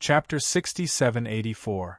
Chapter 67-84.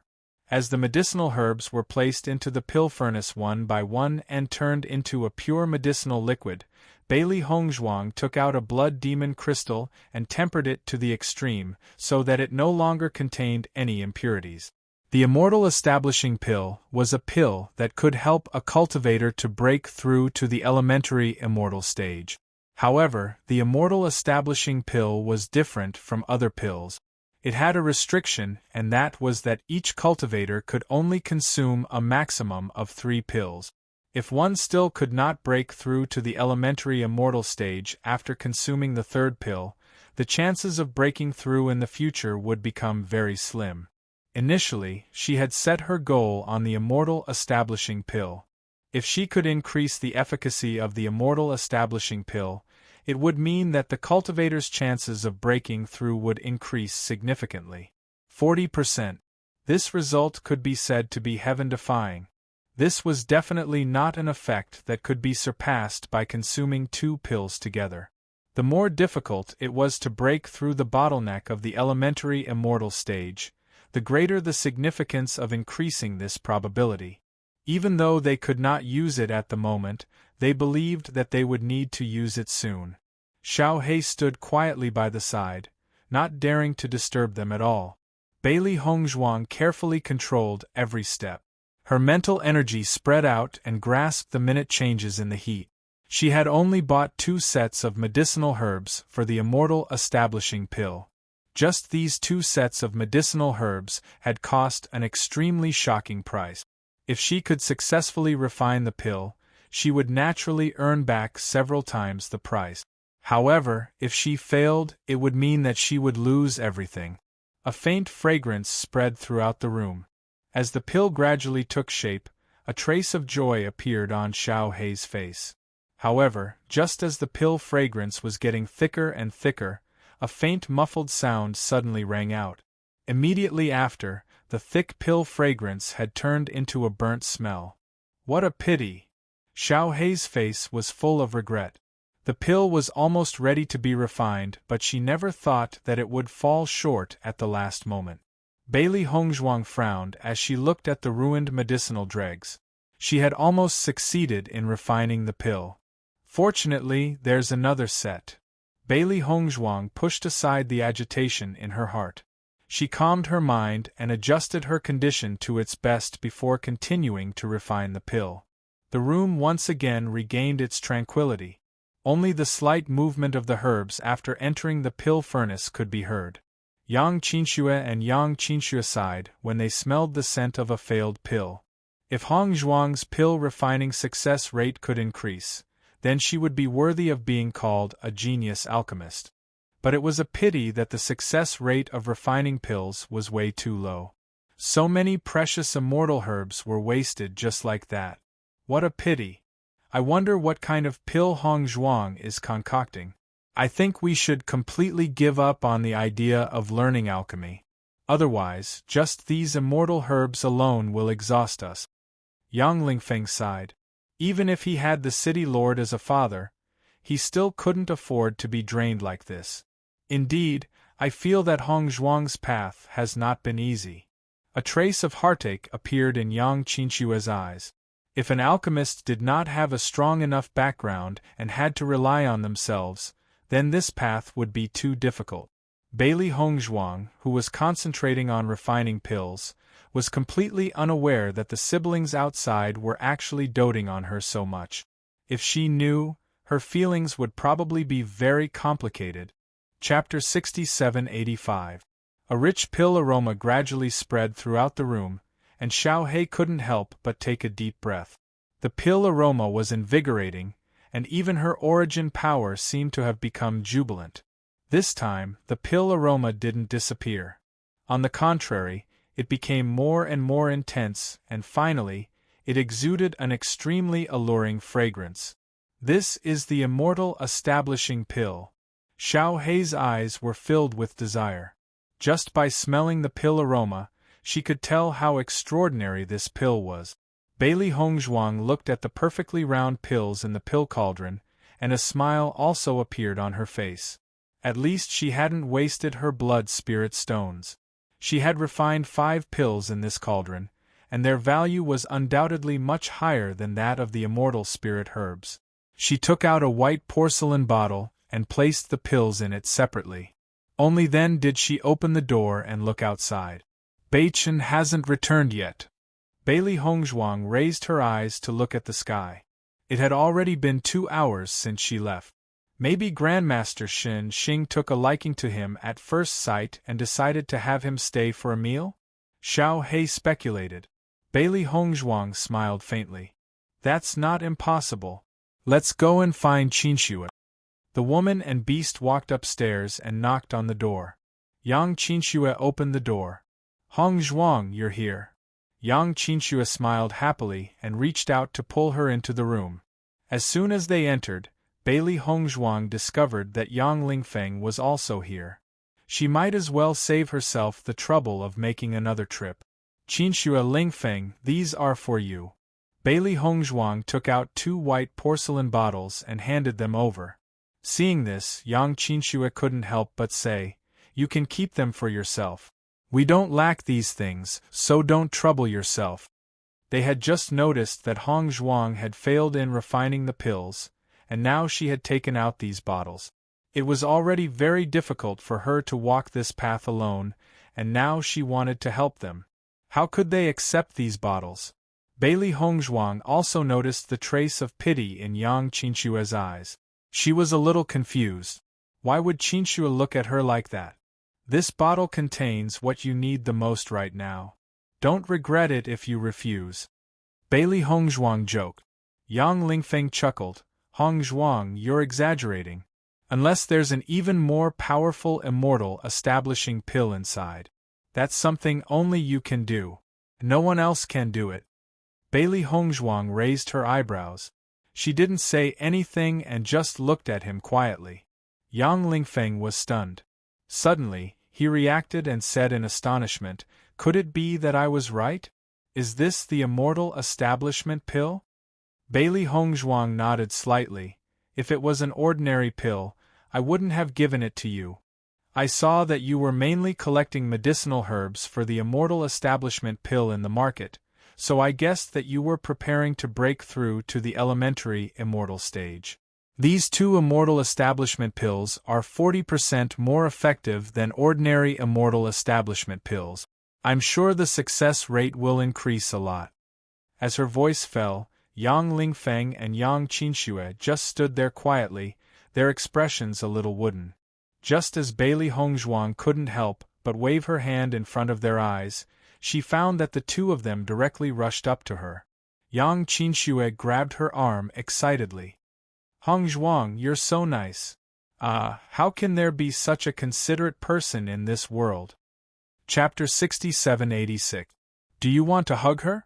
As the medicinal herbs were placed into the pill furnace one by one and turned into a pure medicinal liquid, Bailey Hongzhuang took out a blood demon crystal and tempered it to the extreme so that it no longer contained any impurities. The Immortal Establishing Pill was a pill that could help a cultivator to break through to the elementary immortal stage. However, the Immortal Establishing Pill was different from other pills. It had a restriction, and that was that each cultivator could only consume a maximum of 3 pills. If one still could not break through to the elementary immortal stage after consuming the 3rd pill, the chances of breaking through in the future would become very slim. Initially, she had set her goal on the Immortal Establishing Pill. If she could increase the efficacy of the Immortal Establishing Pill, it would mean that the cultivator's chances of breaking through would increase significantly. 40%. This result could be said to be heaven-defying. This was definitely not an effect that could be surpassed by consuming 2 pills together. The more difficult it was to break through the bottleneck of the elementary immortal stage, the greater the significance of increasing this probability. Even though they could not use it at the moment, they believed that they would need to use it soon. Xiao He stood quietly by the side, not daring to disturb them at all. Bailey Hongzhuang carefully controlled every step. Her mental energy spread out and grasped the minute changes in the heat. She had only bought 2 sets of medicinal herbs for the Immortal Establishing Pill. Just these 2 sets of medicinal herbs had cost an extremely shocking price. If she could successfully refine the pill, she would naturally earn back several times the price. However, if she failed, it would mean that she would lose everything. A faint fragrance spread throughout the room. As the pill gradually took shape, a trace of joy appeared on Xiao He's face. However, just as the pill fragrance was getting thicker and thicker, a faint muffled sound suddenly rang out. Immediately after, the thick pill fragrance had turned into a burnt smell. What a pity! Xiao He's face was full of regret. The pill was almost ready to be refined, but she never thought that it would fall short at the last moment. Bailey Hongzhuang frowned as she looked at the ruined medicinal dregs. She had almost succeeded in refining the pill. Fortunately, there's another set. Bailey Hongzhuang pushed aside the agitation in her heart. She calmed her mind and adjusted her condition to its best before continuing to refine the pill. The room once again regained its tranquility. Only the slight movement of the herbs after entering the pill furnace could be heard. Yang Qinxue and Yang Qinxue sighed when they smelled the scent of a failed pill. If Hongzhuang's pill refining success rate could increase, then she would be worthy of being called a genius alchemist. But it was a pity that the success rate of refining pills was way too low. So many precious immortal herbs were wasted just like that. What a pity! I wonder what kind of pill Hongzhuang is concocting. I think we should completely give up on the idea of learning alchemy. Otherwise, just these immortal herbs alone will exhaust us. Yang Lingfeng sighed. Even if he had the city lord as a father, he still couldn't afford to be drained like this. Indeed, I feel that Hongzhuang's path has not been easy. A trace of heartache appeared in Yang Qinxue's eyes. If an alchemist did not have a strong enough background and had to rely on themselves, then this path would be too difficult. Bailey Hongzhuang, who was concentrating on refining pills, was completely unaware that the siblings outside were actually doting on her so much. If she knew, her feelings would probably be very complicated. Chapter 67-85. A rich pill aroma gradually spread throughout the room, and Xiao He couldn't help but take a deep breath. The pill aroma was invigorating, and even her origin power seemed to have become jubilant. This time, the pill aroma didn't disappear. On the contrary, it became more and more intense, and finally, it exuded an extremely alluring fragrance. This is the Immortal Establishing Pill. Xiao He's eyes were filled with desire. Just by smelling the pill aroma, she could tell how extraordinary this pill was. Bailey Hongzhuang looked at the perfectly round pills in the pill cauldron, and a smile also appeared on her face. At least she hadn't wasted her blood spirit stones. She had refined 5 pills in this cauldron, and their value was undoubtedly much higher than that of the immortal spirit herbs. She took out a white porcelain bottle and placed the pills in it separately. Only then did she open the door and look outside. Beichen hasn't returned yet. Bailey Hongzhuang raised her eyes to look at the sky. It had already been 2 hours since she left. Maybe Grandmaster Shen Xing took a liking to him at first sight and decided to have him stay for a meal? Xiao He speculated. Bailey Hongzhuang smiled faintly. That's not impossible. Let's go and find Qinxue. The woman and beast walked upstairs and knocked on the door. Yang Qinxue opened the door. Hongzhuang, you're here. Yang Qinxue smiled happily and reached out to pull her into the room. As soon as they entered, Bailey Hongzhuang discovered that Yang Lingfeng was also here. She might as well save herself the trouble of making another trip. Qinxue Lingfeng, these are for you. Bailey Hongzhuang took out 2 white porcelain bottles and handed them over. Seeing this, Yang Qinxue couldn't help but say, "You can keep them for yourself. We don't lack these things, so don't trouble yourself." They had just noticed that Hongzhuang had failed in refining the pills, and now she had taken out these bottles. It was already very difficult for her to walk this path alone, and now she wanted to help them. How could they accept these bottles? Bailey Hongzhuang also noticed the trace of pity in Yang Qinxue's eyes. She was a little confused. Why would Qinxue look at her like that? This bottle contains what you need the most right now. Don't regret it if you refuse. Bailey Hongzhuang joked. Yang Lingfeng chuckled. Hongzhuang, you're exaggerating. Unless there's an even more powerful immortal establishing pill inside. That's something only you can do. No one else can do it. Bailey Hongzhuang raised her eyebrows. She didn't say anything and just looked at him quietly. Yang Lingfeng was stunned. Suddenly, he reacted and said in astonishment, "Could it be that I was right? Is this the immortal establishment pill?" Bailey Hongzhuang nodded slightly. "If it was an ordinary pill, I wouldn't have given it to you. I saw that you were mainly collecting medicinal herbs for the immortal establishment pill in the market, so I guessed that you were preparing to break through to the elementary immortal stage. These 2 immortal establishment pills are 40% more effective than ordinary immortal establishment pills. I'm sure the success rate will increase a lot." As her voice fell, Yang Lingfeng and Yang Qinxue just stood there quietly, their expressions a little wooden. Just as Bailey Hongzhuang couldn't help but wave her hand in front of their eyes, she found that the 2 of them directly rushed up to her. Yang Qinxue grabbed her arm excitedly. "Hongzhuang, you're so nice. How can there be such a considerate person in this world?" Chapter 6786. Do you want to hug her?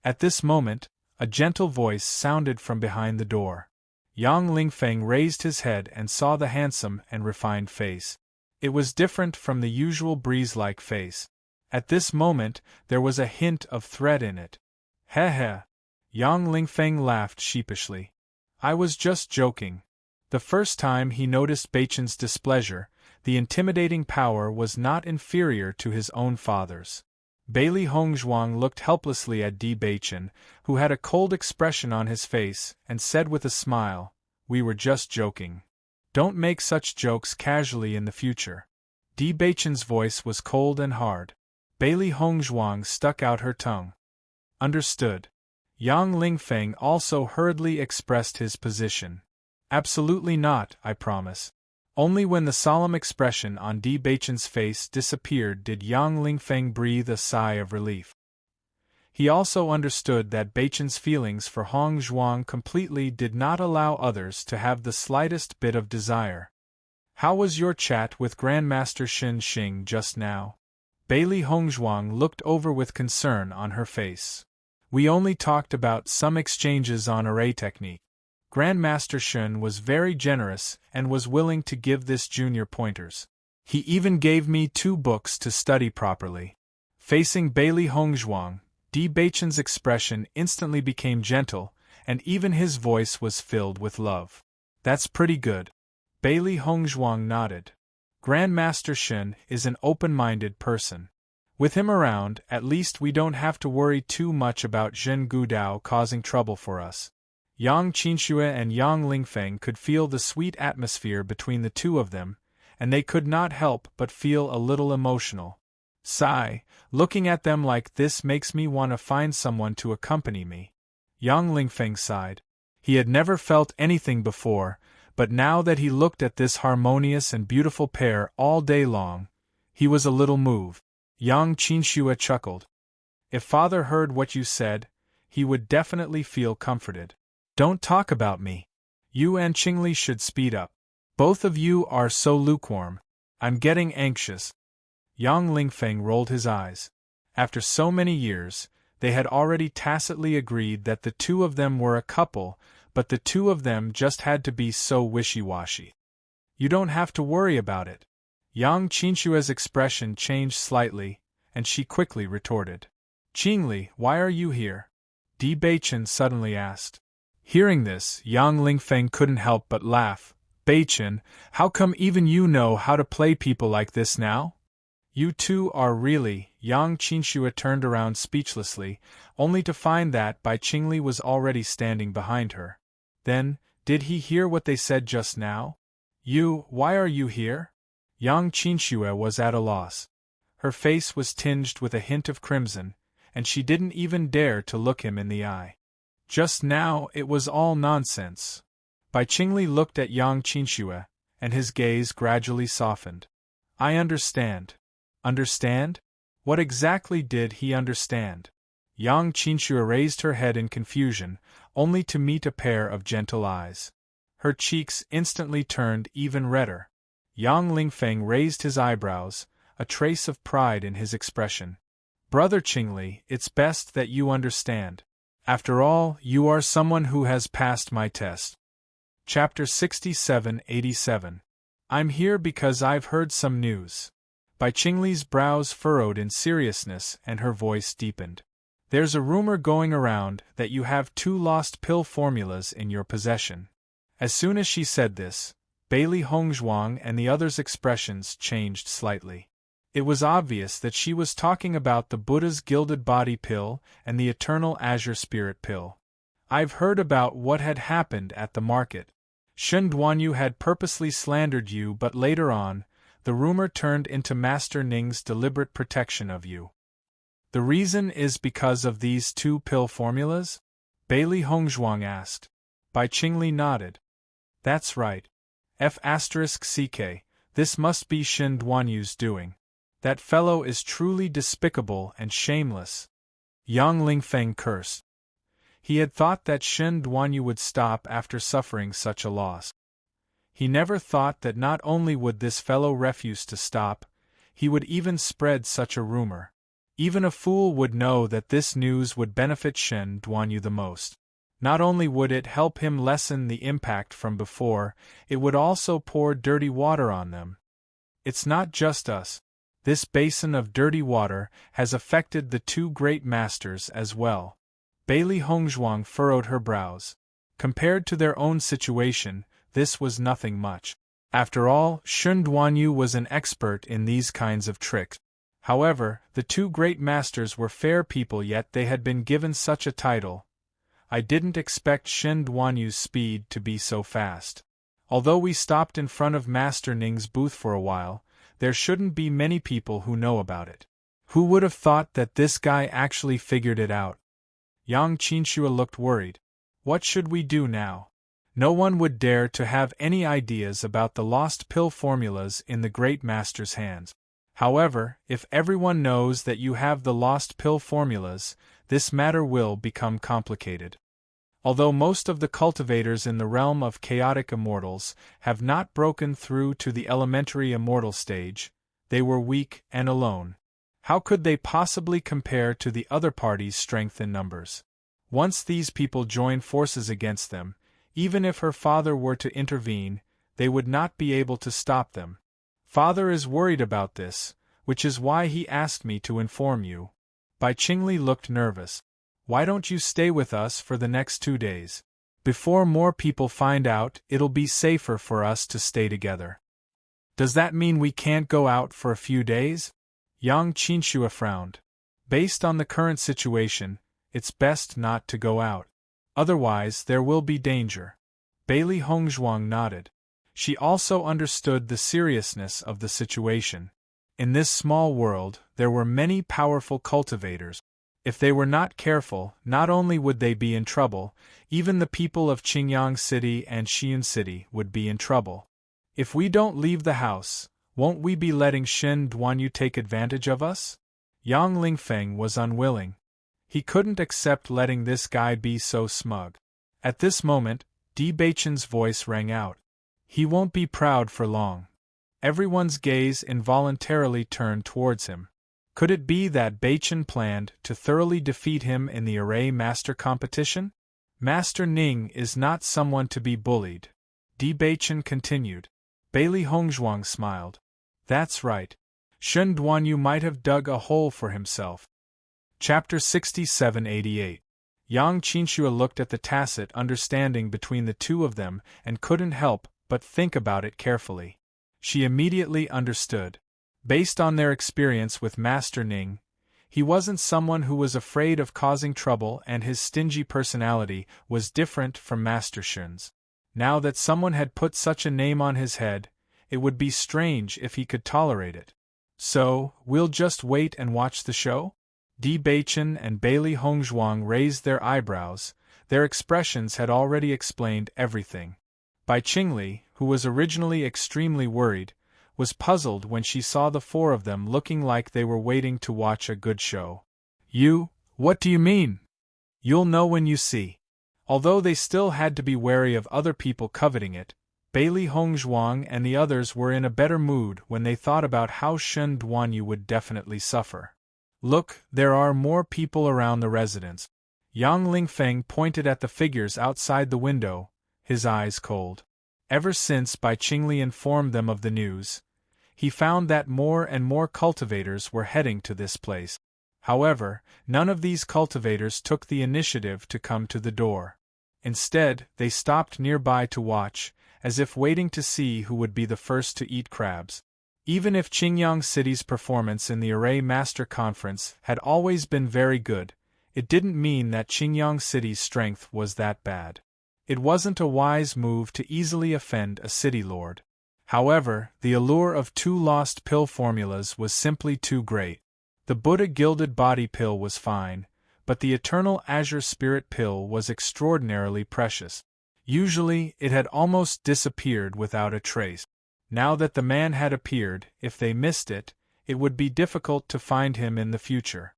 At this moment, a gentle voice sounded from behind the door. Yang Lingfeng raised his head and saw the handsome and refined face. It was different from the usual breeze-like face. At this moment, there was a hint of threat in it. "Heh heh." Yang Lingfeng laughed sheepishly. "I was just joking." The first time he noticed Beichen's displeasure, the intimidating power was not inferior to his own father's. Bailey Hongzhuang looked helplessly at Beichen, who had a cold expression on his face, and said with a smile, "We were just joking. Don't make such jokes casually in the future." Beichen's voice was cold and hard. Bailey Hongzhuang stuck out her tongue. "Understood." Yang Lingfeng also hurriedly expressed his position. "Absolutely not, I promise." Only when the solemn expression on Beichen's face disappeared did Yang Lingfeng breathe a sigh of relief. He also understood that Beichen's feelings for Hongzhuang completely did not allow others to have the slightest bit of desire. "How was your chat with Grandmaster Shen Xing just now?" Bailey Hongzhuang looked over with concern on her face. "We only talked about some exchanges on array technique. Grandmaster Shen was very generous and was willing to give this junior pointers. He even gave me 2 books to study properly." Facing Bailey Hongzhuang, Beichen's expression instantly became gentle, and even his voice was filled with love. "That's pretty good." Bailey Hongzhuang nodded. "Grandmaster Shen is an open-minded person. With him around, at least we don't have to worry too much about Zhen Gudao causing trouble for us. Yang Qinxue and Yang Lingfeng could feel the sweet atmosphere between the two of them, and they could not help but feel a little emotional. Sigh, looking at them like this makes me want to find someone to accompany me. Yang Lingfeng sighed. He had never felt anything before, but now that he looked at this harmonious and beautiful pair all day long, he was a little moved. Yang Qinxue chuckled. If father heard what you said, he would definitely feel comforted. Don't talk about me. You and Qingli should speed up. Both of you are so lukewarm. I'm getting anxious. Yang Lingfeng rolled his eyes. After so many years, they had already tacitly agreed that the two of them were a couple, but the two of them just had to be so wishy-washy. You don't have to worry about it. Yang Qinshue's expression changed slightly, and she quickly retorted. Qingli, why are you here? Di Beichen suddenly asked. Hearing this, Yang Lingfeng couldn't help but laugh. Beichen, how come even you know how to play people like this now? You two are really… Yang Qinxue turned around speechlessly, only to find that Bai Qingli was already standing behind her. Then, did he hear what they said just now? Why are you here? Yang Qinxue was at a loss. Her face was tinged with a hint of crimson, and she didn't even dare to look him in the eye. Just now it was all nonsense. Bai Qingli looked at Yang Qinxue, and his gaze gradually softened. I understand. Understand? What exactly did he understand? Yang Qinxue raised her head in confusion, only to meet a pair of gentle eyes. Her cheeks instantly turned even redder. Yang Lingfeng raised his eyebrows, a trace of pride in his expression. Brother Qingli, it's best that you understand. After all, you are someone who has passed my test. Chapter 67-87. I'm here because I've heard some news. Bai Qingli's brows furrowed in seriousness and her voice deepened. There's a rumor going around that you have 2 lost pill formulas in your possession. As soon as she said this, Bailey Hongzhuang and the others' expressions changed slightly. It was obvious that she was talking about the Buddha's Gilded Body pill and the Eternal Azure Spirit pill. I've heard about what had happened at the market. Shen Duanyu had purposely slandered you, but later on, the rumor turned into Master Ning's deliberate protection of you. The reason is because of these 2 pill formulas? Bailey Hongzhuang asked. Bai Qingli nodded. That's right. F***CK, this must be Shen Duanyu's doing. That fellow is truly despicable and shameless. Yang Lingfeng cursed. He had thought that Shen Duanyu would stop after suffering such a loss. He never thought that not only would this fellow refuse to stop, he would even spread such a rumor. Even a fool would know that this news would benefit Shen Duanyu the most. Not only would it help him lessen the impact from before, it would also pour dirty water on them. It's not just us. This basin of dirty water has affected the 2 great masters as well. Bailey Hongzhuang furrowed her brows. Compared to their own situation, this was nothing much. After all, Shen Duanyu was an expert in these kinds of tricks. However, the 2 great masters were fair people, yet they had been given such a title. I didn't expect Shen Duanyu's speed to be so fast. Although we stopped in front of Master Ning's booth for a while, there shouldn't be many people who know about it. Who would have thought that this guy actually figured it out? Yang Qinxue looked worried. What should we do now? No one would dare to have any ideas about the lost pill formulas in the great master's hands. However, if everyone knows that you have the lost pill formulas, this matter will become complicated. Although most of the cultivators in the realm of chaotic immortals have not broken through to the elementary immortal stage, they were weak and alone. How could they possibly compare to the other party's strength in numbers? Once these people join forces against them, even if her father were to intervene, they would not be able to stop them. Father is worried about this, which is why he asked me to inform you. Bai Qingli looked nervous. Why don't you stay with us for the next 2 days? Before more people find out, it'll be safer for us to stay together. Does that mean we can't go out for a few days? Yang Qinshua frowned. Based on the current situation, it's best not to go out. Otherwise there will be danger. Bailey Hongzhuang nodded. She also understood the seriousness of the situation. In this small world, there were many powerful cultivators. If they were not careful, not only would they be in trouble, even the people of Qingyang City and Xi'an City would be in trouble. If we don't leave the house, won't we be letting Shen Duanyu take advantage of us? Yang Lingfeng was unwilling. He couldn't accept letting this guy be so smug. At this moment, Di Beichen's voice rang out. He won't be proud for long. Everyone's gaze involuntarily turned towards him. Could it be that Beichen planned to thoroughly defeat him in the array master competition? Master Ning is not someone to be bullied. Di Beichen continued. Bailey Hongzhuang smiled. That's right. Shen Duanyu might have dug a hole for himself. Chapter 67-88. Yang Qinshua looked at the tacit understanding between the two of them and couldn't help but think about it carefully. She immediately understood. Based on their experience with Master Ning, he wasn't someone who was afraid of causing trouble, and his stingy personality was different from Master Shen's. Now that someone had put such a name on his head, it would be strange if he could tolerate it. So, we'll just wait and watch the show? Di Beichen and Bailey Hongzhuang raised their eyebrows. Their expressions had already explained everything. Bai Qingli, who was originally extremely worried, was puzzled when she saw the four of them looking like they were waiting to watch a good show. What do you mean? You'll know when you see. Although they still had to be wary of other people coveting it, Bailey Hongzhuang and the others were in a better mood when they thought about how Shen Duanyu would definitely suffer. Look, there are more people around the residence. Yang Lingfeng pointed at the figures outside the window, his eyes cold. Ever since Bai Qingli informed them of the news, he found that more and more cultivators were heading to this place. However, none of these cultivators took the initiative to come to the door. Instead, they stopped nearby to watch, as if waiting to see who would be the first to eat crabs. Even if Qingyang City's performance in the Array Master Conference had always been very good, it didn't mean that Qingyang City's strength was that bad. It wasn't a wise move to easily offend a city lord. However, the allure of 2 lost pill formulas was simply too great. The Buddha Gilded Body Pill was fine, but the Eternal Azure Spirit Pill was extraordinarily precious. Usually, it had almost disappeared without a trace. Now that the man had appeared, if they missed it, it would be difficult to find him in the future.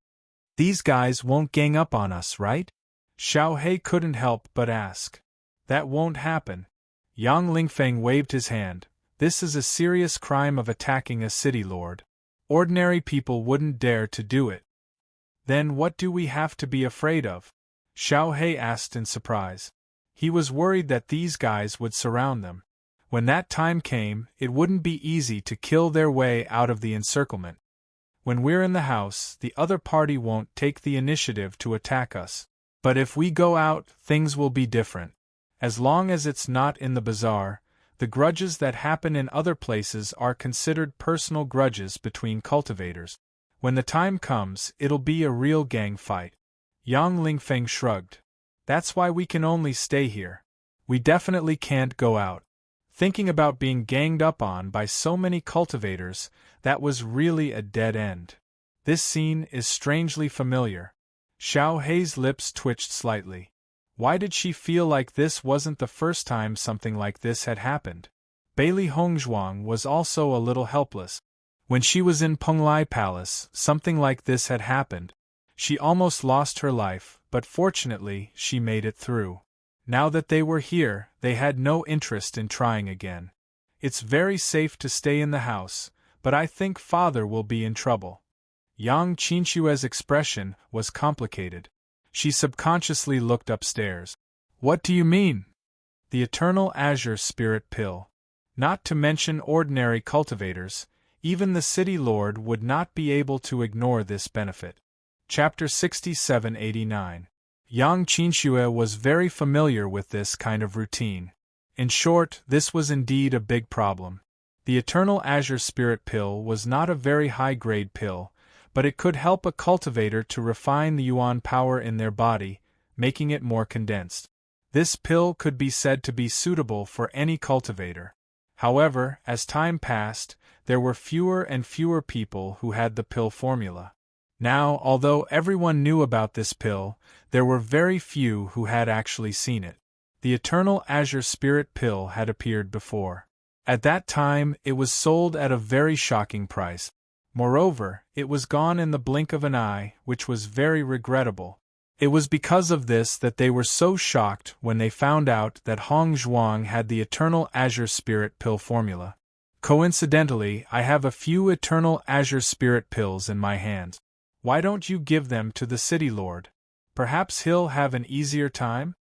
These guys won't gang up on us, right? Xiao He couldn't help but ask. That won't happen. Yang Lingfeng waved his hand. This is a serious crime of attacking a city lord. Ordinary people wouldn't dare to do it. Then what do we have to be afraid of? Xiao He asked in surprise. He was worried that these guys would surround them. When that time came, it wouldn't be easy to kill their way out of the encirclement. When we're in the house, the other party won't take the initiative to attack us. But if we go out, things will be different. As long as it's not in the bazaar, the grudges that happen in other places are considered personal grudges between cultivators. When the time comes, it'll be a real gang fight. Yang Lingfeng shrugged. That's why we can only stay here. We definitely can't go out. Thinking about being ganged up on by so many cultivators, that was really a dead end. This scene is strangely familiar. Xiao He's lips twitched slightly. Why did she feel like this wasn't the first time something like this had happened? Bailey Hongzhuang was also a little helpless. When she was in Penglai Palace, something like this had happened. She almost lost her life, but fortunately, she made it through. Now that they were here, they had no interest in trying again. It's very safe to stay in the house, but I think father will be in trouble. Yang Qinshua's expression was complicated. She subconsciously looked upstairs. What do you mean? The Eternal Azure Spirit Pill. Not to mention ordinary cultivators, even the city lord would not be able to ignore this benefit. Chapter 67-89. Yang Qinshua was very familiar with this kind of routine. In short, this was indeed a big problem. The Eternal Azure Spirit Pill was not a very high-grade pill, but it could help a cultivator to refine the yuan power in their body, making it more condensed. This pill could be said to be suitable for any cultivator. However, as time passed, there were fewer and fewer people who had the pill formula. Now, although everyone knew about this pill, there were very few who had actually seen it. The Eternal Azure Spirit Pill had appeared before. At that time, it was sold at a very shocking price. Moreover, it was gone in the blink of an eye, which was very regrettable. It was because of this that they were so shocked when they found out that Hong Zhuang had the Eternal Azure Spirit Pill formula. Coincidentally, I have a few Eternal Azure Spirit Pills in my hands. Why don't you give them to the City Lord? Perhaps he'll have an easier time?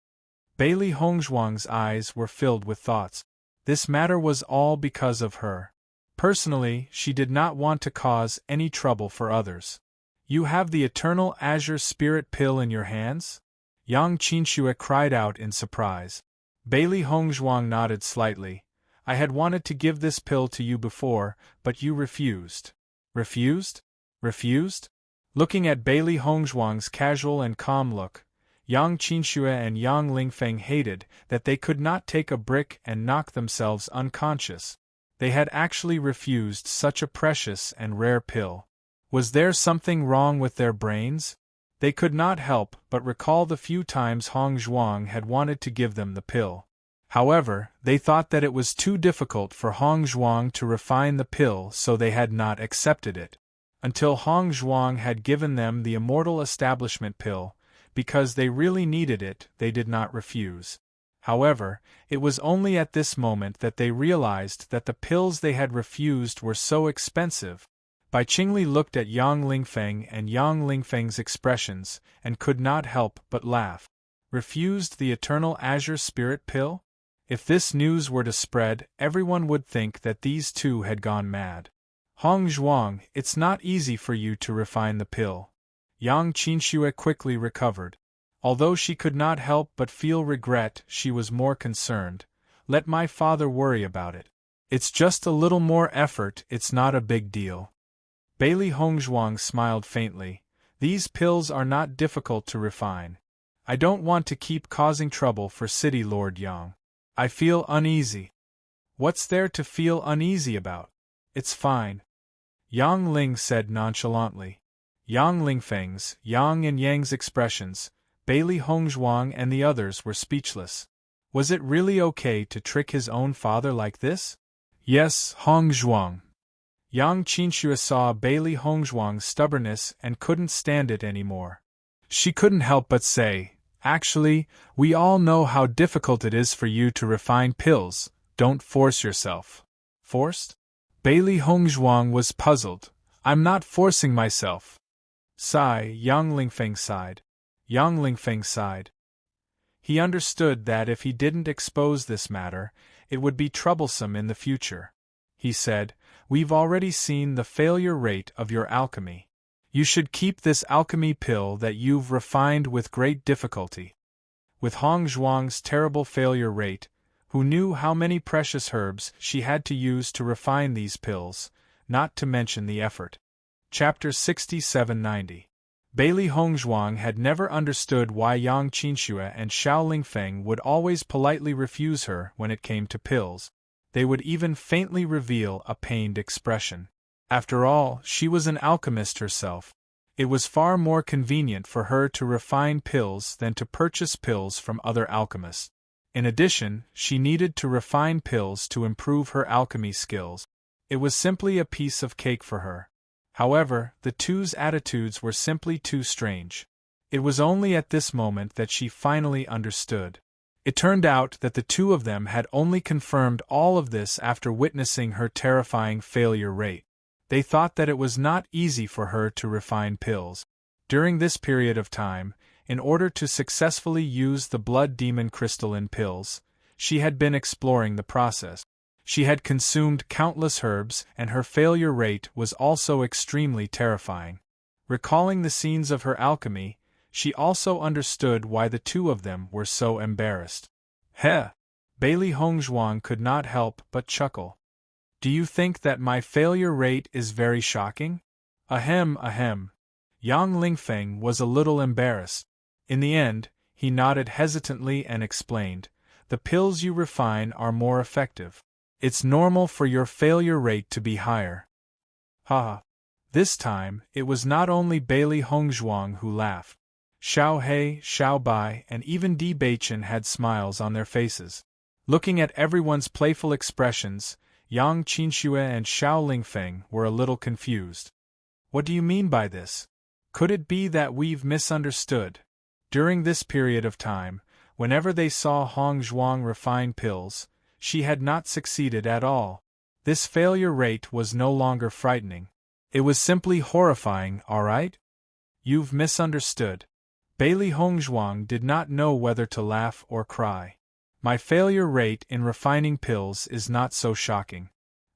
Bailey Hongzhuang's eyes were filled with thoughts. This matter was all because of her. Personally, she did not want to cause any trouble for others. You have the Eternal Azure Spirit Pill in your hands? Yang Qinxue cried out in surprise. Bailey Hongzhuang nodded slightly. I had wanted to give this pill to you before, but you refused. Refused? Refused? Looking at Bailey Hongzhuang's casual and calm look, Yang Qinxue and Yang Lingfeng hated that they could not take a brick and knock themselves unconscious. They had actually refused such a precious and rare pill. Was there something wrong with their brains? They could not help but recall the few times Hong Zhuang had wanted to give them the pill. However, they thought that it was too difficult for Hong Zhuang to refine the pill, so they had not accepted it. Until Hong Zhuang had given them the Immortal Establishment pill, because they really needed it, they did not refuse. However, it was only at this moment that they realized that the pills they had refused were so expensive. Bai Qingli looked at Yang Lingfeng and Yang Lingfeng's expressions and could not help but laugh. Refused the Eternal Azure Spirit Pill? If this news were to spread, everyone would think that these two had gone mad. Hong Zhuang, it's not easy for you to refine the pill. Yang Qinxue quickly recovered. Although she could not help but feel regret, she was more concerned. Let my father worry about it. It's just a little more effort, it's not a big deal. Bailey Hongzhuang smiled faintly. These pills are not difficult to refine. I don't want to keep causing trouble for City Lord Yang. I feel uneasy. What's there to feel uneasy about? It's fine. Yang Ling said nonchalantly. Yang Lingfeng's, Yang and Yang's expressions, Bailey Hongzhuang and the others were speechless. Was it really okay to trick his own father like this? Yes, Hong Zhuang. Yang Qinxue saw Bailey Hongzhuang's stubbornness and couldn't stand it anymore. She couldn't help but say, actually, we all know how difficult it is for you to refine pills, don't force yourself. Forced? Bailey Hongzhuang was puzzled. I'm not forcing myself. Sigh, Yang Lingfeng sighed. Yang Lingfeng sighed. He understood that if he didn't expose this matter, it would be troublesome in the future. He said, we've already seen the failure rate of your alchemy. You should keep this alchemy pill that you've refined with great difficulty. With Hong Zhuang's terrible failure rate, who knew how many precious herbs she had to use to refine these pills, not to mention the effort. Chapter 6790. Bailey Hongzhuang had never understood why Yang Qinxue and Xiao Lingfeng would always politely refuse her when it came to pills. They would even faintly reveal a pained expression. After all, she was an alchemist herself. It was far more convenient for her to refine pills than to purchase pills from other alchemists. In addition, she needed to refine pills to improve her alchemy skills. It was simply a piece of cake for her. However, the two's attitudes were simply too strange. It was only at this moment that she finally understood. It turned out that the two of them had only confirmed all of this after witnessing her terrifying failure rate. They thought that it was not easy for her to refine pills. During this period of time, in order to successfully use the blood demon crystal in pills, she had been exploring the process. She had consumed countless herbs, and her failure rate was also extremely terrifying. Recalling the scenes of her alchemy, she also understood why the two of them were so embarrassed. Heh! Bailey Hongzhuang could not help but chuckle. Do you think that my failure rate is very shocking? Ahem, ahem. Yang Lingfeng was a little embarrassed. In the end, he nodded hesitantly and explained, the pills you refine are more effective. It's normal for your failure rate to be higher. Ha! This time, it was not only Bailey Hongzhuang who laughed. Xiao He, Xiao Bai, and even Di Beichen had smiles on their faces. Looking at everyone's playful expressions, Yang Qinxue and Xiao Lingfeng were a little confused. What do you mean by this? Could it be that we've misunderstood? During this period of time, whenever they saw Hong Zhuang refine pills, she had not succeeded at all. This failure rate was no longer frightening. It was simply horrifying, all right? You've misunderstood. Bailey Hongzhuang did not know whether to laugh or cry. My failure rate in refining pills is not so shocking.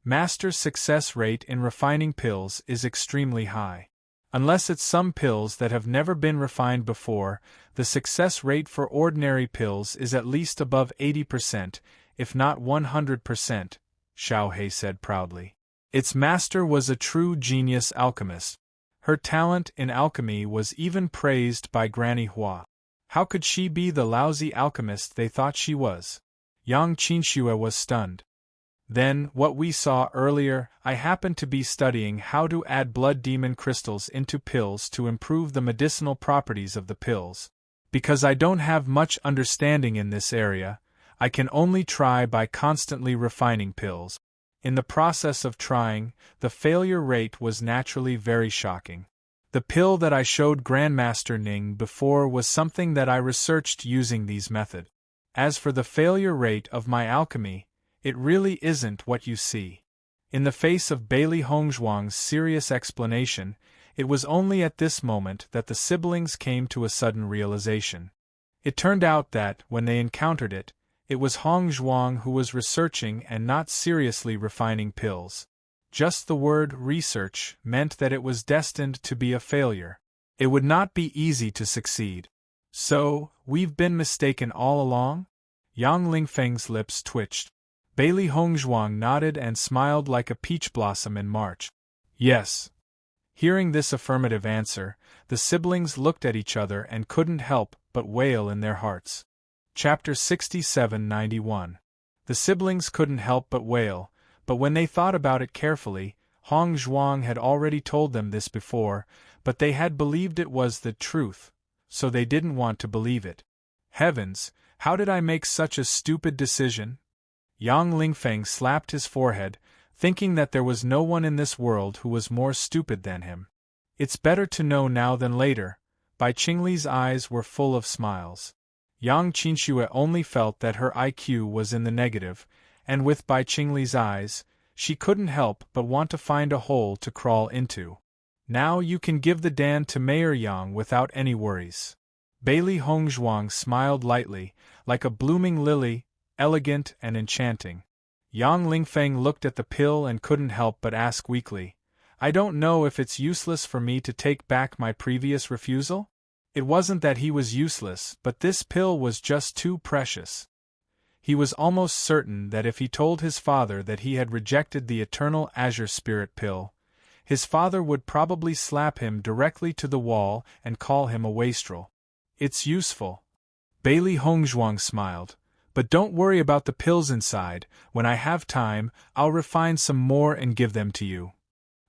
Master's success rate in refining pills is extremely high. Unless it's some pills that have never been refined before, the success rate for ordinary pills is at least above 80%, if not 100%, Xiao He said proudly. Its master was a true genius alchemist. Her talent in alchemy was even praised by Granny Hua. How could she be the lousy alchemist they thought she was? Yang Qinxue was stunned. Then, what we saw earlier, I happened to be studying how to add blood demon crystals into pills to improve the medicinal properties of the pills. Because I don't have much understanding in this area, I can only try by constantly refining pills. In the process of trying, the failure rate was naturally very shocking. The pill that I showed Grandmaster Ning before was something that I researched using these methods. As for the failure rate of my alchemy, it really isn't what you see. In the face of Bailey Hongzhuang's serious explanation, it was only at this moment that the siblings came to a sudden realization. It turned out that, when they encountered it, it was Hongzhuang who was researching and not seriously refining pills. Just the word research meant that it was destined to be a failure. It would not be easy to succeed. So, we've been mistaken all along? Yang Lingfeng's lips twitched. Bailey Hongzhuang nodded and smiled like a peach blossom in March. Yes. Hearing this affirmative answer, the siblings looked at each other and couldn't help but wail in their hearts. Chapter 67-91. The siblings couldn't help but wail, but when they thought about it carefully, Hong Zhuang had already told them this before, but they had believed it was the truth, so they didn't want to believe it. Heavens, how did I make such a stupid decision? Yang Lingfeng slapped his forehead, thinking that there was no one in this world who was more stupid than him. It's better to know now than later. Bai Qingli's eyes were full of smiles. Yang Qinxue only felt that her IQ was in the negative, and with Bai Qingli's eyes, she couldn't help but want to find a hole to crawl into. Now you can give the Dan to Mayor Yang without any worries. Bailey Hongzhuang smiled lightly, like a blooming lily, elegant and enchanting. Yang Lingfeng looked at the pill and couldn't help but ask weakly, I don't know if it's useless for me to take back my previous refusal? It wasn't that he was useless, but this pill was just too precious. He was almost certain that if he told his father that he had rejected the Eternal Azure Spirit pill, his father would probably slap him directly to the wall and call him a wastrel. It's useful. Bailey Hongzhuang smiled. But don't worry about the pills inside. When I have time, I'll refine some more and give them to you.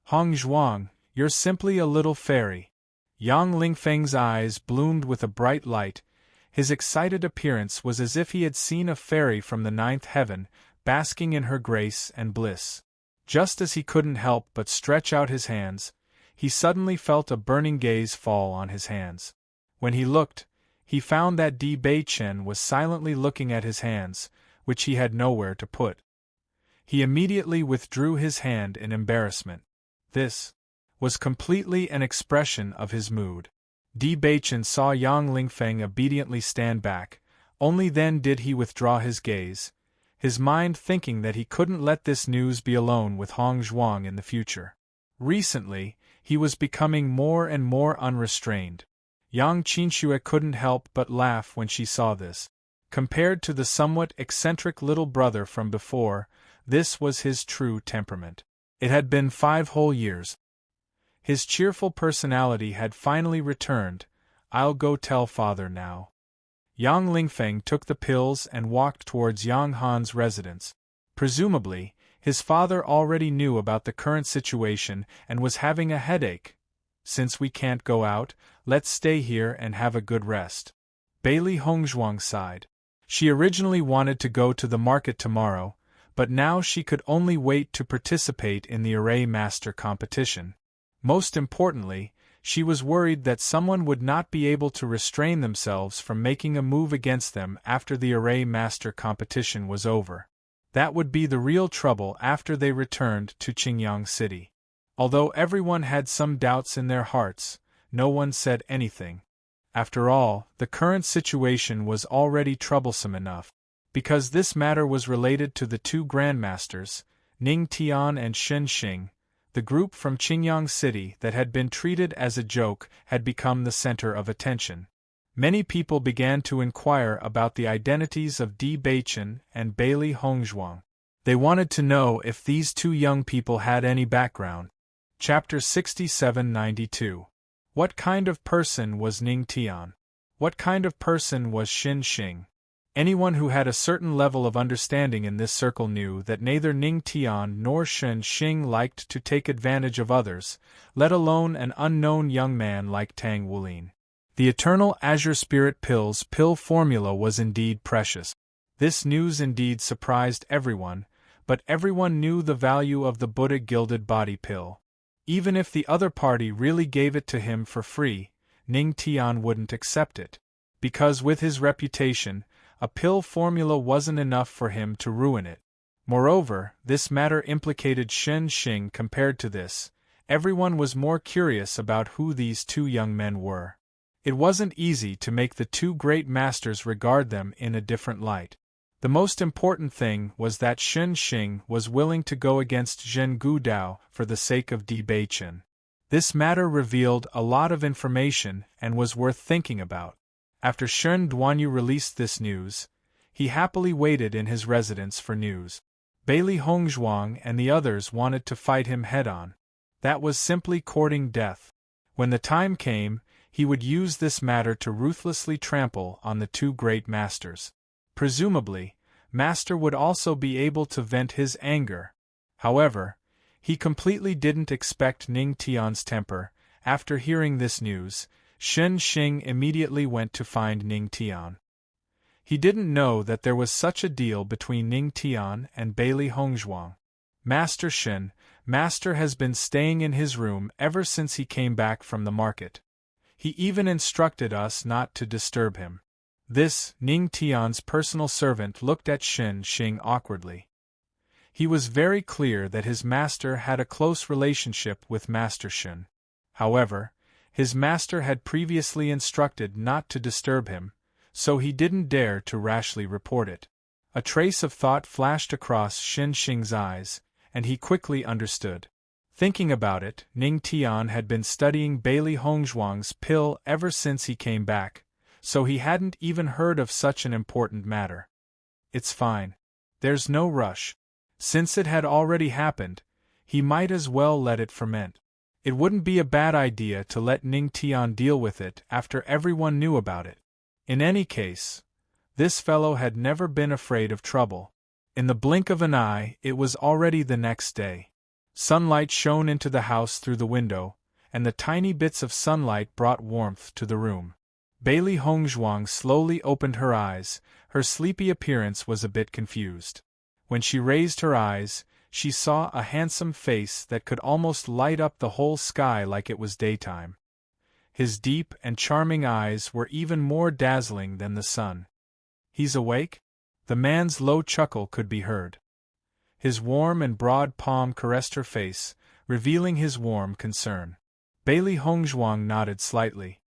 Hongzhuang, you're simply a little fairy. Yang Lingfeng's eyes bloomed with a bright light. His excited appearance was as if he had seen a fairy from the 9th heaven, basking in her grace and bliss. Just as he couldn't help but stretch out his hands, he suddenly felt a burning gaze fall on his hands. When he looked, he found that Di Beichen was silently looking at his hands, which he had nowhere to put. He immediately withdrew his hand in embarrassment. This was completely an expression of his mood. Di Beichen saw Yang Lingfeng obediently stand back, only then did he withdraw his gaze, his mind thinking that he couldn't let this news be alone with Hong Zhuang in the future. Recently, he was becoming more and more unrestrained. Yang Qinxue couldn't help but laugh when she saw this. Compared to the somewhat eccentric little brother from before, This was his true temperament. It had been 5 whole years. His cheerful personality had finally returned. I'll go tell father now. Yang Lingfeng took the pills and walked towards Yang Han's residence. Presumably, his father already knew about the current situation and was having a headache. Since we can't go out, let's stay here and have a good rest. Bailey Hongzhuang sighed. She originally wanted to go to the market tomorrow, but now she could only wait to participate in the array master competition. Most importantly, she was worried that someone would not be able to restrain themselves from making a move against them after the array master competition was over. That would be the real trouble after they returned to Qingyang City. Although everyone had some doubts in their hearts, no one said anything. After all, the current situation was already troublesome enough. Because this matter was related to the 2 grandmasters, Ning Tian and Shen Xing, the group from Qingyang City that had been treated as a joke had become the center of attention. Many people began to inquire about the identities of Di Beichen and Bailey Hongzhuang. They wanted to know if these 2 young people had any background. Chapter 6792. What kind of person was Ning Tian? What kind of person was Shen Xing? Anyone who had a certain level of understanding in this circle knew that neither Ning Tian nor Shen Xing liked to take advantage of others, let alone an unknown young man like Tang Wulin. The Eternal Azure Spirit Pill's pill formula was indeed precious. This news indeed surprised everyone, but everyone knew the value of the Buddha Gilded Body Pill. Even if the other party really gave it to him for free, Ning Tian wouldn't accept it. Because with his reputation, a pill formula wasn't enough for him to ruin it. Moreover, this matter implicated Shen Xing. Compared to this, everyone was more curious about who these 2 young men were. It wasn't easy to make the 2 great masters regard them in a different light. The most important thing was that Shen Xing was willing to go against Zhen Gudao for the sake of Di Beichen. This matter revealed a lot of information and was worth thinking about. After Shen Duanyu released this news, he happily waited in his residence for news. Bailey Hongzhuang and the others wanted to fight him head-on. That was simply courting death. When the time came, he would use this matter to ruthlessly trample on the 2 great masters. Presumably, Master would also be able to vent his anger. However, he completely didn't expect Ning Tian's temper. After hearing this news, Shen Xing immediately went to find Ning Tian. He didn't know that there was such a deal between Ning Tian and Bailey Hongzhuang. Master Shen, Master has been staying in his room ever since he came back from the market. He even instructed us not to disturb him. This, Ning Tian's personal servant, looked at Shen Xing awkwardly. He was very clear that his master had a close relationship with Master Shen. However, his master had previously instructed not to disturb him, so he didn't dare to rashly report it. A trace of thought flashed across Shen Xing's eyes, and he quickly understood. Thinking about it, Ning Tian had been studying Bailey Hongzhuang's pill ever since he came back, so he hadn't even heard of such an important matter. It's fine. There's no rush. Since it had already happened, he might as well let it ferment. It wouldn't be a bad idea to let Ning Tian deal with it after everyone knew about it. In any case, this fellow had never been afraid of trouble. In the blink of an eye, it was already the next day. Sunlight shone into the house through the window, and the tiny bits of sunlight brought warmth to the room. Bailey Hongzhuang slowly opened her eyes. Her sleepy appearance was a bit confused. When she raised her eyes, she saw a handsome face that could almost light up the whole sky like it was daytime. His deep and charming eyes were even more dazzling than the sun. He's awake? The man's low chuckle could be heard. His warm and broad palm caressed her face, revealing his warm concern. Bailey Hongzhuang nodded slightly.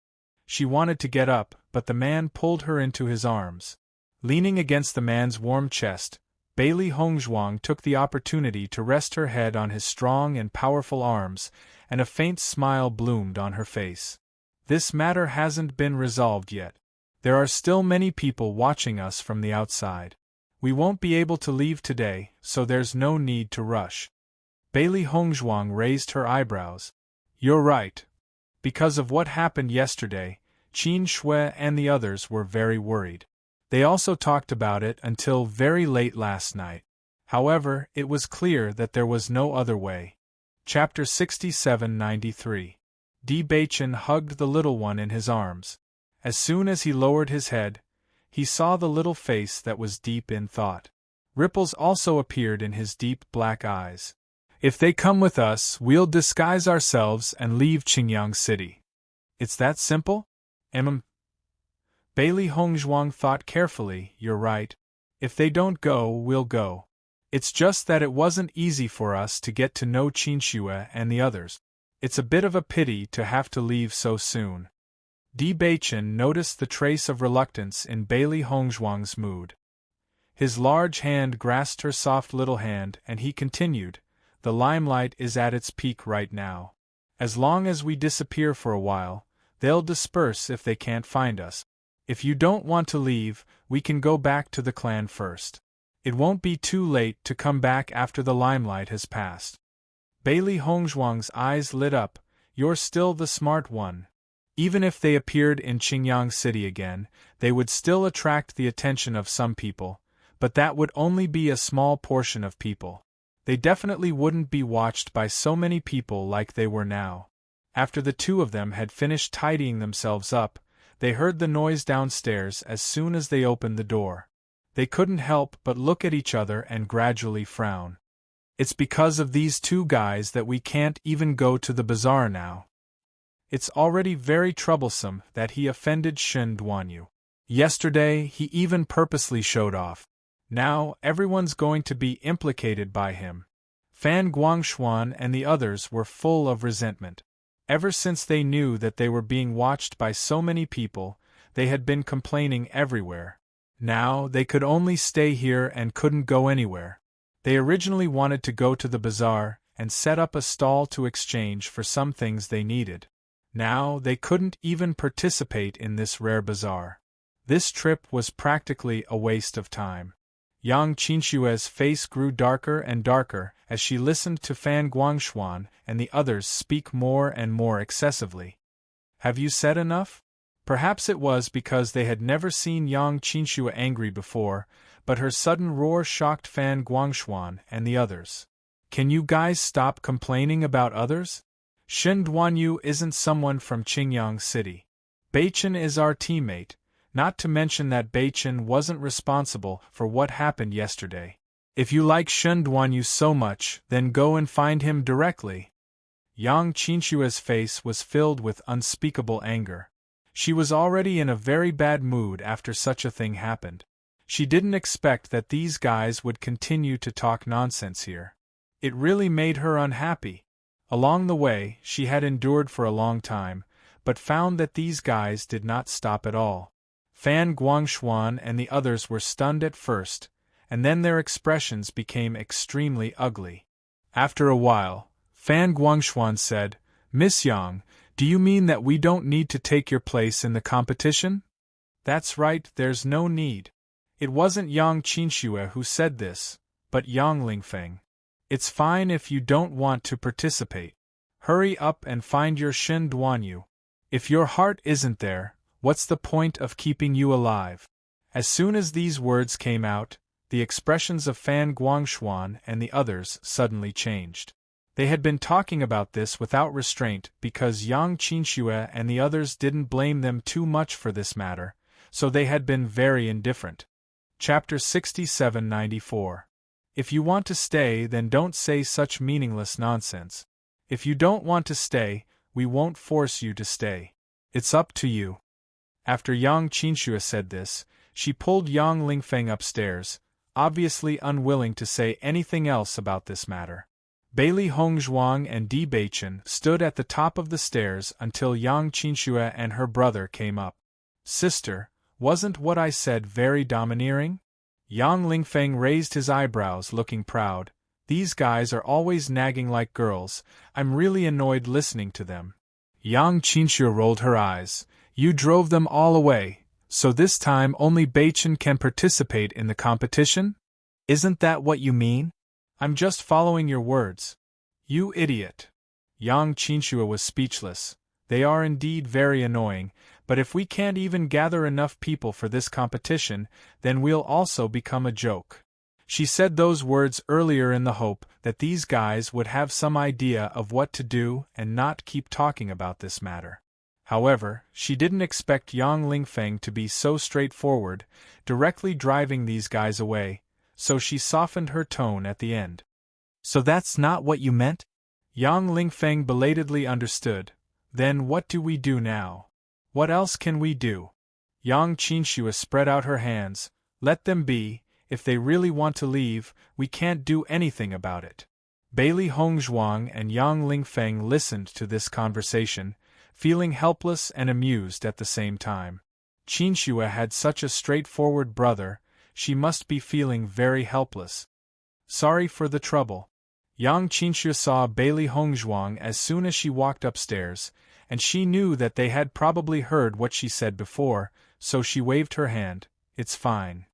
She wanted to get up, but the man pulled her into his arms. Leaning against the man's warm chest, Bailey Hongzhuang took the opportunity to rest her head on his strong and powerful arms, and a faint smile bloomed on her face. This matter hasn't been resolved yet. There are still many people watching us from the outside. We won't be able to leave today, so there's no need to rush. Bailey Hongzhuang raised her eyebrows. You're right. Because of what happened yesterday, Qin Shui and the others were very worried. They also talked about it until very late last night. However, it was clear that there was no other way. Chapter 67-93. Di Beichen hugged the little one in his arms. As soon as he lowered his head, he saw the little face that was deep in thought. Ripples also appeared in his deep black eyes. If they come with us, we'll disguise ourselves and leave Qingyang City. It's that simple? Bailey Hongzhuang thought carefully. You're right. If they don't go, we'll go. It's just that it wasn't easy for us to get to know Qin Shui and the others. It's a bit of a pity to have to leave so soon. Di Beichen noticed the trace of reluctance in Bailey Hongzhuang's mood. His large hand grasped her soft little hand and he continued, the limelight is at its peak right now. As long as we disappear for a while, they'll disperse if they can't find us. If you don't want to leave, we can go back to the clan first. It won't be too late to come back after the limelight has passed. Bailey Hongzhuang's eyes lit up. You're still the smart one. Even if they appeared in Qingyang City again, they would still attract the attention of some people, but that would only be a small portion of people. They definitely wouldn't be watched by so many people like they were now. After the two of them had finished tidying themselves up, they heard the noise downstairs as soon as they opened the door. They couldn't help but look at each other and gradually frown. It's because of these two guys that we can't even go to the bazaar now. It's already very troublesome that he offended Shen Duanyu. Yesterday, he even purposely showed off. Now, everyone's going to be implicated by him. Fan Guangshuan and the others were full of resentment. Ever since they knew that they were being watched by so many people, they had been complaining everywhere. Now, they could only stay here and couldn't go anywhere. They originally wanted to go to the bazaar and set up a stall to exchange for some things they needed. Now, they couldn't even participate in this rare bazaar. This trip was practically a waste of time. Yang Qinshue's face grew darker and darker as she listened to Fan Guangshuan and the others speak more and more excessively. Have you said enough? Perhaps it was because they had never seen Yang Qinshue angry before, but her sudden roar shocked Fan Guangshuan and the others. Can you guys stop complaining about others? Shen Duanyu isn't someone from Qingyang City. Beichen is our teammate, not to mention that Beichen wasn't responsible for what happened yesterday. If you like Shen Duanyu so much, then go and find him directly. Yang Qinshue's face was filled with unspeakable anger. She was already in a very bad mood after such a thing happened. She didn't expect that these guys would continue to talk nonsense here. It really made her unhappy. Along the way, she had endured for a long time, but found that these guys did not stop at all. Fan Guangshuan and the others were stunned at first, and then their expressions became extremely ugly. After a while, Fan Guangshuan said, Miss Yang, do you mean that we don't need to take your place in the competition? That's right, there's no need. It wasn't Yang Qinshue who said this, but Yang Lingfeng. It's fine if you don't want to participate. Hurry up and find your Shen Duanyu. If your heart isn't there, what's the point of keeping you alive? As soon as these words came out, the expressions of Fan Guangshuan and the others suddenly changed. They had been talking about this without restraint because Yang Qinshue and the others didn't blame them too much for this matter, so they had been very indifferent. Chapter 67-94. If you want to stay, then don't say such meaningless nonsense. If you don't want to stay, we won't force you to stay. It's up to you. After Yang Qinshue said this, she pulled Yang Lingfeng upstairs, obviously unwilling to say anything else about this matter. Bailey Hongzhuang and Di Beichen stood at the top of the stairs until Yang Qinshue and her brother came up. Sister, wasn't what I said very domineering? Yang Lingfeng raised his eyebrows, looking proud. These guys are always nagging like girls. I'm really annoyed listening to them. Yang Qinshue rolled her eyes. You drove them all away, So this time only Beichen can participate in the competition? Isn't that what you mean? I'm just following your words. You idiot. Yang Qinshue was speechless. They are indeed very annoying, but if we can't even gather enough people for this competition, then we'll also become a joke. She said those words earlier in the hope that these guys would have some idea of what to do and not keep talking about this matter. However, she didn't expect Yang Lingfeng to be so straightforward, directly driving these guys away, so she softened her tone at the end. So that's not what you meant? Yang Lingfeng belatedly understood. Then what do we do now? What else can we do? Yang Qinshue spread out her hands. Let them be. If they really want to leave, we can't do anything about it. Bailey Hongzhuang and Yang Lingfeng listened to this conversation, feeling helpless and amused at the same time. Qinshue had such a straightforward brother, she must be feeling very helpless. Sorry for the trouble. Yang Qinshue saw Bailey Hongzhuang as soon as she walked upstairs, and she knew that they had probably heard what she said before, so she waved her hand. It's fine.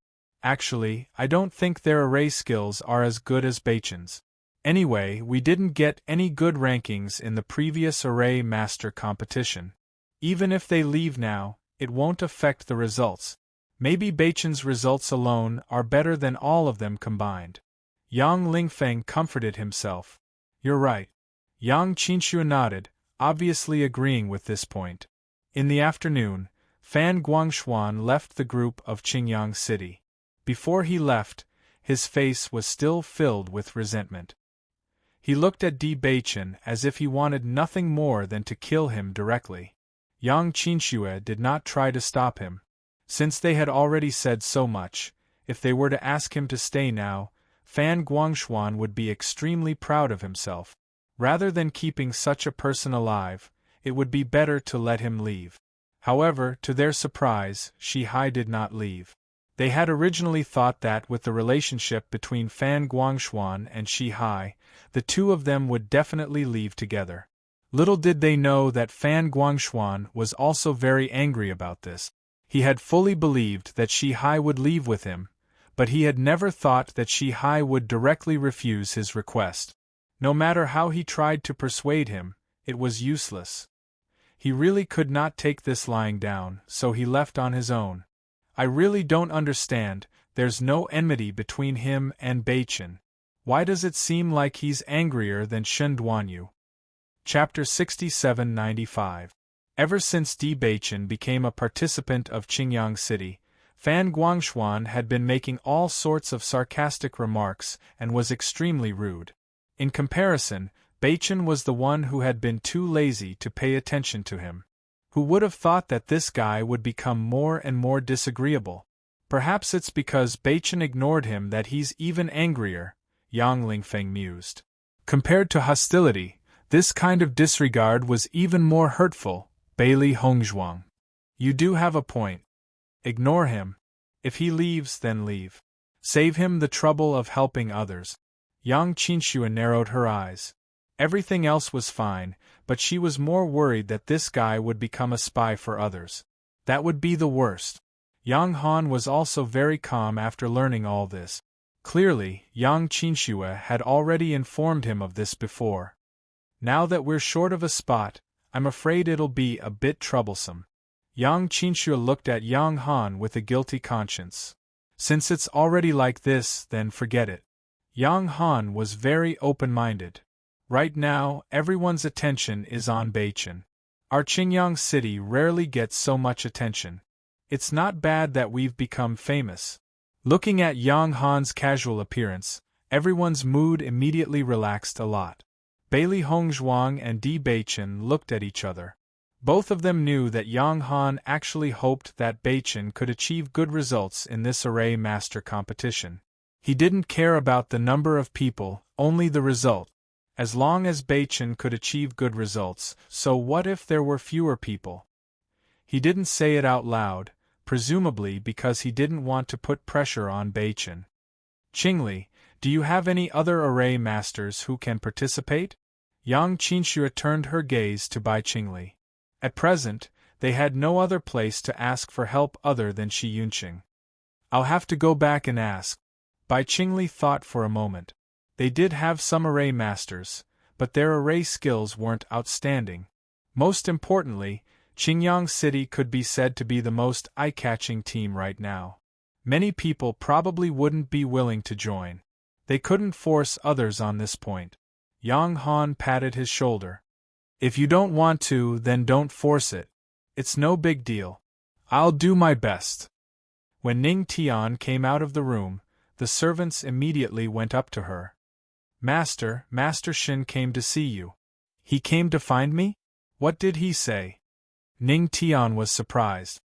Actually, I don't think their array skills are as good as Beichen's. Anyway, we didn't get any good rankings in the previous array master competition. Even if they leave now, it won't affect the results. Maybe Beichen's results alone are better than all of them combined. Yang Lingfeng comforted himself. You're right. Yang Qinshue nodded, obviously agreeing with this point. In the afternoon, Fan Guangshuan left the group of Qingyang City. Before he left, his face was still filled with resentment. He looked at Di Beichen as if he wanted nothing more than to kill him directly. Yang Qinshue did not try to stop him. Since they had already said so much, if they were to ask him to stay now, Fan Guangshuan would be extremely proud of himself. Rather than keeping such a person alive, it would be better to let him leave. However, to their surprise, Shi Hai did not leave. They had originally thought that with the relationship between Fan Guangshuan and Shi Hai, the two of them would definitely leave together. Little did they know that Fan Guangshuan was also very angry about this. He had fully believed that Shi Hai would leave with him, but he had never thought that Shi Hai would directly refuse his request. No matter how he tried to persuade him, it was useless. He really could not take this lying down, so he left on his own. I really don't understand, there's no enmity between him and Beichen. Why does it seem like he's angrier than Shen Duanyu? Chapter 6795. Ever since Di Beichen became a participant of Qingyang City, Fan Guangshuan had been making all sorts of sarcastic remarks and was extremely rude. In comparison, Beichen was the one who had been too lazy to pay attention to him. Who would have thought that this guy would become more and more disagreeable? Perhaps it's because Beichen ignored him that he's even angrier, Yang Lingfeng mused. Compared to hostility, this kind of disregard was even more hurtful, Bailey Hongzhuang. You do have a point. Ignore him. If he leaves, then leave. Save him the trouble of helping others. Yang Qinshue narrowed her eyes. Everything else was fine, but she was more worried that this guy would become a spy for others. That would be the worst. Yang Han was also very calm after learning all this. Clearly, Yang Qinshue had already informed him of this before. Now that we're short of a spot, I'm afraid it'll be a bit troublesome. Yang Qinshue looked at Yang Han with a guilty conscience. Since it's already like this, then forget it. Yang Han was very open-minded. Right now, everyone's attention is on Beichen. Our Qingyang City rarely gets so much attention. It's not bad that we've become famous. Looking at Yang Han's casual appearance, everyone's mood immediately relaxed a lot. Bailey Hongzhuang and Di Beichen looked at each other. Both of them knew that Yang Han actually hoped that Beichen could achieve good results in this array master competition. He didn't care about the number of people, only the result. As long as Beichen could achieve good results, so what if there were fewer people? He didn't say it out loud, presumably because he didn't want to put pressure on Beichen. Qingli, do you have any other array masters who can participate? Yang Qinshue turned her gaze to Bai Qingli. At present, They had no other place to ask for help other than Shi Yunqing. I'll have to go back and ask. Bai Qingli thought for a moment. They did have some array masters, but their array skills weren't outstanding. Most importantly, Qingyang City could be said to be the most eye-catching team right now. Many people probably wouldn't be willing to join. They couldn't force others on this point. Yang Han patted his shoulder. If you don't want to, then don't force it. It's no big deal. I'll do my best. When Ning Tian came out of the room, the servants immediately went up to her. Master Shin came to see you. He came to find me? What did he say? Ning Tian was surprised.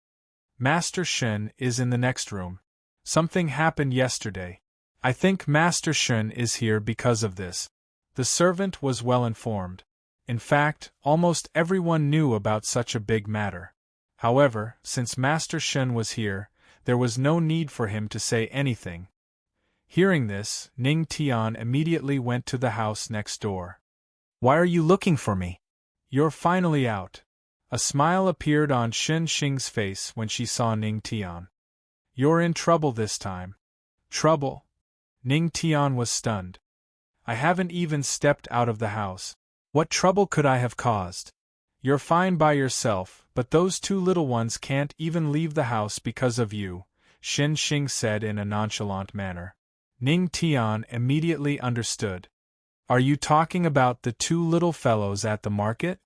Master Shin is in the next room. Something happened yesterday. I think Master Shin is here because of this. The servant was well informed. In fact, almost everyone knew about such a big matter. However, since Master Shin was here, there was no need for him to say anything. Hearing this, Ning Tian immediately went to the house next door. Why are you looking for me? You're finally out. A smile appeared on Xin Xing's face when she saw Ning Tian. You're in trouble this time. Trouble? Ning Tian was stunned. I haven't even stepped out of the house. What trouble could I have caused? You're fine by yourself, but those two little ones can't even leave the house because of you, Xin Xing said in a nonchalant manner. Ning Tian immediately understood. Are you talking about the two little fellows at the market?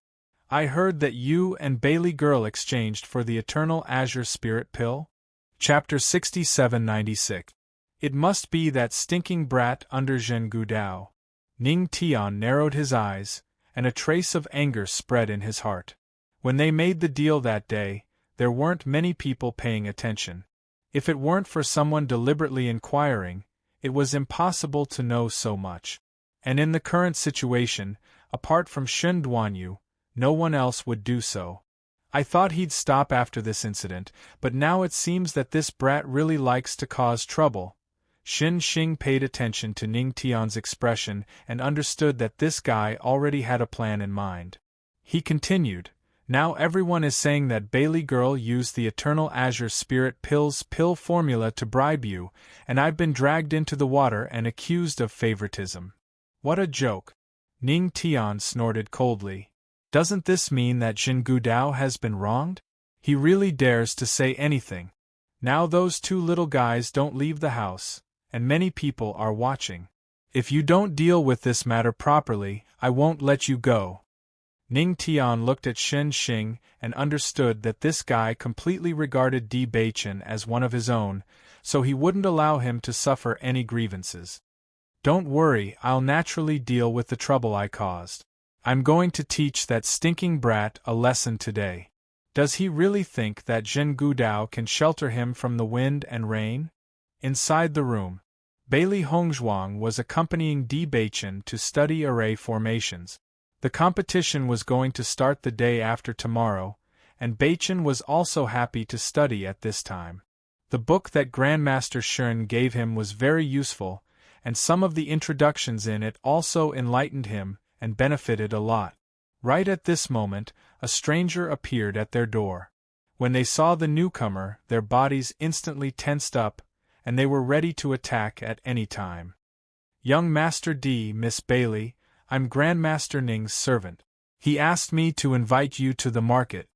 I heard that you and Bailey Girl exchanged for the Eternal Azure Spirit Pill? Chapter 6796. It must be that stinking brat under Zhen Gudao. Ning Tian narrowed his eyes, and a trace of anger spread in his heart. When they made the deal that day, there weren't many people paying attention. If it weren't for someone deliberately inquiring, it was impossible to know so much. And in the current situation, apart from Shen Duanyu, no one else would do so. I thought he'd stop after this incident, but now it seems that this brat really likes to cause trouble. Xin Xing paid attention to Ning Tian's expression and understood that this guy already had a plan in mind. He continued, now everyone is saying that Bailey Girl used the Eternal Azure Spirit Pill's pill formula to bribe you, and I've been dragged into the water and accused of favoritism. What a joke! Ning Tian snorted coldly. Doesn't this mean that Zhen Gudao has been wronged? He really dares to say anything. Now those two little guys don't leave the house, and many people are watching. If you don't deal with this matter properly, I won't let you go. Ning Tian looked at Xin Xing and understood that this guy completely regarded Di Beichen as one of his own, so he wouldn't allow him to suffer any grievances. Don't worry, I'll naturally deal with the trouble I caused. I'm going to teach that stinking brat a lesson today. Does he really think that Zhen Gudao can shelter him from the wind and rain? Inside the room, Bailey Hongzhuang was accompanying Di Beichen to study array formations. The competition was going to start the day after tomorrow, and Beichen was also happy to study at this time. The book that Grandmaster Shern gave him was very useful, and some of the introductions in it also enlightened him and benefited a lot. Right at this moment, a stranger appeared at their door. When they saw the newcomer, their bodies instantly tensed up, and they were ready to attack at any time. Young Master D, Miss Bailey, I'm Grandmaster Ning's servant. He asked me to invite you to the market.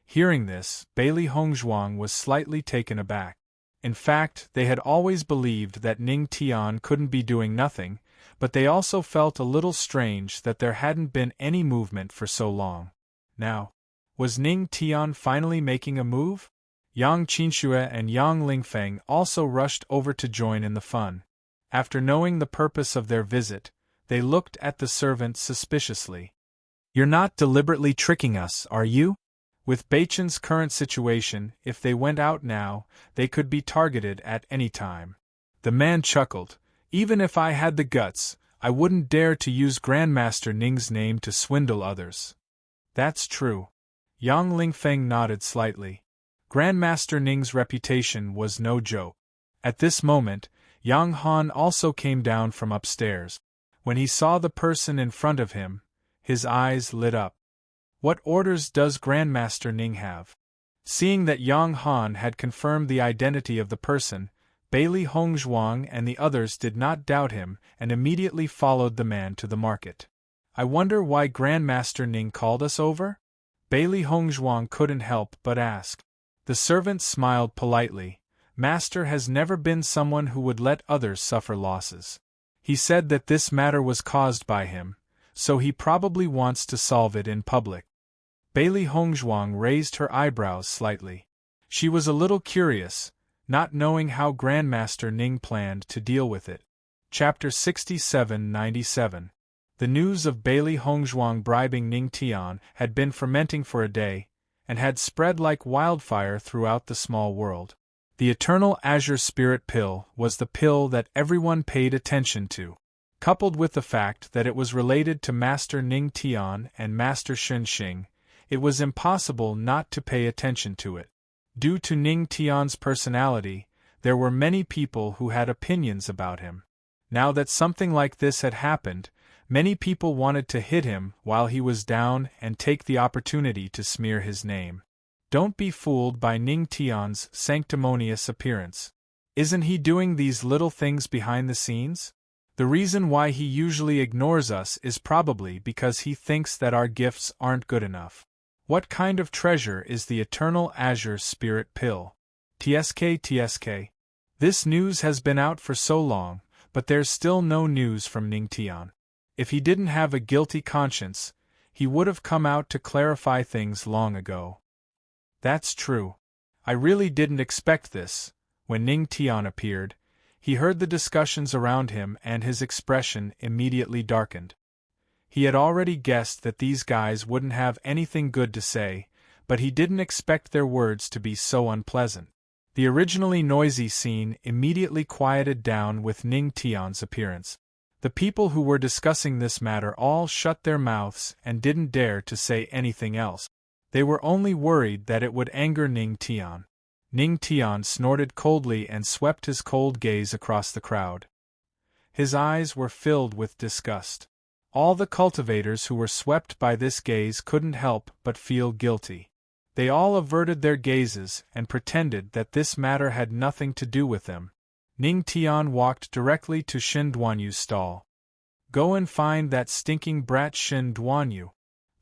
Hearing this, Bailey Hongzhuang was slightly taken aback. In fact, they had always believed that Ning Tian couldn't be doing nothing, but they also felt a little strange that there hadn't been any movement for so long. Now, was Ning Tian finally making a move? Yang Qinxue and Yang Lingfeng also rushed over to join in the fun. After knowing the purpose of their visit, they looked at the servant suspiciously. You're not deliberately tricking us, are you? With Beichen's current situation, if they went out now, they could be targeted at any time. The man chuckled. Even if I had the guts, I wouldn't dare to use Grandmaster Ning's name to swindle others. That's true. Yang Lingfeng nodded slightly. Grandmaster Ning's reputation was no joke. At this moment, Yang Han also came down from upstairs. When he saw the person in front of him, his eyes lit up. What orders does Grandmaster Ning have? Seeing that Yang Han had confirmed the identity of the person, Bailey Hongzhuang and the others did not doubt him and immediately followed the man to the market. I wonder why Grandmaster Ning called us over? Bailey Hongzhuang couldn't help but ask. The servant smiled politely. Master has never been someone who would let others suffer losses. He said that this matter was caused by him, so he probably wants to solve it in public. Bailey Hongzhuang raised her eyebrows slightly. She was a little curious, not knowing how Grandmaster Ning planned to deal with it. Chapter 6797. The news of Bailey Hongzhuang bribing Ning Tian had been fermenting for a day, and had spread like wildfire throughout the small world. The Eternal Azure Spirit Pill was the pill that everyone paid attention to. Coupled with the fact that it was related to Master Ning Tian and Master Shen Xing, it was impossible not to pay attention to it. Due to Ning Tian's personality, there were many people who had opinions about him. Now that something like this had happened, many people wanted to hit him while he was down and take the opportunity to smear his name. Don't be fooled by Ning Tian's sanctimonious appearance. Isn't he doing these little things behind the scenes? The reason why he usually ignores us is probably because he thinks that our gifts aren't good enough. What kind of treasure is the Eternal Azure Spirit Pill? TSK. This news has been out for so long, but there's still no news from Ning Tian. If he didn't have a guilty conscience, he would have come out to clarify things long ago. That's true. I really didn't expect this. When Ning Tian appeared, he heard the discussions around him and his expression immediately darkened. He had already guessed that these guys wouldn't have anything good to say, but he didn't expect their words to be so unpleasant. The originally noisy scene immediately quieted down with Ning Tian's appearance. The people who were discussing this matter all shut their mouths and didn't dare to say anything else. They were only worried that it would anger Ning Tian. Ning Tian snorted coldly and swept his cold gaze across the crowd. His eyes were filled with disgust. All the cultivators who were swept by this gaze couldn't help but feel guilty. They all averted their gazes and pretended that this matter had nothing to do with them. Ning Tian walked directly to Shen Duanyu's stall. Go and find that stinking brat Shen Duanyu.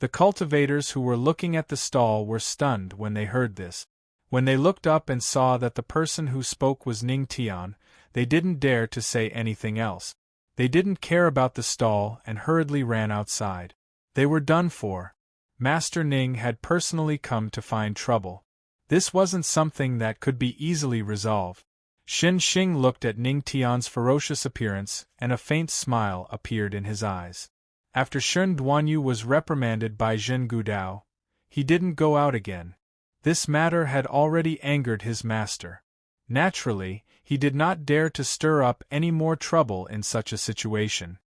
The cultivators who were looking at the stall were stunned when they heard this. When they looked up and saw that the person who spoke was Ning Tian, they didn't dare to say anything else. They didn't care about the stall and hurriedly ran outside. They were done for. Master Ning had personally come to find trouble. This wasn't something that could be easily resolved. Shen Xing looked at Ning Tian's ferocious appearance, and a faint smile appeared in his eyes. After Shen Duanyu was reprimanded by Zhen Gudao, he didn't go out again. This matter had already angered his master. Naturally, he did not dare to stir up any more trouble in such a situation.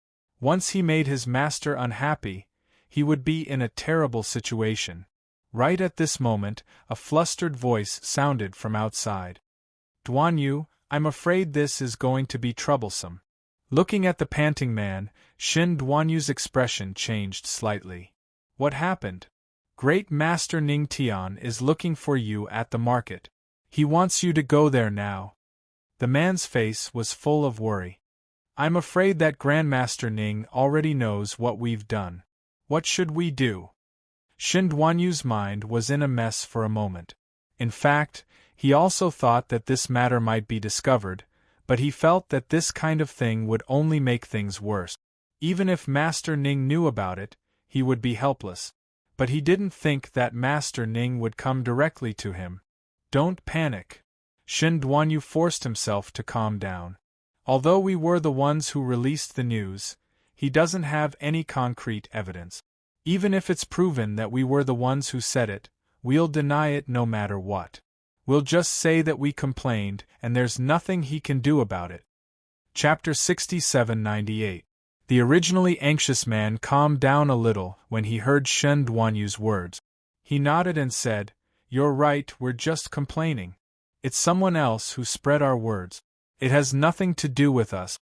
Once he made his master unhappy, he would be in a terrible situation. Right at this moment, a flustered voice sounded from outside. Duanyu, I'm afraid this is going to be troublesome. Looking at the panting man, Shen Duanyu's expression changed slightly. What happened? Great Master Ning Tian is looking for you at the market. He wants you to go there now. The man's face was full of worry. I'm afraid that Grandmaster Ning already knows what we've done. What should we do? Shen Duanyu's mind was in a mess for a moment. In fact, he also thought that this matter might be discovered, but he felt that this kind of thing would only make things worse. Even if Master Ning knew about it, he would be helpless. But he didn't think that Master Ning would come directly to him. Don't panic. Shen Duanyu forced himself to calm down. Although we were the ones who released the news, he doesn't have any concrete evidence. Even if it's proven that we were the ones who said it, we'll deny it no matter what. We'll just say that we complained and there's nothing he can do about it. Chapter 6798. The originally anxious man calmed down a little when he heard Shen Duanyu's words. He nodded and said, You're right, we're just complaining. It's someone else who spread our words. It has nothing to do with us.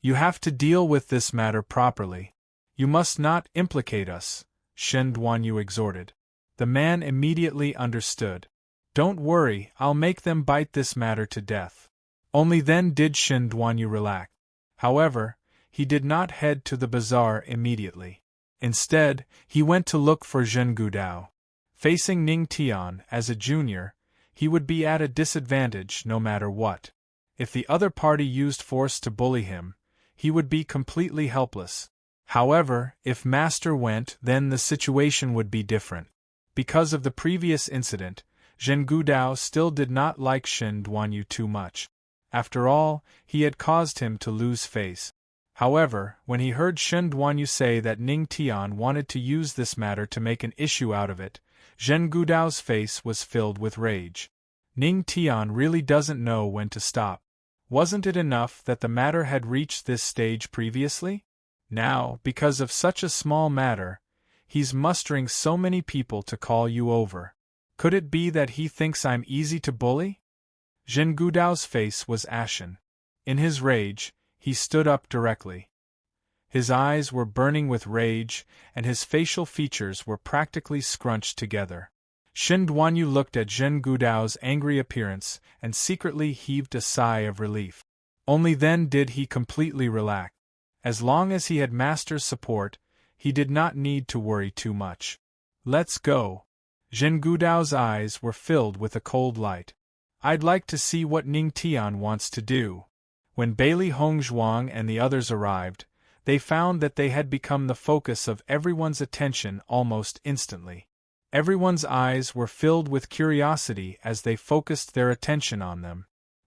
You have to deal with this matter properly. You must not implicate us, Shen Duanyu exhorted. The man immediately understood. Don't worry, I'll make them bite this matter to death. Only then did Shen Duanyu relax. However, he did not head to the bazaar immediately. Instead, he went to look for Zhen Gudao. Facing Ning Tian as a junior, he would be at a disadvantage no matter what. If the other party used force to bully him, he would be completely helpless. However, if Master went, then the situation would be different. Because of the previous incident, Zhen Gudao still did not like Shen Duanyu too much. After all, he had caused him to lose face. However, when he heard Shen Duanyu say that Ning Tian wanted to use this matter to make an issue out of it, Zhen Gudao's face was filled with rage. Ning Tian really doesn't know when to stop. Wasn't it enough that the matter had reached this stage previously? Now, because of such a small matter, he's mustering so many people to call you over. Could it be that he thinks I'm easy to bully? Zhen Gudao's face was ashen. In his rage, he stood up directly. His eyes were burning with rage, and his facial features were practically scrunched together. Shen Duanyu looked at Zhen Gudao's angry appearance and secretly heaved a sigh of relief. Only then did he completely relax. As long as he had Master's support, he did not need to worry too much. Let's go. Zhen Gudao's eyes were filled with a cold light. I'd like to see what Ning Tian wants to do. When Bailey Hongzhuang and the others arrived, they found that they had become the focus of everyone's attention almost instantly. Everyone's eyes were filled with curiosity as they focused their attention on them.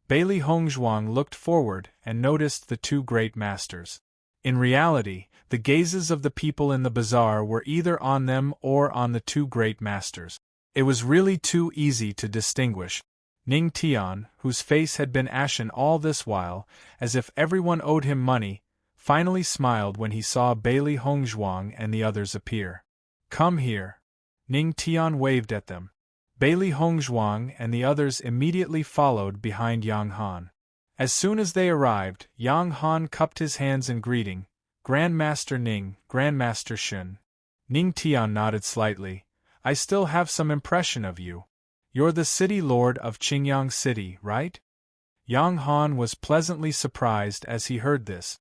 Bailey Hongzhuang looked forward and noticed the two great masters. In reality, the gazes of the people in the bazaar were either on them or on the two great masters. It was really too easy to distinguish. Ning Tian, whose face had been ashen all this while, as if everyone owed him money, finally smiled when he saw Bailey Hongzhuang and the others appear. Come here. Ning Tian waved at them. Bailey Hongzhuang and the others immediately followed behind Yang Han. As soon as they arrived, Yang Han cupped his hands in greeting. Grandmaster Ning, Grandmaster Shen. Ning Tian nodded slightly. I still have some impression of you. You're the city lord of Qingyang City, right? Yang Han was pleasantly surprised as he heard this.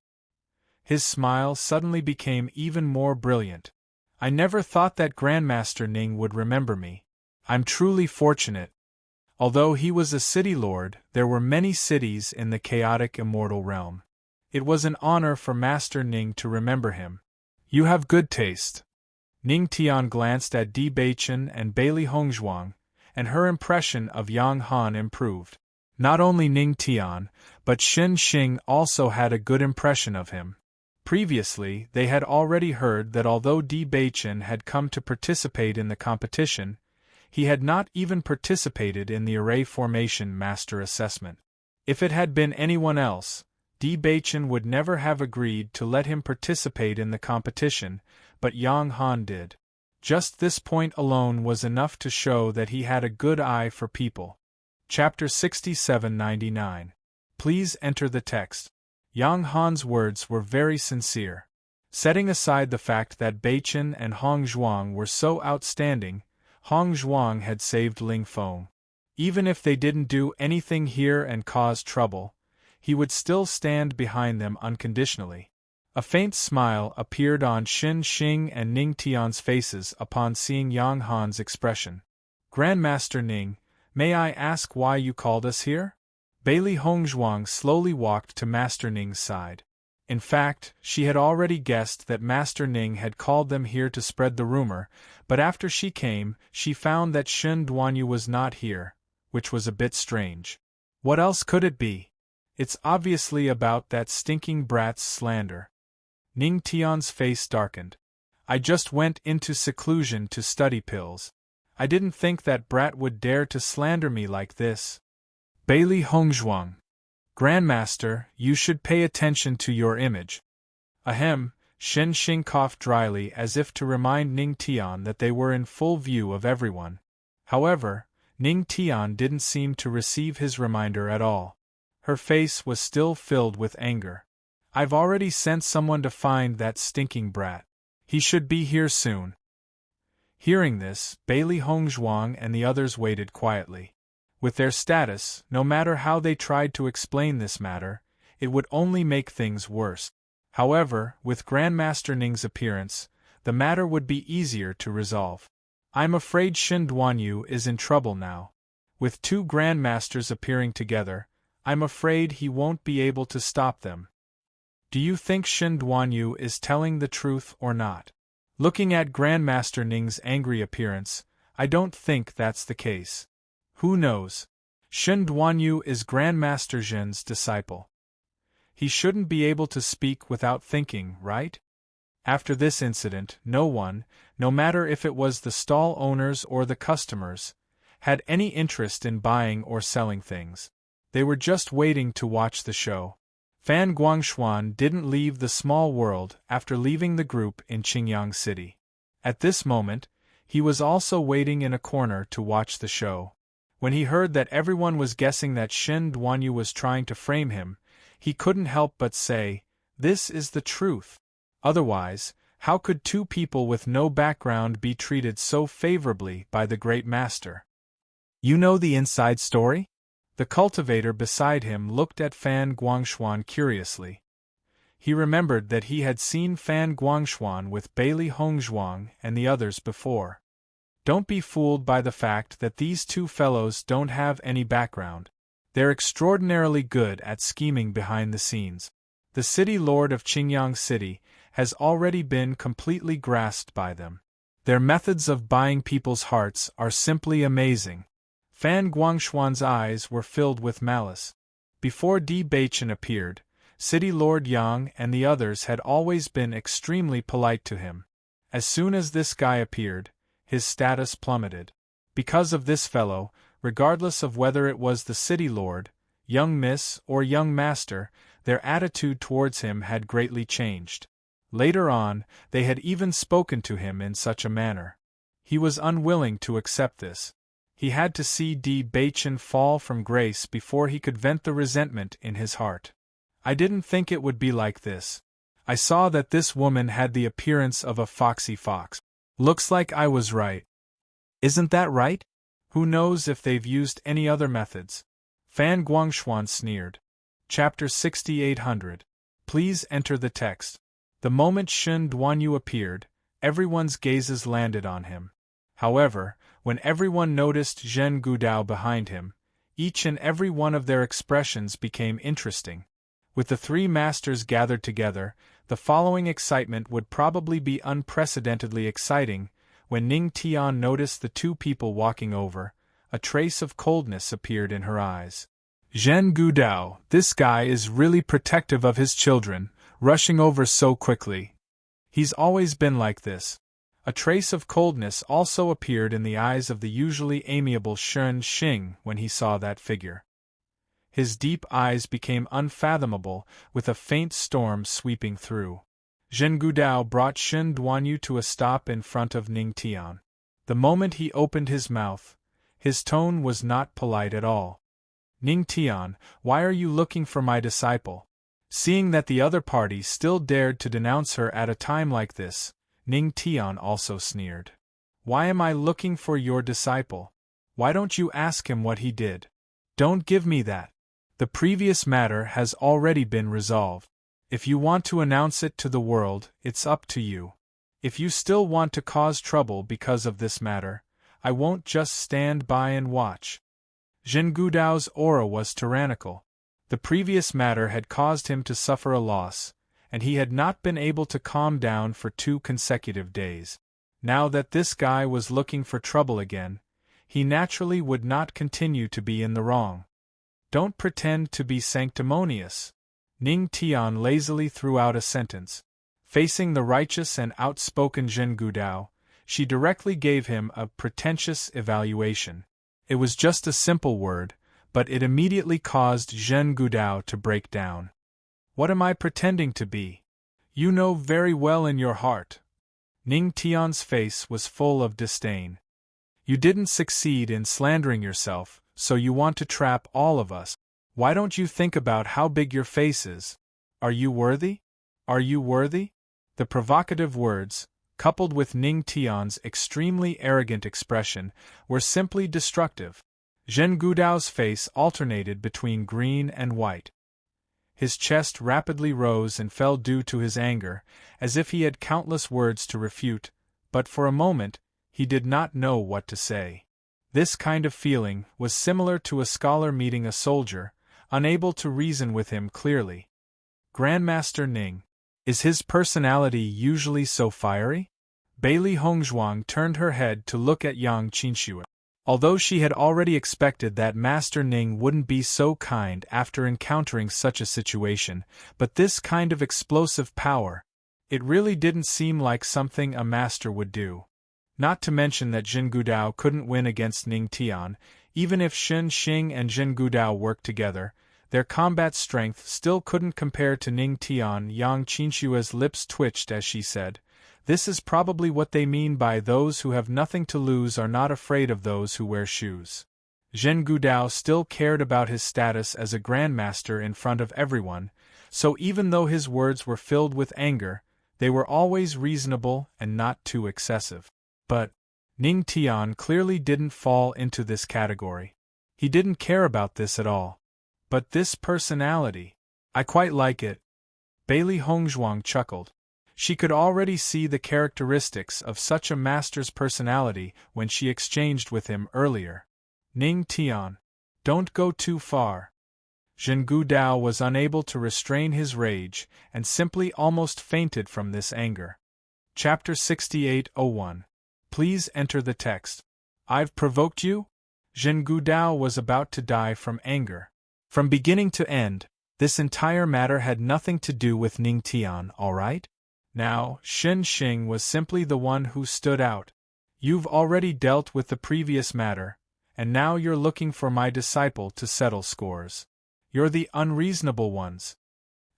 His smile suddenly became even more brilliant. I never thought that Grandmaster Ning would remember me. I'm truly fortunate. Although he was a city lord, there were many cities in the chaotic immortal realm. It was an honor for Master Ning to remember him. You have good taste. Ning Tian glanced at Di Beichen and Bailey Hongzhuang, and her impression of Yang Han improved. Not only Ning Tian, but Shen Xing also had a good impression of him. Previously, they had already heard that although Di Beichen had come to participate in the competition, he had not even participated in the array formation master assessment. If it had been anyone else, Di Beichen would never have agreed to let him participate in the competition, but Yang Han did. Just this point alone was enough to show that he had a good eye for people. Chapter 6799. Please enter the text. Yang Han's words were very sincere. Setting aside the fact that Beichen and Hongzhuang were so outstanding, Hongzhuang had saved Ling Feng. Even if they didn't do anything here and cause trouble, he would still stand behind them unconditionally. A faint smile appeared on Shen Xing and Ning Tian's faces upon seeing Yang Han's expression. Grandmaster Ning, may I ask why you called us here? Bailey Hongzhuang slowly walked to Master Ning's side. In fact, she had already guessed that Master Ning had called them here to spread the rumor, but after she came, she found that Shen Duanyu was not here, which was a bit strange. What else could it be? It's obviously about that stinking brat's slander. Ning Tian's face darkened. I just went into seclusion to study pills. I didn't think that brat would dare to slander me like this. Bailey Hongzhuang. Grandmaster, you should pay attention to your image. Ahem, Shen Xing coughed dryly as if to remind Ning Tian that they were in full view of everyone. However, Ning Tian didn't seem to receive his reminder at all. Her face was still filled with anger. I've already sent someone to find that stinking brat. He should be here soon. Hearing this, Bailey Hongzhuang and the others waited quietly. With their status, no matter how they tried to explain this matter, it would only make things worse. However, with Grandmaster Ning's appearance, the matter would be easier to resolve. I'm afraid Shen Duanyu is in trouble now. With two Grandmasters appearing together, I'm afraid he won't be able to stop them. Do you think Shen Duanyu is telling the truth or not? Looking at Grandmaster Ning's angry appearance, I don't think that's the case. Who knows? Shen Duanyu is Grandmaster Zhen's disciple. He shouldn't be able to speak without thinking, right? After this incident, no one, no matter if it was the stall owners or the customers, had any interest in buying or selling things. They were just waiting to watch the show. Fan Guangshuan didn't leave the small world after leaving the group in Qingyang City. At this moment, he was also waiting in a corner to watch the show. When he heard that everyone was guessing that Shen Duanyu was trying to frame him, he couldn't help but say, "This is the truth." Otherwise, how could two people with no background be treated so favorably by the great master? You know the inside story? The cultivator beside him looked at Fan Guangshuan curiously. He remembered that he had seen Fan Guangshuan with Bailey Hongzhuang and the others before. Don't be fooled by the fact that these two fellows don't have any background. They're extraordinarily good at scheming behind the scenes. The city lord of Qingyang City has already been completely grasped by them. Their methods of buying people's hearts are simply amazing. Fan Guangshuan's eyes were filled with malice. Before Di Beichen appeared, City Lord Yang and the others had always been extremely polite to him. As soon as this guy appeared, his status plummeted. Because of this fellow, regardless of whether it was the city lord, young miss, or young master, their attitude towards him had greatly changed. Later on, they had even spoken to him in such a manner. He was unwilling to accept this. He had to see Di Beichen fall from grace before he could vent the resentment in his heart. I didn't think it would be like this. I saw that this woman had the appearance of a foxy fox. Looks like I was right. Isn't that right? Who knows if they've used any other methods? Fan Guangshuan sneered. Chapter 6800. Please enter the text. The moment Shen Duanyu appeared, everyone's gazes landed on him. However, when everyone noticed Zhen Gudao behind him, each and every one of their expressions became interesting. With the three masters gathered together, the following excitement would probably be unprecedentedly exciting. When Ning Tian noticed the two people walking over, a trace of coldness appeared in her eyes. Zhen Gudao, this guy is really protective of his children, rushing over so quickly. He's always been like this. A trace of coldness also appeared in the eyes of the usually amiable Shen Xing when he saw that figure. His deep eyes became unfathomable, with a faint storm sweeping through. Zhen Gudao brought Shen Duanyu to a stop in front of Ning Tian. The moment he opened his mouth, his tone was not polite at all. Ning Tian, why are you looking for my disciple? Seeing that the other party still dared to denounce her at a time like this, Ning Tian also sneered. Why am I looking for your disciple? Why don't you ask him what he did? Don't give me that. The previous matter has already been resolved. If you want to announce it to the world, it's up to you. If you still want to cause trouble because of this matter, I won't just stand by and watch. Zhen Gudao's aura was tyrannical. The previous matter had caused him to suffer a loss, and he had not been able to calm down for 2 consecutive days. Now that this guy was looking for trouble again, he naturally would not continue to be in the wrong. Don't pretend to be sanctimonious. Ning Tian lazily threw out a sentence. Facing the righteous and outspoken Zhen Gudao, she directly gave him a pretentious evaluation. It was just a simple word, but it immediately caused Zhen Gudao to break down. What am I pretending to be? You know very well in your heart. Ning Tian's face was full of disdain. You didn't succeed in slandering yourself, so you want to trap all of us. Why don't you think about how big your face is? Are you worthy? Are you worthy? The provocative words, coupled with Ning Tian's extremely arrogant expression, were simply destructive. Zhen Gudao's face alternated between green and white. His chest rapidly rose and fell due to his anger, as if he had countless words to refute, but for a moment, he did not know what to say. This kind of feeling was similar to a scholar meeting a soldier, unable to reason with him clearly. Grandmaster Ning. Is his personality usually so fiery? Bailey Hongzhuang turned her head to look at Yang Qinxue. Although she had already expected that Master Ning wouldn't be so kind after encountering such a situation, but this kind of explosive power, it really didn't seem like something a master would do. Not to mention that Zhen Gudao couldn't win against Ning Tian, even if Shen Xing and Zhen Gudao worked together, their combat strength still couldn't compare to Ning Tian. Yang Qinshua's lips twitched as she said, "This is probably what they mean by those who have nothing to lose are not afraid of those who wear shoes." Zhen Gudao still cared about his status as a grandmaster in front of everyone, so even though his words were filled with anger, they were always reasonable and not too excessive. But Ning Tian clearly didn't fall into this category. He didn't care about this at all. But this personality, I quite like it. Bailey Hongzhuang chuckled. She could already see the characteristics of such a master's personality when she exchanged with him earlier. Ning Tian, don't go too far. Zhen Gudao was unable to restrain his rage and simply almost fainted from this anger. Chapter 68:01. Please enter the text. I've provoked you? Zhen Gudao was about to die from anger. From beginning to end, this entire matter had nothing to do with Ning Tian, all right? Now, Shen Xing was simply the one who stood out. You've already dealt with the previous matter, and now you're looking for my disciple to settle scores. You're the unreasonable ones.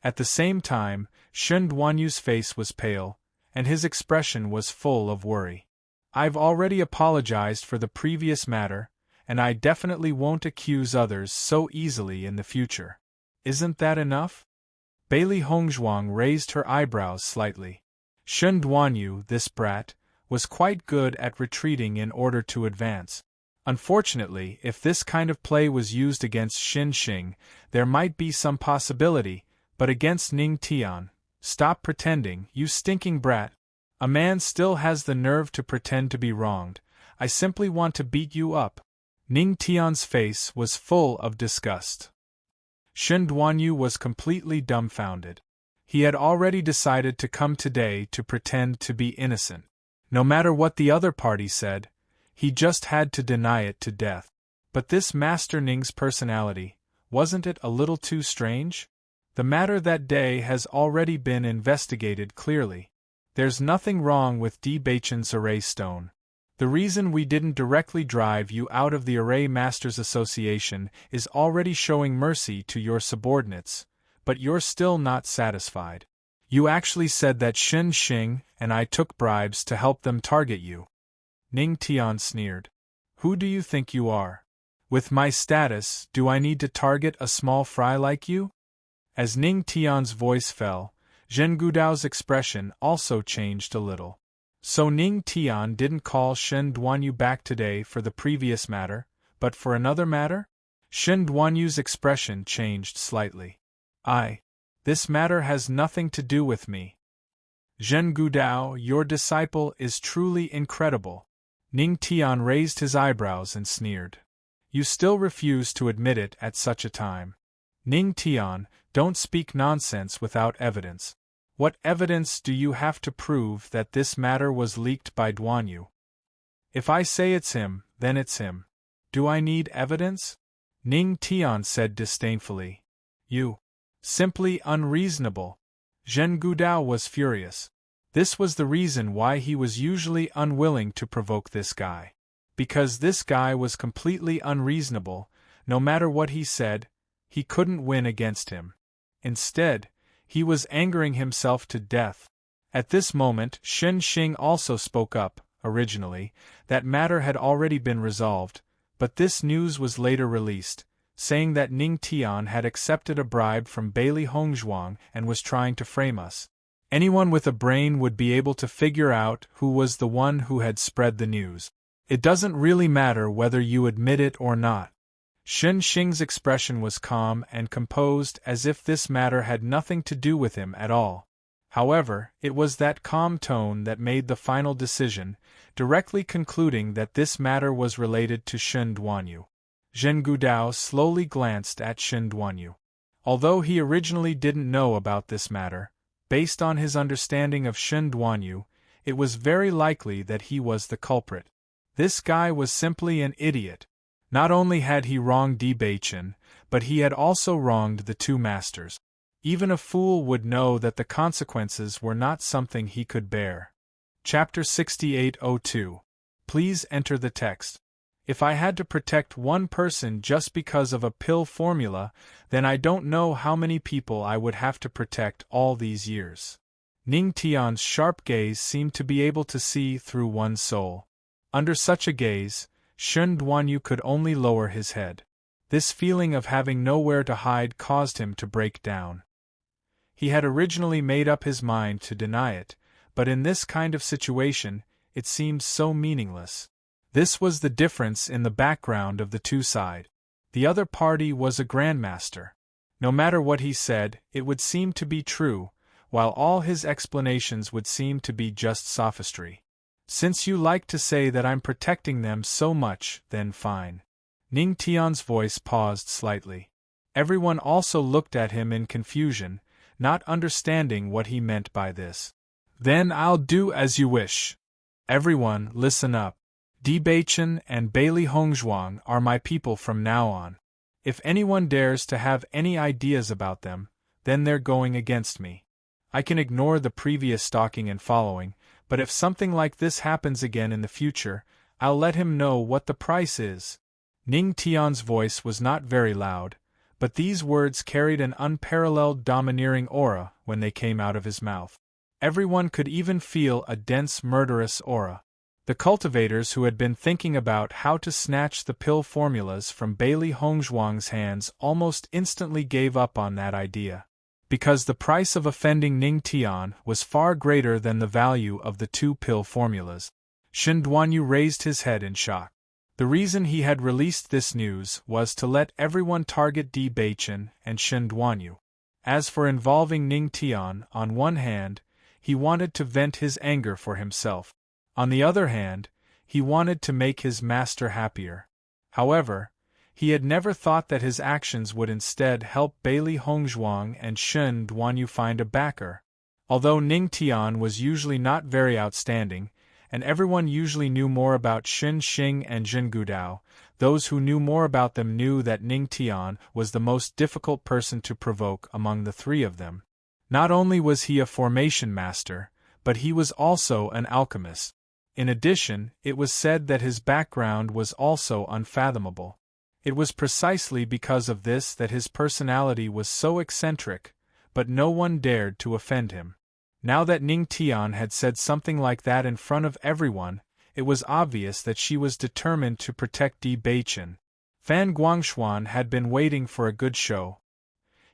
At the same time, Shen Duanyu's face was pale, and his expression was full of worry. I've already apologized for the previous matter, and I definitely won't accuse others so easily in the future. Isn't that enough? Bailey Hongzhuang raised her eyebrows slightly. Shen Duanyu, this brat, was quite good at retreating in order to advance. Unfortunately, if this kind of play was used against Shen Xing, there might be some possibility, but against Ning Tian, stop pretending, you stinking brat. A man still has the nerve to pretend to be wronged. I simply want to beat you up. Ning Tian's face was full of disgust. Shen Duanyu was completely dumbfounded. He had already decided to come today to pretend to be innocent. No matter what the other party said, he just had to deny it to death. But this Master Ning's personality, wasn't it a little too strange? The matter that day has already been investigated clearly. There's nothing wrong with Di Baichen's array stone. The reason we didn't directly drive you out of the Array Masters Association is already showing mercy to your subordinates, but you're still not satisfied. You actually said that Shen Xing and I took bribes to help them target you. Ning Tian sneered. Who do you think you are? With my status, do I need to target a small fry like you? As Ning Tian's voice fell, Zhen Gudao's expression also changed a little. So Ning Tian didn't call Shen Duanyu back today for the previous matter, but for another matter? Shen Duanyu's expression changed slightly. This matter has nothing to do with me. Zhen Gudao, your disciple is truly incredible. Ning Tian raised his eyebrows and sneered. You still refuse to admit it at such a time. Ning Tian, don't speak nonsense without evidence. What evidence do you have to prove that this matter was leaked by Duanyu? If I say it's him, then it's him. Do I need evidence? Ning Tian said disdainfully. You. Simply unreasonable. Zhen Gudao was furious. This was the reason why he was usually unwilling to provoke this guy. Because this guy was completely unreasonable, no matter what he said, he couldn't win against him. Instead, he was angering himself to death. At this moment, Shen Xing also spoke up. Originally, that matter had already been resolved, but this news was later released, saying that Ning Tian had accepted a bribe from Bailey Hongzhuang and was trying to frame us. Anyone with a brain would be able to figure out who was the one who had spread the news. It doesn't really matter whether you admit it or not. Shen Xing's expression was calm and composed, as if this matter had nothing to do with him at all. However, it was that calm tone that made the final decision, directly concluding that this matter was related to Shen Duanyu. Zhen Gudao slowly glanced at Shen Duanyu. Although he originally didn't know about this matter, based on his understanding of Shen Duanyu, it was very likely that he was the culprit. This guy was simply an idiot. Not only had he wronged Di Beichen, but he had also wronged the two masters. Even a fool would know that the consequences were not something he could bear. Chapter 6802. Please enter the text. If I had to protect one person just because of a pill formula, then I don't know how many people I would have to protect all these years. Ning Tian's sharp gaze seemed to be able to see through one's soul. Under such a gaze, Shen Duanyu could only lower his head. This feeling of having nowhere to hide caused him to break down. He had originally made up his mind to deny it, but in this kind of situation, it seemed so meaningless. This was the difference in the background of the two sides. The other party was a grandmaster. No matter what he said, it would seem to be true, while all his explanations would seem to be just sophistry. Since you like to say that I'm protecting them so much, then fine. Ning Tian's voice paused slightly. Everyone also looked at him in confusion, not understanding what he meant by this. Then I'll do as you wish. Everyone, listen up. Di Beichen and Bailey Hongzhuang are my people from now on. If anyone dares to have any ideas about them, then they're going against me. I can ignore the previous stalking and following, but if something like this happens again in the future, I'll let him know what the price is. Ning Tian's voice was not very loud, but these words carried an unparalleled domineering aura when they came out of his mouth. Everyone could even feel a dense murderous aura. The cultivators who had been thinking about how to snatch the pill formulas from Bailey Hongzhuang's hands almost instantly gave up on that idea. Because the price of offending Ning Tian was far greater than the value of the two pill formulas. Shen Duanyu raised his head in shock. The reason he had released this news was to let everyone target Di Beichen and Shen Duanyu. As for involving Ning Tian, on one hand, he wanted to vent his anger for himself. On the other hand, he wanted to make his master happier. However, he had never thought that his actions would instead help Bailey Hongzhuang and Shen Duanyu find a backer. Although Ning Tian was usually not very outstanding, and everyone usually knew more about Shen Xing and Zhen Gudao, those who knew more about them knew that Ning Tian was the most difficult person to provoke among the three of them. Not only was he a formation master, but he was also an alchemist. In addition, it was said that his background was also unfathomable. It was precisely because of this that his personality was so eccentric, but no one dared to offend him. Now that Ning Tian had said something like that in front of everyone, it was obvious that she was determined to protect Di Beichen. Fan Guangshuan had been waiting for a good show.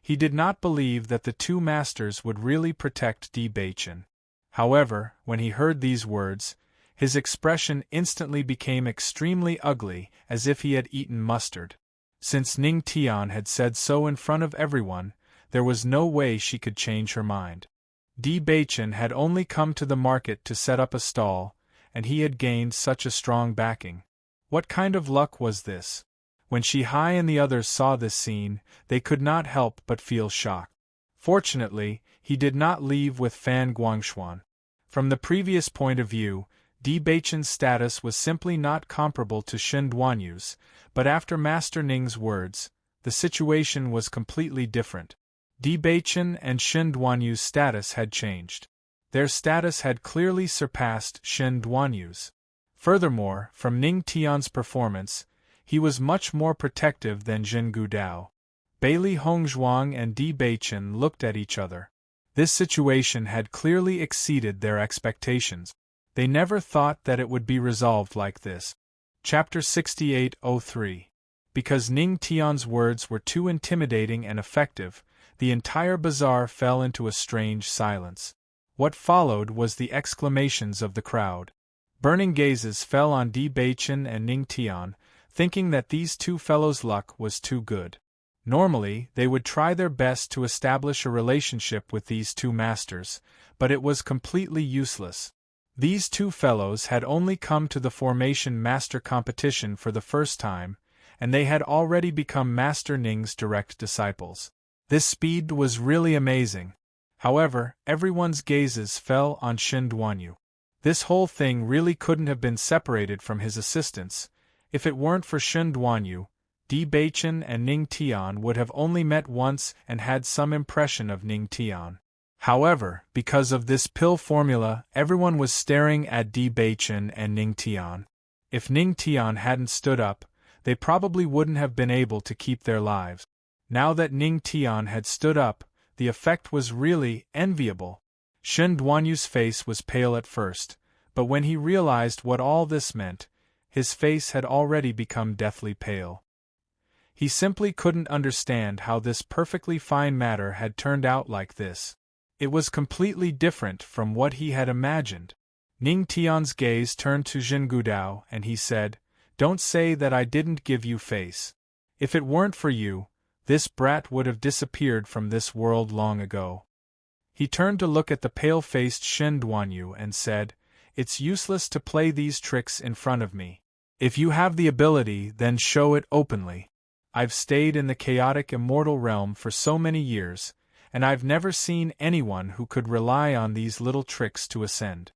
He did not believe that the two masters would really protect Di Beichen. However, when he heard these words, his expression instantly became extremely ugly, as if he had eaten mustard. Since Ning Tian had said so in front of everyone, there was no way she could change her mind. Di Beichen had only come to the market to set up a stall, and he had gained such a strong backing. What kind of luck was this? When Shihai and the others saw this scene, they could not help but feel shocked. Fortunately, he did not leave with Fan Guangshuan. From the previous point of view, Di Beichen's status was simply not comparable to Shen Duanyu's, but after Master Ning's words, the situation was completely different. Di Beichen and Shen Duanyu's status had changed. Their status had clearly surpassed Shen Duanyu's. Furthermore, from Ning Tian's performance, he was much more protective than Zhen Gudao. Bailey Hongzhuang and Di Beichen looked at each other. This situation had clearly exceeded their expectations. They never thought that it would be resolved like this. Chapter 6803. Because Ning Tian's words were too intimidating and effective, the entire bazaar fell into a strange silence. What followed was the exclamations of the crowd. Burning gazes fell on Di Baichen and Ning Tian, thinking that these two fellows' luck was too good. Normally, they would try their best to establish a relationship with these two masters, but it was completely useless. These two fellows had only come to the formation master competition for the first time, and they had already become Master Ning's direct disciples. This speed was really amazing. However, everyone's gazes fell on Shen Duanyu. This whole thing really couldn't have been separated from his assistants. If it weren't for Shen Duanyu, Di Baichen and Ning Tian would have only met once and had some impression of Ning Tian. However, because of this pill formula, everyone was staring at Di Baichen and Ning Tian. If Ning Tian hadn't stood up, they probably wouldn't have been able to keep their lives. Now that Ning Tian had stood up, the effect was really enviable. Shen Duanyu's face was pale at first, but when he realized what all this meant, his face had already become deathly pale. He simply couldn't understand how this perfectly fine matter had turned out like this. It was completely different from what he had imagined. Ning Tian's gaze turned to Zhen Gudao and he said, "Don't say that I didn't give you face. If it weren't for you, this brat would have disappeared from this world long ago." He turned to look at the pale-faced Shen Duanyu and said, "It's useless to play these tricks in front of me. If you have the ability, then show it openly. I've stayed in the chaotic immortal realm for so many years, and I've never seen anyone who could rely on these little tricks to ascend."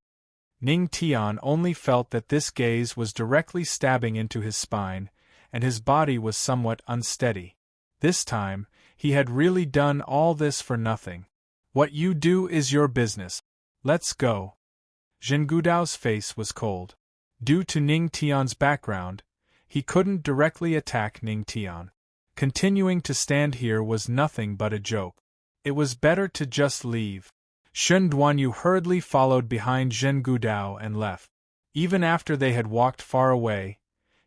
Ning Tian only felt that this gaze was directly stabbing into his spine, and his body was somewhat unsteady. This time, he had really done all this for nothing. "What you do is your business. Let's go." Zhen Gudao's face was cold. Due to Ning Tian's background, he couldn't directly attack Ning Tian. Continuing to stand here was nothing but a joke. It was better to just leave. Shen Duanyu hurriedly followed behind Zhen Gudao and left. Even after they had walked far away,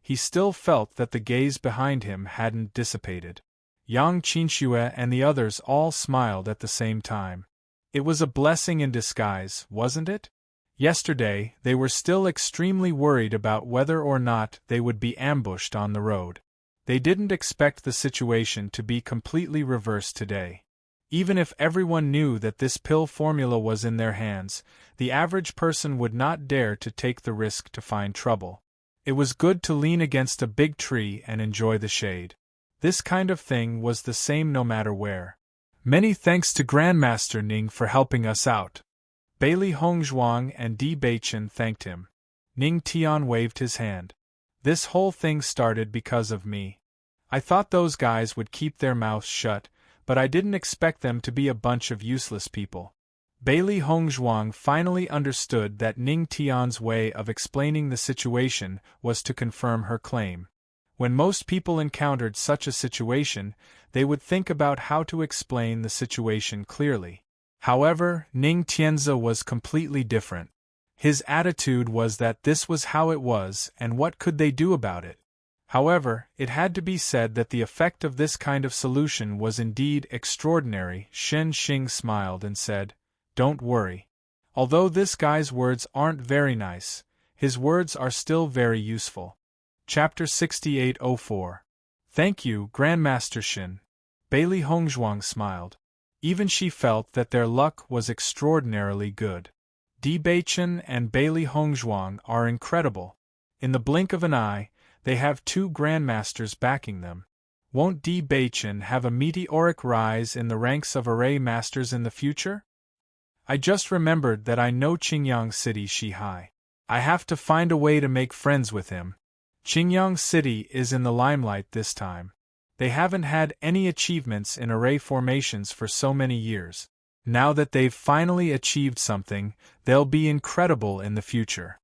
he still felt that the gaze behind him hadn't dissipated. Yang Qinxue and the others all smiled at the same time. It was a blessing in disguise, wasn't it? Yesterday, they were still extremely worried about whether or not they would be ambushed on the road. They didn't expect the situation to be completely reversed today. Even if everyone knew that this pill formula was in their hands, the average person would not dare to take the risk to find trouble. It was good to lean against a big tree and enjoy the shade. This kind of thing was the same no matter where. "Many thanks to Grandmaster Ning for helping us out." Bailey Hongzhuang and Di Baichen thanked him. Ning Tian waved his hand. "This whole thing started because of me. I thought those guys would keep their mouths shut, but I didn't expect them to be a bunch of useless people." Bailey Hongzhuang finally understood that Ning Tian's way of explaining the situation was to confirm her claim. When most people encountered such a situation, they would think about how to explain the situation clearly. However, Ning Tianzi was completely different. His attitude was that this was how it was and what could they do about it. However, it had to be said that the effect of this kind of solution was indeed extraordinary. Shen Xing smiled and said, "Don't worry. Although this guy's words aren't very nice, his words are still very useful." Chapter 6804. "Thank you, Grandmaster Shen." Bailey Hongzhuang smiled. Even she felt that their luck was extraordinarily good. Di Baichen and Bailey Hongzhuang are incredible. In the blink of an eye, they have two grandmasters backing them. Won't Di Baichen have a meteoric rise in the ranks of array masters in the future? I just remembered that I know Qingyang City Shihai. I have to find a way to make friends with him. Qingyang City is in the limelight this time. They haven't had any achievements in array formations for so many years. Now that they've finally achieved something, they'll be incredible in the future.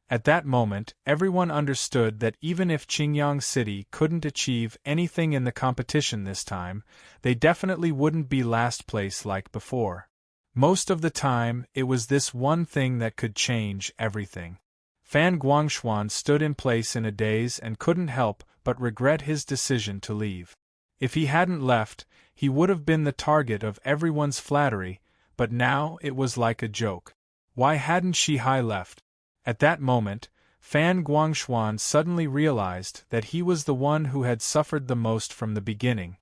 At that moment, everyone understood that even if Qingyang City couldn't achieve anything in the competition this time, they definitely wouldn't be last place like before. Most of the time, it was this one thing that could change everything. Fan Guangshuan stood in place in a daze and couldn't help but regret his decision to leave. If he hadn't left, he would have been the target of everyone's flattery, but now it was like a joke. Why hadn't she high left? At that moment, Fan Guangshuan suddenly realized that he was the one who had suffered the most from the beginning.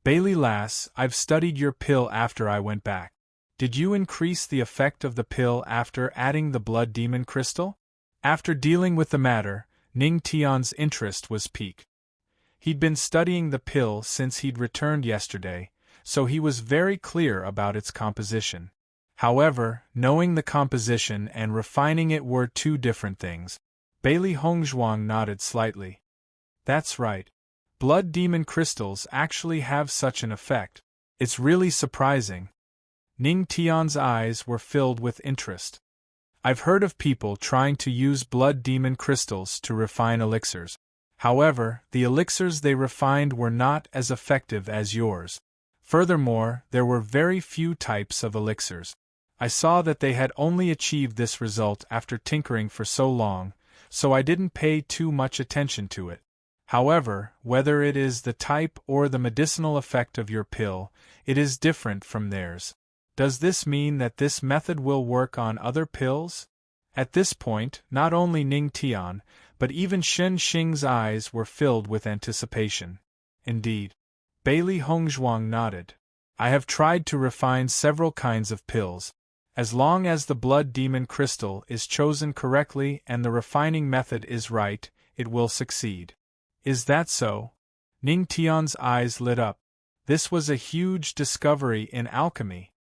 Bailey lass, I've studied your pill after I went back. Did you increase the effect of the pill after adding the blood demon crystal? After dealing with the matter, Ning Tian's interest was piqued. He'd been studying the pill since he'd returned yesterday, so he was very clear about its composition. However, knowing the composition and refining it were two different things. Bailey Hongzhuang nodded slightly. That's right. Blood demon crystals actually have such an effect. It's really surprising. Ning Tian's eyes were filled with interest. I've heard of people trying to use blood demon crystals to refine elixirs. However, the elixirs they refined were not as effective as yours. Furthermore, there were very few types of elixirs. I saw that they had only achieved this result after tinkering for so long, so I didn't pay too much attention to it. However, whether it is the type or the medicinal effect of your pill, it is different from theirs. Does this mean that this method will work on other pills? At this point, not only Ning Tian, but even Shen Xing's eyes were filled with anticipation. Indeed. Bailey Hongzhuang nodded. I have tried to refine several kinds of pills. As long as the blood demon crystal is chosen correctly and the refining method is right, it will succeed. Is that so? Ning Tian's eyes lit up. This was a huge discovery in alchemy.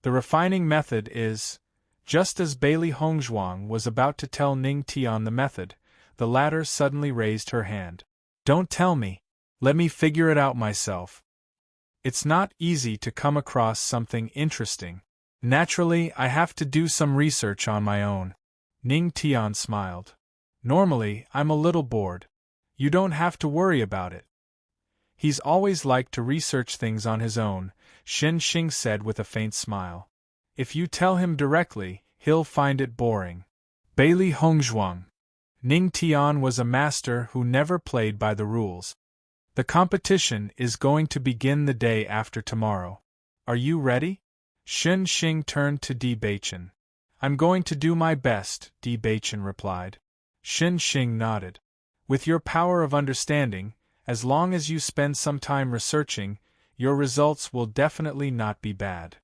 The refining method is... Just as Bailey Hongzhuang was about to tell Ning Tian the method, the latter suddenly raised her hand. Don't tell me. Let me figure it out myself. It's not easy to come across something interesting. Naturally, I have to do some research on my own. Ning Tian smiled. Normally, I'm a little bored. You don't have to worry about it. He's always liked to research things on his own, Shen Xing said with a faint smile. If you tell him directly, he'll find it boring. Bailey Hongzhuang. Ning Tian was a master who never played by the rules. The competition is going to begin the day after tomorrow. Are you ready? Shen Xing turned to Di Baichen. I'm going to do my best, Di Baichen replied. Shen Xing nodded. With your power of understanding, as long as you spend some time researching, your results will definitely not be bad.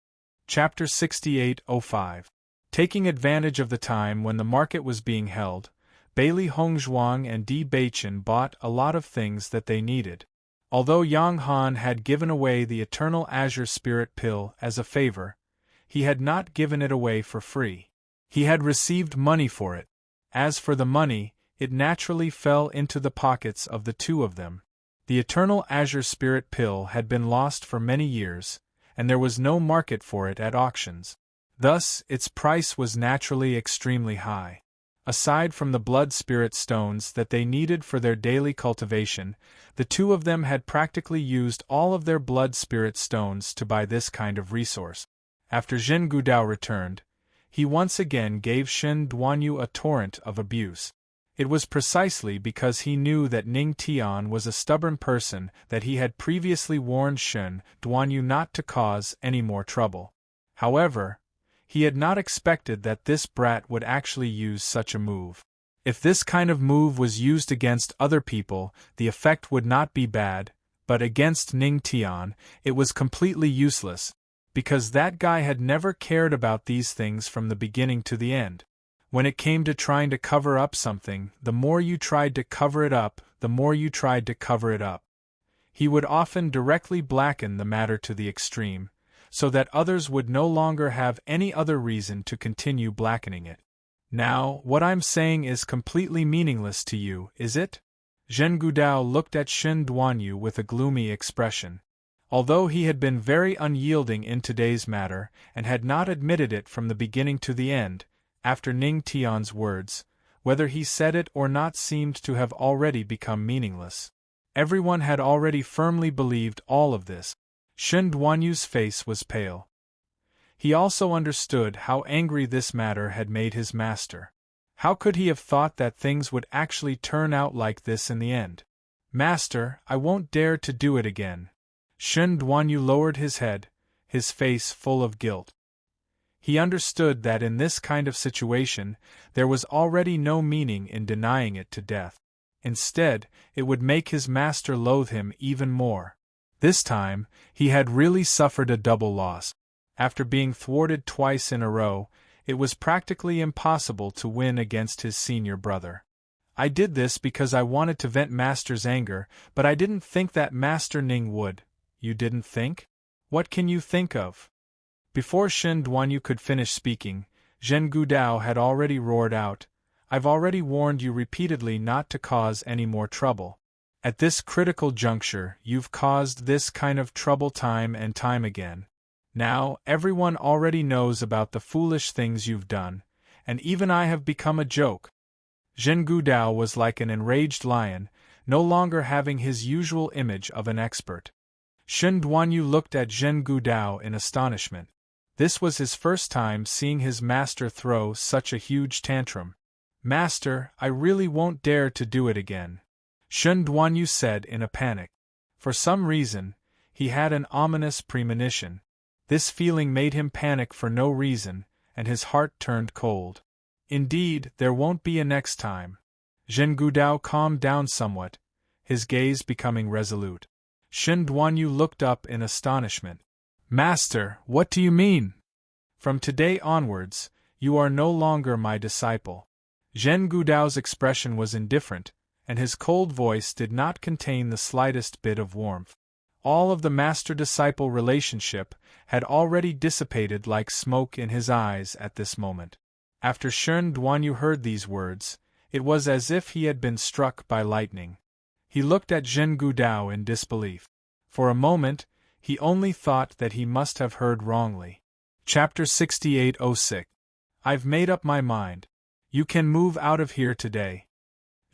Chapter 6805. Taking advantage of the time when the market was being held, Bailey Hongzhuang and Di Baichen bought a lot of things that they needed. Although Yang Han had given away the Eternal Azure Spirit Pill as a favor, he had not given it away for free. He had received money for it. As for the money, it naturally fell into the pockets of the two of them. The Eternal Azure Spirit Pill had been lost for many years, and there was no market for it at auctions. Thus, its price was naturally extremely high. Aside from the blood spirit stones that they needed for their daily cultivation, the two of them had practically used all of their blood spirit stones to buy this kind of resource. After Zhen Gudao returned, he once again gave Shen Duanyu a torrent of abuse. It was precisely because he knew that Ning Tian was a stubborn person that he had previously warned Shen Duanyu not to cause any more trouble. However, he had not expected that this brat would actually use such a move. If this kind of move was used against other people, the effect would not be bad, but against Ning Tian, it was completely useless, because that guy had never cared about these things from the beginning to the end. When it came to trying to cover up something, the more you tried to cover it up, the more you tried to cover it up. He would often directly blacken the matter to the extreme, so that others would no longer have any other reason to continue blackening it. Now, what I'm saying is completely meaningless to you, is it? Zhen Gudao looked at Shen Duanyu with a gloomy expression. Although he had been very unyielding in today's matter, and had not admitted it from the beginning to the end, after Ning Tian's words, whether he said it or not seemed to have already become meaningless. Everyone had already firmly believed all of this. Shen Duanyu's face was pale. He also understood how angry this matter had made his master. How could he have thought that things would actually turn out like this in the end? Master, I won't dare to do it again. Shen Duanyu lowered his head, his face full of guilt. He understood that in this kind of situation, there was already no meaning in denying it to death. Instead, it would make his master loathe him even more. This time, he had really suffered a double loss. After being thwarted twice in a row, it was practically impossible to win against his senior brother. I did this because I wanted to vent Master's anger, but I didn't think that Master Ning would. You didn't think? What can you think of? Before Shen Duanyu could finish speaking, Zhen Gudao had already roared out, I've already warned you repeatedly not to cause any more trouble. At this critical juncture, you've caused this kind of trouble time and time again. Now, everyone already knows about the foolish things you've done, and even I have become a joke. Zhen Gudao was like an enraged lion, no longer having his usual image of an expert. Shen Duanyu looked at Zhen Gudao in astonishment. This was his first time seeing his master throw such a huge tantrum. Master, I really won't dare to do it again, Shen Duanyu said in a panic. For some reason, he had an ominous premonition. This feeling made him panic for no reason, and his heart turned cold. Indeed, there won't be a next time. Zhen Gudao calmed down somewhat, his gaze becoming resolute. Shen Duanyu looked up in astonishment. Master, what do you mean? From today onwards, you are no longer my disciple. Zhen Gudao's expression was indifferent, and his cold voice did not contain the slightest bit of warmth. All of the master-disciple relationship had already dissipated like smoke in his eyes at this moment. After Shen Duanyu heard these words, it was as if he had been struck by lightning. He looked at Zhen Gudao in disbelief. For a moment, he only thought that he must have heard wrongly. Chapter 6806. I've made up my mind. You can move out of here today.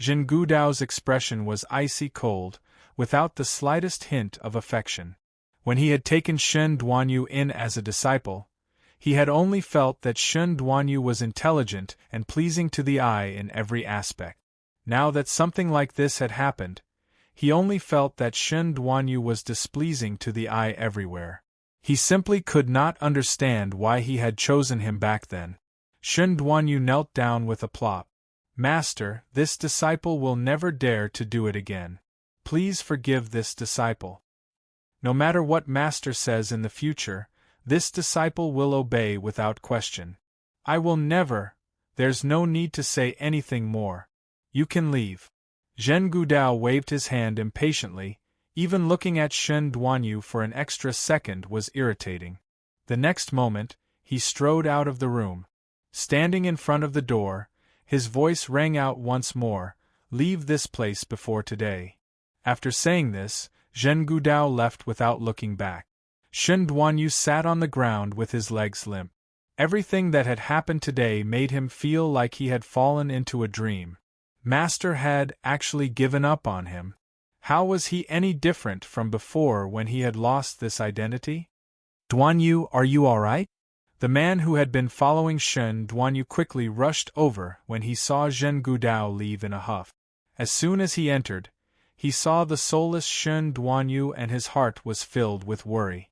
Zhen Gudao's expression was icy cold, without the slightest hint of affection. When he had taken Shen Duanyu in as a disciple, he had only felt that Shen Duanyu was intelligent and pleasing to the eye in every aspect. Now that something like this had happened, he only felt that Shen Duanyu was displeasing to the eye everywhere. He simply could not understand why he had chosen him back then. Shen Duanyu knelt down with a plop. Master, this disciple will never dare to do it again. Please forgive this disciple. No matter what Master says in the future, this disciple will obey without question. I will never. There's no need to say anything more. You can leave. Zhen Gudao waved his hand impatiently, even looking at Shen Duanyu for an extra second was irritating. The next moment, he strode out of the room. Standing in front of the door, his voice rang out once more, leave this place before today. After saying this, Zhen Gudao left without looking back. Shen Duanyu sat on the ground with his legs limp. Everything that had happened today made him feel like he had fallen into a dream. Master had actually given up on him. How was he any different from before when he had lost this identity? Duanyu, are you all right? The man who had been following Shen Duanyu quickly rushed over when he saw Zhen Gudao leave in a huff. As soon as he entered, he saw the soulless Shen Duanyu and his heart was filled with worry.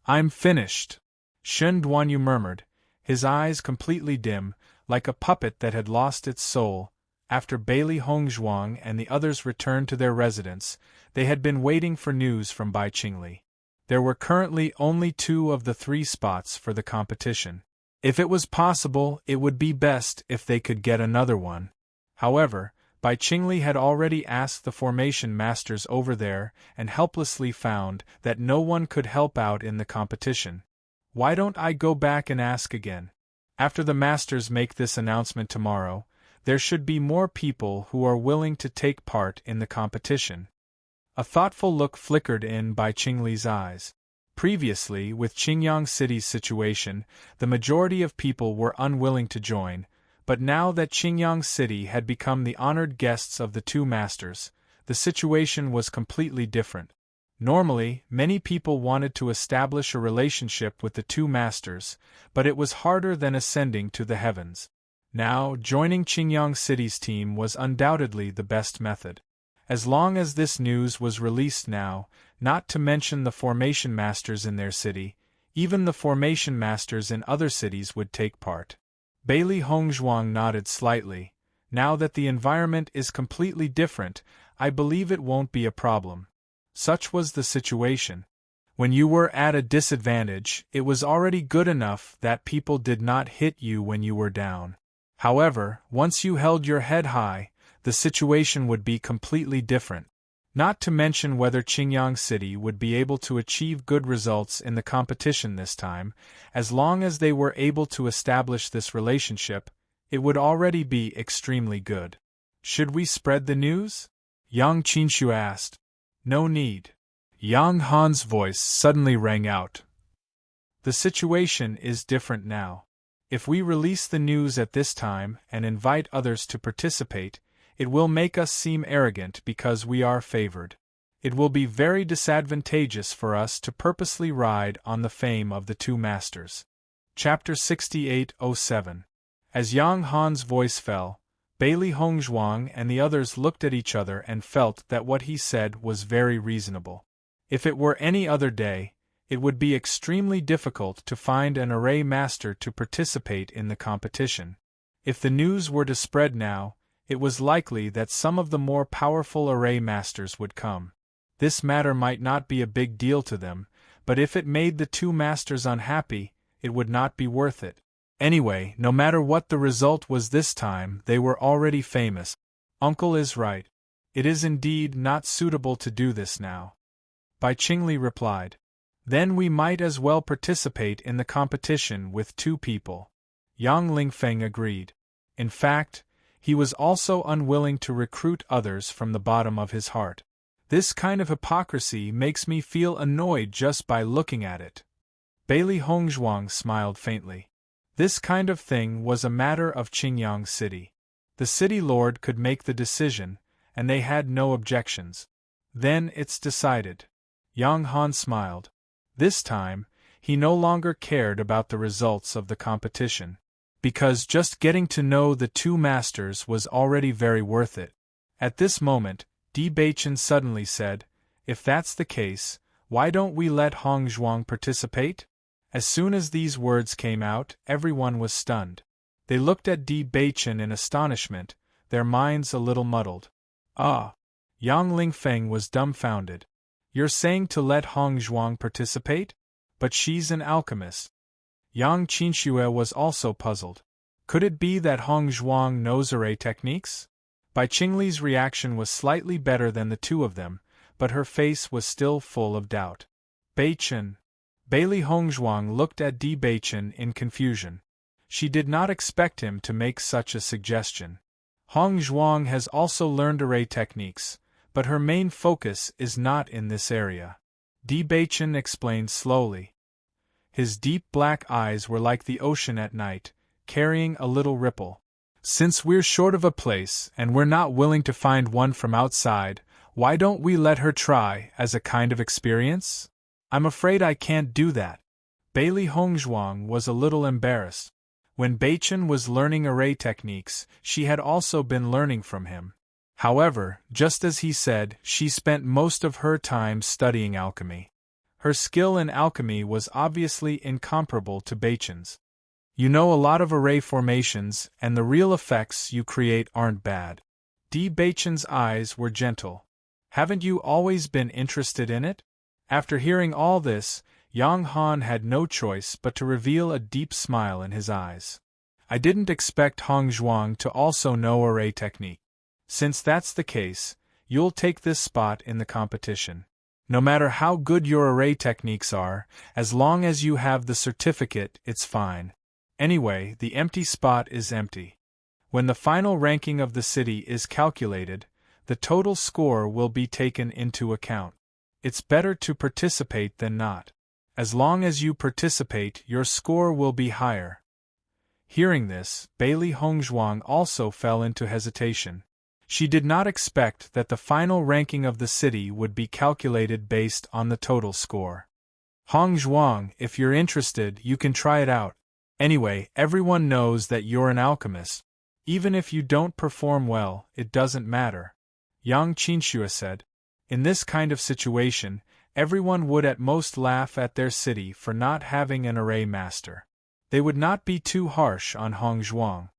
I'm finished, Shen Duanyu murmured, his eyes completely dim, like a puppet that had lost its soul. After Bailey Hongzhuang and the others returned to their residence, they had been waiting for news from Bai Qingli. There were currently only 2 of the 3 spots for the competition. If it was possible, it would be best if they could get another one. However, Bai Qingli had already asked the formation masters over there and helplessly found that no one could help out in the competition. Why don't I go back and ask again? After the masters make this announcement tomorrow, there should be more people who are willing to take part in the competition. A thoughtful look flickered in Bai Qingli's eyes. Previously, with Qingyang City's situation, the majority of people were unwilling to join, but now that Qingyang City had become the honored guests of the 2 masters, the situation was completely different. Normally, many people wanted to establish a relationship with the 2 masters, but it was harder than ascending to the heavens. Now, joining Qingyang City's team was undoubtedly the best method. As long as this news was released now, not to mention the formation masters in their city, Even the formation masters in other cities would take part. Bailey Hongzhuang nodded slightly. Now that the environment is completely different, I believe it won't be a problem. Such was the situation. When you were at a disadvantage, it was already good enough that people did not hit you when you were down. However, once you held your head high, the situation would be completely different. Not to mention whether Qingyang City would be able to achieve good results in the competition this time. As long as they were able to establish this relationship, it would already be extremely good. Should we spread the news? Yang Qinshu asked. No need. Yang Han's voice suddenly rang out. The situation is different now. If we release the news at this time and invite others to participate, it will make us seem arrogant because we are favored. It will be very disadvantageous for us to purposely ride on the fame of the two masters. Chapter 68:07. As Yang Han's voice fell, Bailey Hongzhuang and the others looked at each other and felt that what he said was very reasonable. If it were any other day, it would be extremely difficult to find an array master to participate in the competition. If the news were to spread now, it was likely that some of the more powerful array masters would come. This matter might not be a big deal to them, but if it made the two masters unhappy, it would not be worth it. Anyway, no matter what the result was this time, they were already famous. Uncle is right. It is indeed not suitable to do this now. Bai Qingli replied. Then we might as well participate in the competition with two people. Yang Lingfeng agreed. In fact, he was also unwilling to recruit others from the bottom of his heart. This kind of hypocrisy makes me feel annoyed just by looking at it. Bailey Hongzhuang smiled faintly. This kind of thing was a matter of Qingyang City. The city lord could make the decision, and they had no objections. Then it's decided. Yang Han smiled. This time, he no longer cared about the results of the competition, because just getting to know the two masters was already very worth it. At this moment, Di Baichen suddenly said, "If that's the case, why don't we let Hongzhuang participate?" As soon as these words came out, everyone was stunned. They looked at Di Baichen in astonishment, their minds a little muddled. Ah! Yang Lingfeng was dumbfounded. You're saying to let Hongzhuang participate? But she's an alchemist. Yang Qinshu was also puzzled. Could it be that Hongzhuang knows array techniques? Bai Qingli's reaction was slightly better than the two of them, but her face was still full of doubt. Baichen. Bailey Hongzhuang looked at Di Baichen in confusion. She did not expect him to make such a suggestion. Hongzhuang has also learned array techniques, but her main focus is not in this area. Di Baichen explained slowly. His deep black eyes were like the ocean at night, carrying a little ripple. Since we're short of a place and we're not willing to find one from outside, why don't we let her try as a kind of experience? I'm afraid I can't do that. Bailey Hongzhuang was a little embarrassed. When Baichen was learning array techniques, she had also been learning from him. However, just as he said, she spent most of her time studying alchemy. Her skill in alchemy was obviously incomparable to Baichen's. You know a lot of array formations, and the real effects you create aren't bad. Di Baichen's eyes were gentle. Haven't you always been interested in it? After hearing all this, Yang Han had no choice but to reveal a deep smile in his eyes. I didn't expect Hongzhuang to also know array technique. Since that's the case, you'll take this spot in the competition. No matter how good your array techniques are, as long as you have the certificate, it's fine. Anyway, the empty spot is empty. When the final ranking of the city is calculated, the total score will be taken into account. It's better to participate than not. As long as you participate, your score will be higher. Hearing this, Bailey Hongzhuang also fell into hesitation. She did not expect that the final ranking of the city would be calculated based on the total score. Hongzhuang, if you're interested, you can try it out. Anyway, everyone knows that you're an alchemist. Even if you don't perform well, it doesn't matter. Yang Qinshu said. In this kind of situation, Everyone would at most laugh at their city for not having an array master. They would not be too harsh on Hong Zhuang.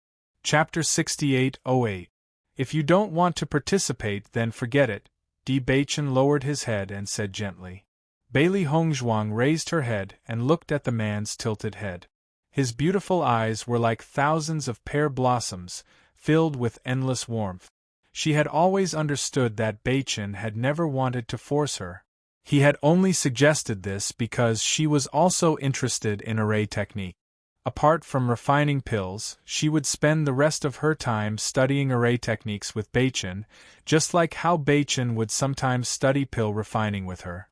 Chapter 68:08. If you don't want to participate, then forget it. Di Baichen lowered his head and said gently. Bailey Hongzhuang raised her head and looked at the man's tilted head. His beautiful eyes were like thousands of pear blossoms, filled with endless warmth. She had always understood that Baichen had never wanted to force her. He had only suggested this because she was also interested in array technique. Apart from refining pills, she would spend the rest of her time studying array techniques with Baichen, just like how Baichen would sometimes study pill refining with her.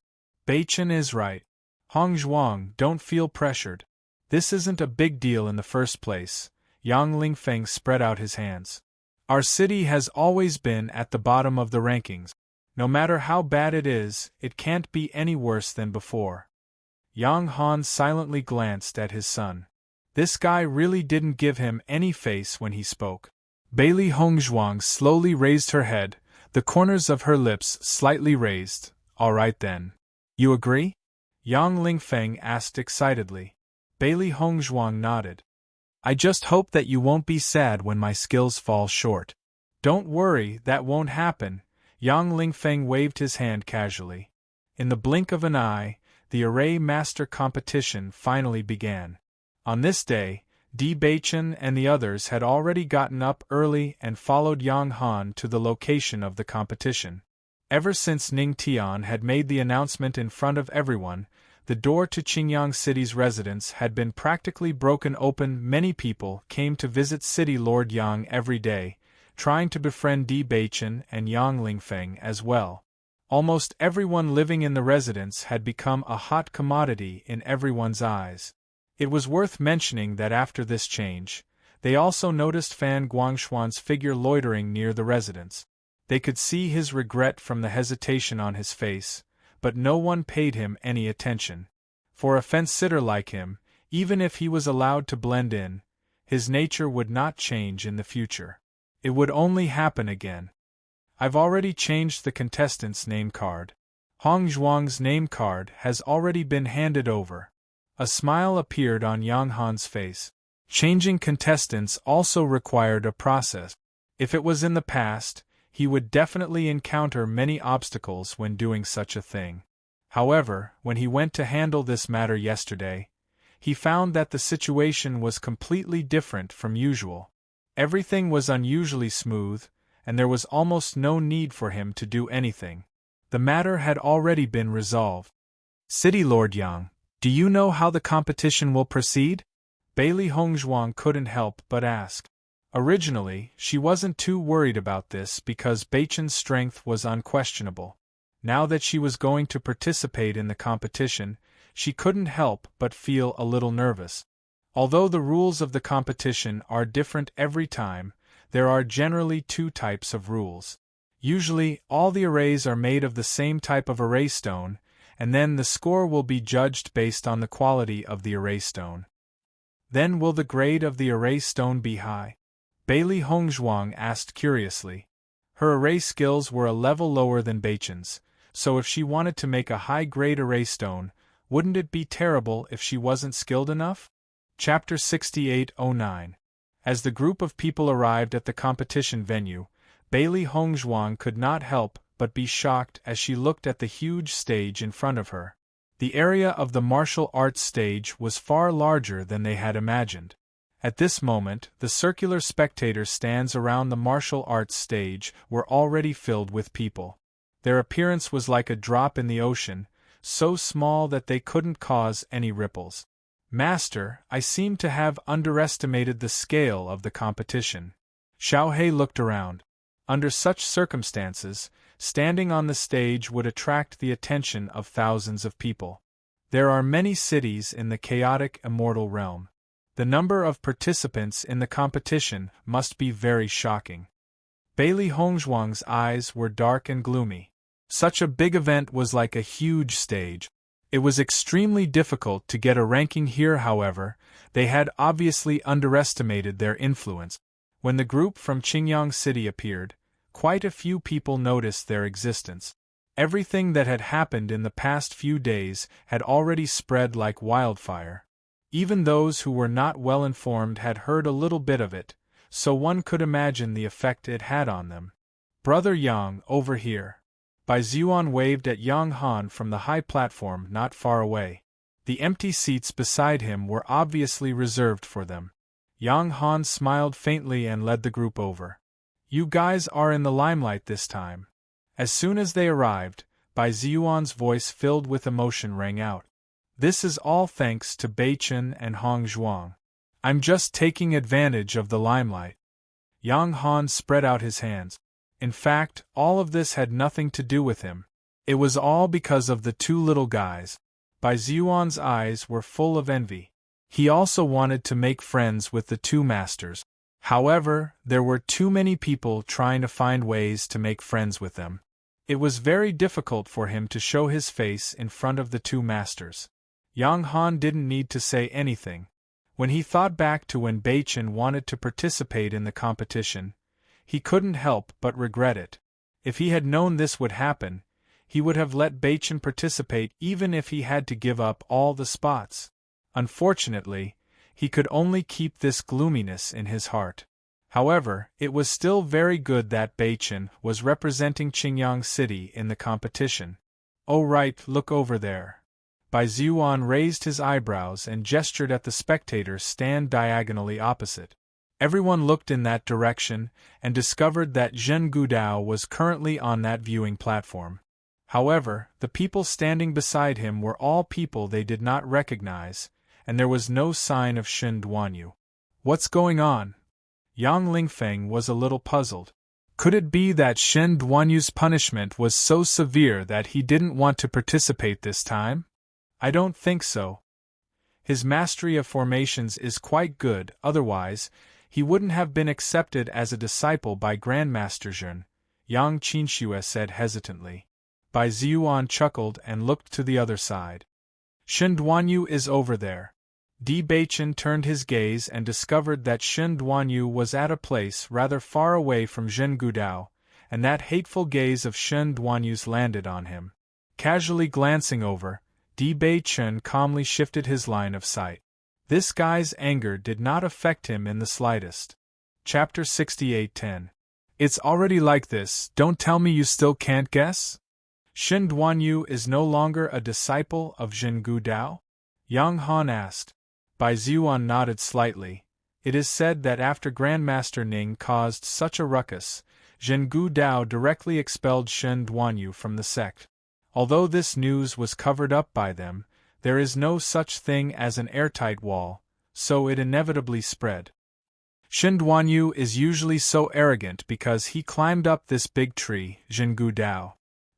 Baichen is right. Hong Zhuang, don't feel pressured. This isn't a big deal in the first place. Yang Lingfeng spread out his hands. Our city has always been at the bottom of the rankings. No matter how bad it is, it can't be any worse than before. Yang Han silently glanced at his son. This guy really didn't give him any face when he spoke. Bailey Hongzhuang slowly raised her head, the corners of her lips slightly raised. All right then. You agree? Yang Lingfeng asked excitedly. Bailey Hongzhuang nodded. I just hope that you won't be sad when my skills fall short. Don't worry, that won't happen. Yang Lingfeng waved his hand casually. In the blink of an eye, the array master competition finally began. On this day, Di Baichen and the others had already gotten up early and followed Yang Han to the location of the competition. Ever since Ning Tian had made the announcement in front of everyone, the door to Qingyang City's residence had been practically broken open. Many people came to visit City Lord Yang every day, trying to befriend Di Baichen and Yang Lingfeng as well. Almost everyone living in the residence had become a hot commodity in everyone's eyes. It was worth mentioning that after this change, they also noticed Fan Guangshuan's figure loitering near the residence. They could see his regret from the hesitation on his face, but no one paid him any attention. For a fence-sitter like him, even if he was allowed to blend in, his nature would not change in the future. It would only happen again. I've already changed the contestant's name card. Hong Zhuang's name card has already been handed over. A smile appeared on Yang Han's face. Changing contestants also required a process. If it was in the past, he would definitely encounter many obstacles when doing such a thing. However, when he went to handle this matter yesterday, he found that the situation was completely different from usual. Everything was unusually smooth, and there was almost no need for him to do anything. The matter had already been resolved. City Lord Yang, do you know how the competition will proceed? Bailey Hongzhuang couldn't help but ask. Originally, she wasn't too worried about this because Baichen's strength was unquestionable. Now that she was going to participate in the competition, she couldn't help but feel a little nervous. Although the rules of the competition are different every time, there are generally two types of rules. Usually, all the arrays are made of the same type of array stone, and then the score will be judged based on the quality of the array stone. Then will the grade of the array stone be high? Bailey Hongzhuang asked curiously. Her array skills were a level lower than Baichen's, so if she wanted to make a high-grade array stone, wouldn't it be terrible if she wasn't skilled enough? Chapter 68:09. As the group of people arrived at the competition venue, Bailey Hongzhuang could not help but be shocked as she looked at the huge stage in front of her. The area of the martial arts stage was far larger than they had imagined. At this moment, the circular spectator stands around the martial arts stage were already filled with people. Their appearance was like a drop in the ocean, so small that they couldn't cause any ripples. Master, I seem to have underestimated the scale of the competition. Xiaohei looked around. Under such circumstances, standing on the stage would attract the attention of thousands of people. There are many cities in the chaotic immortal realm. The number of participants in the competition must be very shocking. Bailey Hongzhuang's eyes were dark and gloomy. Such a big event was like a huge stage. It was extremely difficult to get a ranking here, however, they had obviously underestimated their influence. When the group from Qingyang City appeared, quite a few people noticed their existence. Everything that had happened in the past few days had already spread like wildfire. Even those who were not well informed had heard a little bit of it, so one could imagine the effect it had on them. "Brother Yang, over here." Bai Zuan waved at Yang Han from the high platform not far away. The empty seats beside him were obviously reserved for them. Yang Han smiled faintly and led the group over. "You guys are in the limelight this time." As soon as they arrived, Bai Zuan's voice filled with emotion rang out. "This is all thanks to Bai Chen and Hong Zhuang. I'm just taking advantage of the limelight." Yang Han spread out his hands. In fact, all of this had nothing to do with him. It was all because of the two little guys. Bai Zuan's eyes were full of envy. He also wanted to make friends with the two masters. However, there were too many people trying to find ways to make friends with them. It was very difficult for him to show his face in front of the two masters. Yang Han didn't need to say anything. When he thought back to when Bai Chen wanted to participate in the competition, he couldn't help but regret it. If he had known this would happen, he would have let Bai Chen participate even if he had to give up all the spots. Unfortunately, he could only keep this gloominess in his heart. However, it was still very good that Bai Chen was representing Qingyang City in the competition. "Oh right, look over there." Bai Zuan raised his eyebrows and gestured at the spectators stand diagonally opposite. Everyone looked in that direction and discovered that Zhen Gudao was currently on that viewing platform. However, the people standing beside him were all people they did not recognize, and there was no sign of Shen Duanyu. "What's going on?" Yang Lingfeng was a little puzzled. Could it be that Shen Duanyu's punishment was so severe that he didn't want to participate this time? I don't think so. His mastery of formations is quite good, otherwise, he wouldn't have been accepted as a disciple by Grandmaster Zhen, Yang Qinxue said hesitantly. Bai Zuan chuckled and looked to the other side. "Shen Duanyu is over there." Bai Chen turned his gaze and discovered that Shen Duanyu was at a place rather far away from Zhen Gudao, and that hateful gaze of Shen Duanyu's landed on him. Casually glancing over, Bai Chen calmly shifted his line of sight. This guy's anger did not affect him in the slightest. Chapter 68:10. It's already like this, don't tell me you still can't guess? Shen Duanyu is no longer a disciple of Zhen Gudao? Yang Han asked. Bai Zuan nodded slightly. It is said that after Grandmaster Ning caused such a ruckus, Zhen Gudao directly expelled Shen Duanyu from the sect. Although this news was covered up by them, there is no such thing as an airtight wall, so it inevitably spread. Shen Duanyu is usually so arrogant because he climbed up this big tree, Zhen Gudao.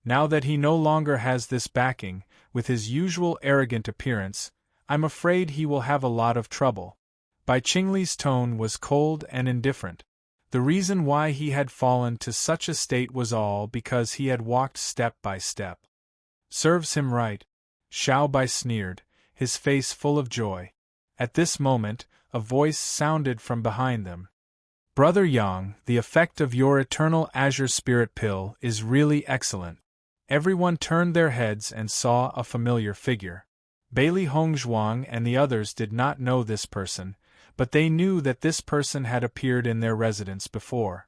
Now that he no longer has this backing, with his usual arrogant appearance, I'm afraid he will have a lot of trouble. Bai Qingli's tone was cold and indifferent. The reason why he had fallen to such a state was all because he had walked step by step. Serves him right. Xiao Bai sneered, his face full of joy. At this moment, a voice sounded from behind them. Brother Yang, the effect of your eternal azure spirit pill is really excellent. Everyone turned their heads and saw a familiar figure. Bailey Hongzhuang and the others did not know this person, but they knew that this person had appeared in their residence before.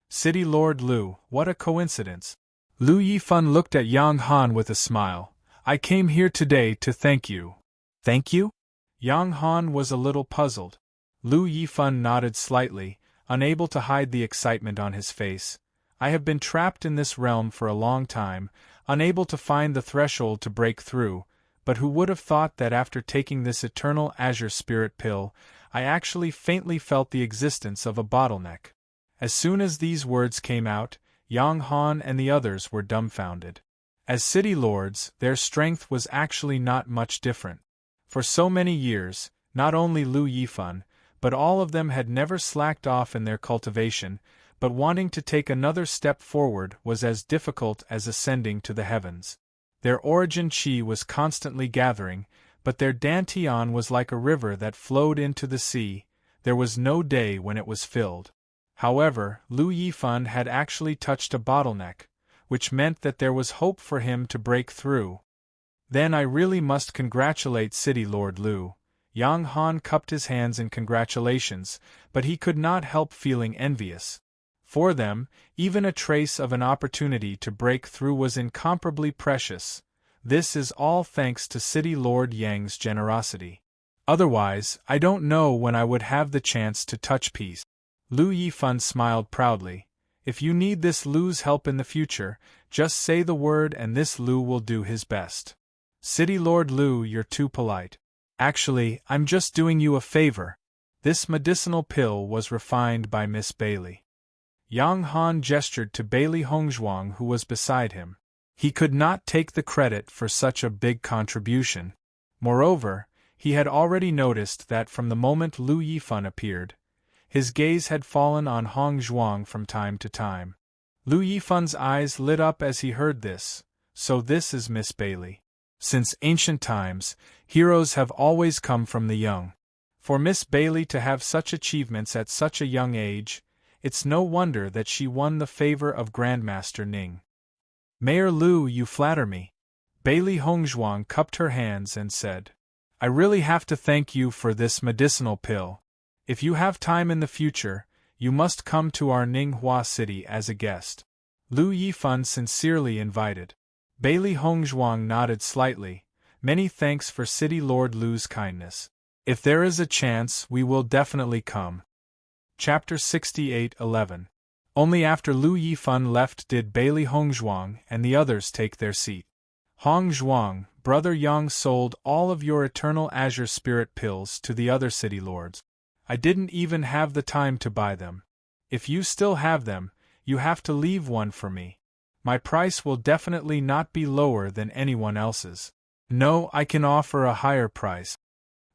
City Lord Lu, what a coincidence. Lu Yifan looked at Yang Han with a smile. I came here today to thank you. Thank you? Yang Han was a little puzzled. Lu Yifan nodded slightly, unable to hide the excitement on his face. I have been trapped in this realm for a long time, unable to find the threshold to break through, but who would have thought that after taking this eternal azure spirit pill, I actually faintly felt the existence of a bottleneck. As soon as these words came out, Yang Han and the others were dumbfounded. As city lords, their strength was actually not much different. For so many years, not only Lu Yifan, but all of them had never slacked off in their cultivation, but wanting to take another step forward was as difficult as ascending to the heavens. Their origin qi was constantly gathering, but their dantian was like a river that flowed into the sea, there was no day when it was filled. However, Lu Yifan had actually touched a bottleneck, which meant that there was hope for him to break through. Then I really must congratulate City Lord Lu. Yang Han cupped his hands in congratulations, but he could not help feeling envious. For them, even a trace of an opportunity to break through was incomparably precious. This is all thanks to City Lord Yang's generosity. Otherwise, I don't know when I would have the chance to touch peace. Lu Yifan smiled proudly. If you need this Lu's help in the future, just say the word and this Lu will do his best. City Lord Lu, you're too polite. Actually, I'm just doing you a favor. This medicinal pill was refined by Miss Bailey. Yang Han gestured to Bailey Hongzhuang, who was beside him. He could not take the credit for such a big contribution. Moreover, he had already noticed that from the moment Lu Yifan appeared, his gaze had fallen on Hongzhuang from time to time. Lu Yifan's eyes lit up as he heard this. So this is Miss Bailey. Since ancient times, heroes have always come from the young. For Miss Bailey to have such achievements at such a young age, it's no wonder that she won the favor of Grandmaster Ning. Mayor Lu, you flatter me. Bailey Hongzhuang cupped her hands and said, I really have to thank you for this medicinal pill. If you have time in the future, you must come to our Ninghua city as a guest. Lu Yifan sincerely invited. Bailey Hongzhuang nodded slightly. Many thanks for City Lord Lu's kindness. If there is a chance, we will definitely come. Chapter 68:11. Only after Lu Yifan left did Bailey Hongzhuang and the others take their seat. Hongzhuang, Brother Yang sold all of your Eternal Azure Spirit pills to the other city lords. I didn't even have the time to buy them. If you still have them, you have to leave one for me. My price will definitely not be lower than anyone else's. No, I can offer a higher price.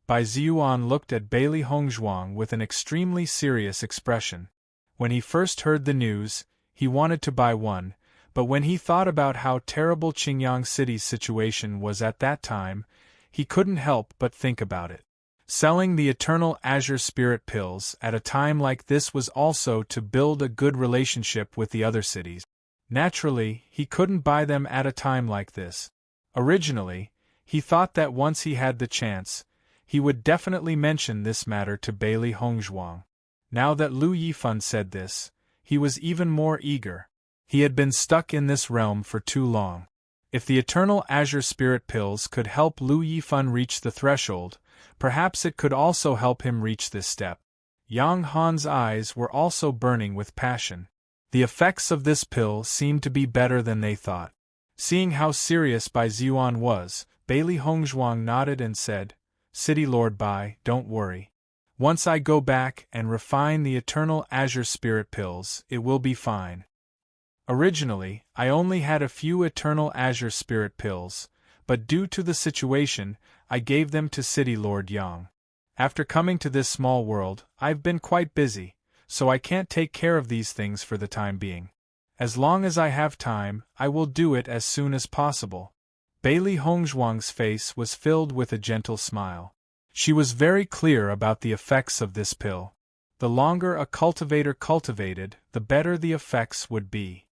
Bai Ziyuan looked at Bailey Hongzhuang with an extremely serious expression. When he first heard the news, he wanted to buy one, but when he thought about how terrible Qingyang City's situation was at that time, he couldn't help but think about it. Selling the Eternal Azure Spirit pills at a time like this was also to build a good relationship with the other cities. Naturally, he couldn't buy them at a time like this. Originally, he thought that once he had the chance, he would definitely mention this matter to Bailey Hongzhuang. Now that Lu Yifan said this, he was even more eager. He had been stuck in this realm for too long. If the Eternal Azure Spirit pills could help Lu Yifan reach the threshold, perhaps it could also help him reach this step. Yang Han's eyes were also burning with passion. The effects of this pill seemed to be better than they thought. Seeing how serious Bai Ziyuan was, Bailey Hongzhuang nodded and said, City Lord Bai, don't worry. Once I go back and refine the Eternal Azure Spirit pills, it will be fine. Originally, I only had a few Eternal Azure Spirit pills, but due to the situation, I gave them to City Lord Yang. After coming to this small world, I've been quite busy, so I can't take care of these things for the time being. As long as I have time, I will do it as soon as possible. Bailey Hongzhuang's face was filled with a gentle smile. She was very clear about the effects of this pill. The longer a cultivator cultivated, the better the effects would be.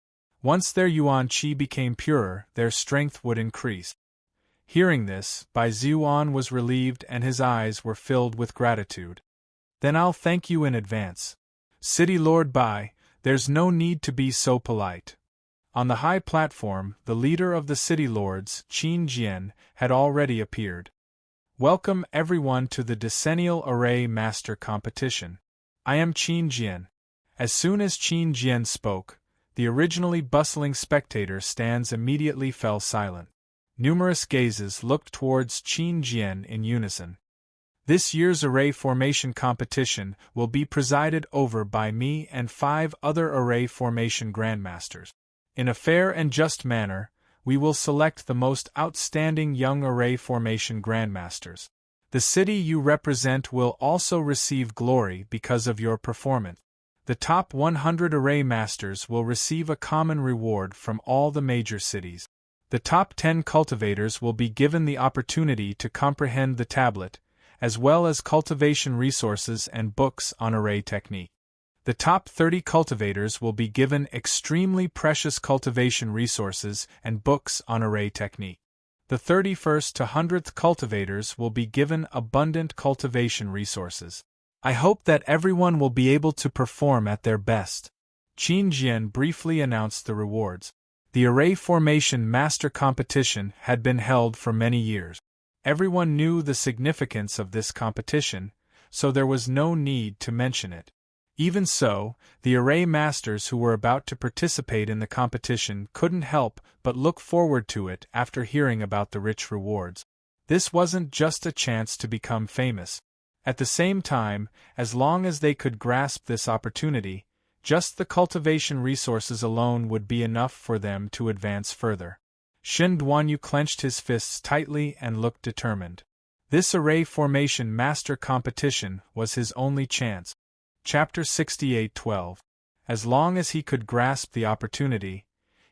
Once their yuan qi became purer, their strength would increase. Hearing this, Bai Ziyuan was relieved and his eyes were filled with gratitude. Then I'll thank you in advance. City Lord Bai, there's no need to be so polite. On the high platform, the leader of the city lords, Qin Jian, had already appeared. Welcome everyone to the Decennial Array Master Competition. I am Qin Jian. As soon as Qin Jian spoke, the originally bustling spectator stands immediately fell silent. Numerous gazes looked towards Qin Jian in unison. This year's array formation competition will be presided over by me and 5 other array formation grandmasters. In a fair and just manner, we will select the most outstanding young array formation grandmasters. The city you represent will also receive glory because of your performance. The top 100 array masters will receive a common reward from all the major cities. The top 10 cultivators will be given the opportunity to comprehend the tablet, as well as cultivation resources and books on array technique. The top 30 cultivators will be given extremely precious cultivation resources and books on array technique. The 31st to 100th cultivators will be given abundant cultivation resources. I hope that everyone will be able to perform at their best. Qin Jian briefly announced the rewards. The Array Formation Master Competition had been held for many years. Everyone knew the significance of this competition, so there was no need to mention it. Even so, the Array Masters who were about to participate in the competition couldn't help but look forward to it after hearing about the rich rewards. This wasn't just a chance to become famous. At the same time, as long as they could grasp this opportunity, just the cultivation resources alone would be enough for them to advance further. Shen Duanyu clenched his fists tightly and looked determined. This Array Formation Master Competition was his only chance. Chapter 68:12. As long as he could grasp the opportunity,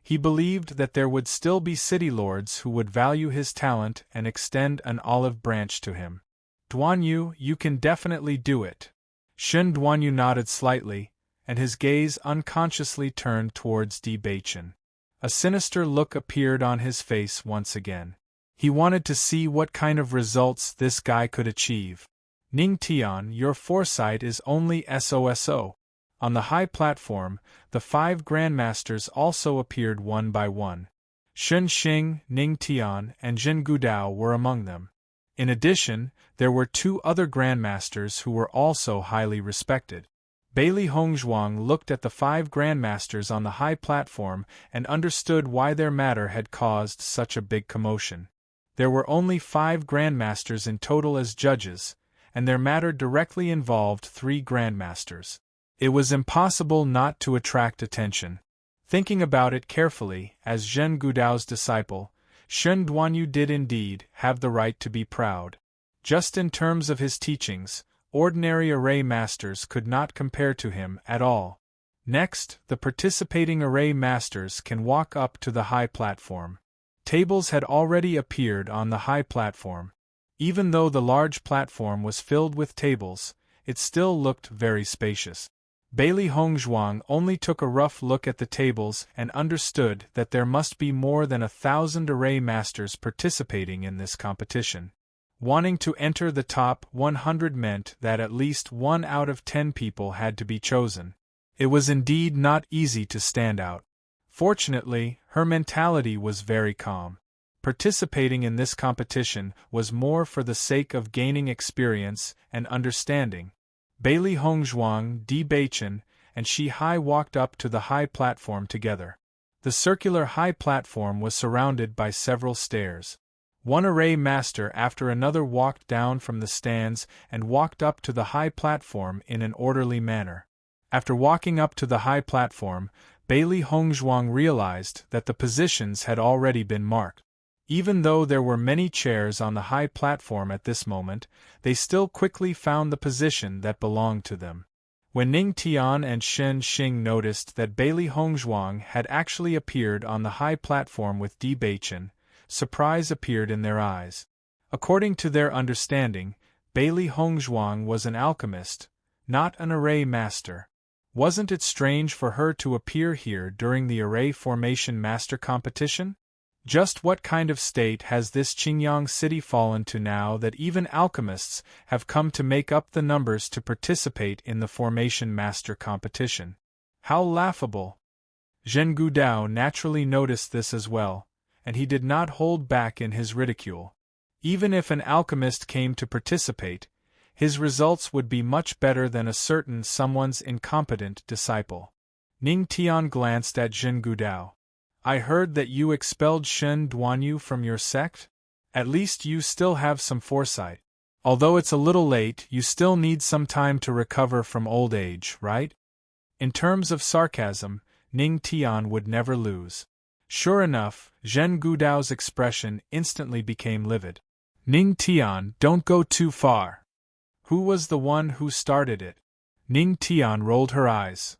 he believed that there would still be city lords who would value his talent and extend an olive branch to him. Duanyu, you can definitely do it. Shen Duanyu nodded slightly, and his gaze unconsciously turned towards Di Baichen. A sinister look appeared on his face once again. He wanted to see what kind of results this guy could achieve. Ning Tian, your foresight is only SOSO. On the high platform, the 5 grandmasters also appeared one by one. Shen Xing, Ning Tian, and Zhen Gudao were among them. In addition, there were 2 other grandmasters who were also highly respected. Bailey Hongzhuang looked at the 5 grandmasters on the high platform and understood why their matter had caused such a big commotion. There were only 5 grandmasters in total as judges, and their matter directly involved 3 grandmasters. It was impossible not to attract attention. Thinking about it carefully, as Zhen Gudao's disciple, Shen Duanyu did indeed have the right to be proud. Just in terms of his teachings, ordinary array masters could not compare to him at all. Next, the participating array masters can walk up to the high platform. Tables had already appeared on the high platform. Even though the large platform was filled with tables, it still looked very spacious. Bailey Hongzhuang only took a rough look at the tables and understood that there must be more than 1,000 array masters participating in this competition. Wanting to enter the top 100 meant that at least 1 out of 10 people had to be chosen. It was indeed not easy to stand out. Fortunately, her mentality was very calm. Participating in this competition was more for the sake of gaining experience and understanding. Bailey Hongzhuang, Di Baichen, and Shi Hai walked up to the high platform together. The circular high platform was surrounded by several stairs. One array master after another walked down from the stands and walked up to the high platform in an orderly manner. After walking up to the high platform, Bailey Hongzhuang realized that the positions had already been marked. Even though there were many chairs on the high platform at this moment, they still quickly found the position that belonged to them. When Ning Tian and Shen Xing noticed that Bailey Hongzhuang had actually appeared on the high platform with Di Baichen, surprise appeared in their eyes. According to their understanding, Bailey Hongzhuang was an alchemist, not an array master. Wasn't it strange for her to appear here during the Array Formation Master Competition? Just what kind of state has this Qingyang city fallen to now that even alchemists have come to make up the numbers to participate in the Formation Master Competition? How laughable! Zhen Gudao naturally noticed this as well, and he did not hold back in his ridicule. Even if an alchemist came to participate, his results would be much better than a certain someone's incompetent disciple. Ning Tian glanced at Zhen Gudao. I heard that you expelled Shen Duanyu from your sect? At least you still have some foresight. Although it's a little late, you still need some time to recover from old age, right? In terms of sarcasm, Ning Tian would never lose. Sure enough, Zhen Gudao's expression instantly became livid. Ning Tian, don't go too far. Who was the one who started it? Ning Tian rolled her eyes.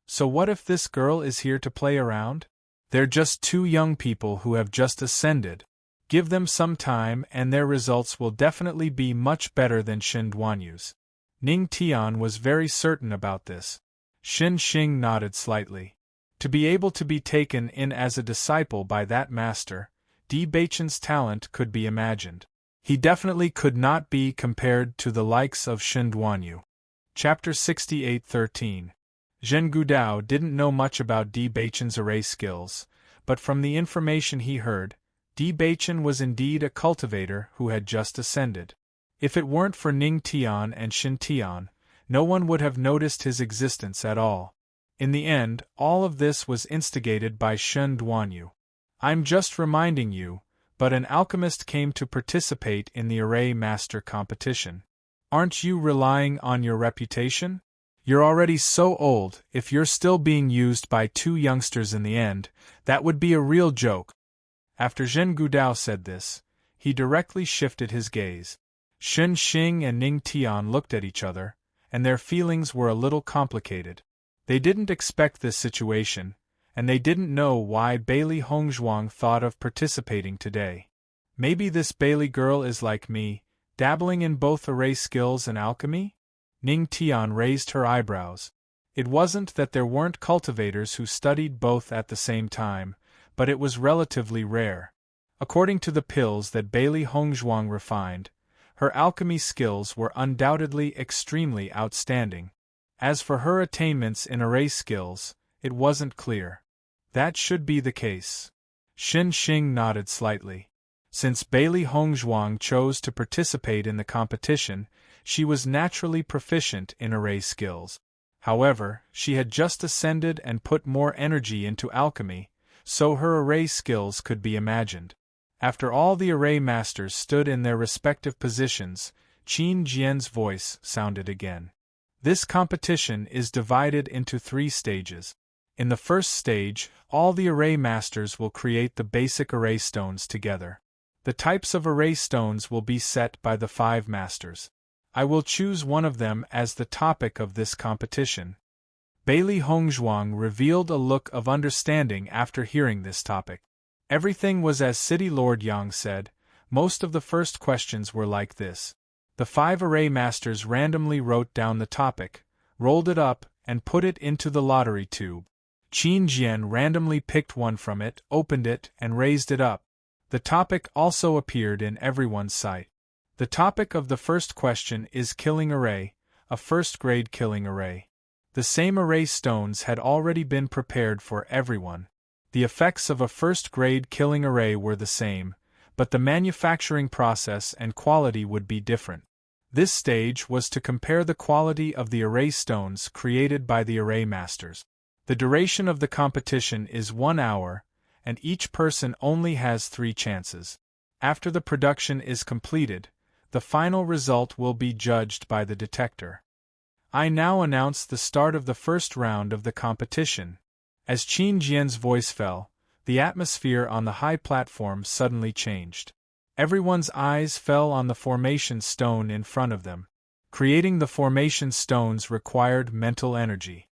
So what if this girl is here to play around? They're just 2 young people who have just ascended. Give them some time and their results will definitely be much better than Shen Duanyu's. Ning Tian was very certain about this. Xin Xing nodded slightly. To be able to be taken in as a disciple by that master, Di Beichen's talent could be imagined. He definitely could not be compared to the likes of Shen Duanyu. Chapter 68-13. Zhen Gudao didn't know much about Di Beichen's array skills, but from the information he heard, Di Beichen was indeed a cultivator who had just ascended. If it weren't for Ning Tian and Xin Tian, no one would have noticed his existence at all. In the end, all of this was instigated by Shen Duanyu. I'm just reminding you, but an alchemist came to participate in the Array Master competition. Aren't you relying on your reputation? You're already so old, if you're still being used by two youngsters in the end, that would be a real joke. After Zhen Gudao said this, he directly shifted his gaze. Xin Xing and Ning Tian looked at each other, and their feelings were a little complicated. They didn't expect this situation, and they didn't know why Bailey Hongzhuang thought of participating today. Maybe this Bailey girl is like me, dabbling in both array skills and alchemy? Ning Tian raised her eyebrows. It wasn't that there weren't cultivators who studied both at the same time, but it was relatively rare. According to the pills that Bailey Hongzhuang refined, her alchemy skills were undoubtedly extremely outstanding. As for her attainments in array skills, it wasn't clear. That should be the case. Xin Xing nodded slightly. Since Bailey Hongzhuang chose to participate in the competition, she was naturally proficient in array skills. However, she had just ascended and put more energy into alchemy, so her array skills could be imagined. After all the array masters stood in their respective positions, Qin Jian's voice sounded again. This competition is divided into 3 stages. In the first stage, all the array masters will create the basic array stones together. The types of array stones will be set by the 5 masters. I will choose one of them as the topic of this competition. Bailey Hongzhuang revealed a look of understanding after hearing this topic. Everything was as City Lord Yang said. Most of the first questions were like this. The 5 array masters randomly wrote down the topic, rolled it up, and put it into the lottery tube. Qin Jian randomly picked one from it, opened it, and raised it up. The topic also appeared in everyone's sight. The topic of the first question is Killing Array, a first-grade killing array. The same array stones had already been prepared for everyone. The effects of a first-grade killing array were the same, but the manufacturing process and quality would be different. This stage was to compare the quality of the array stones created by the array masters. The duration of the competition is 1 hour, and each person only has 3 chances. After the production is completed, the final result will be judged by the detector. I now announce the start of the first round of the competition. As Qin Jian's voice fell, the atmosphere on the high platform suddenly changed. Everyone's eyes fell on the formation stone in front of them. Creating the formation stones required mental energy.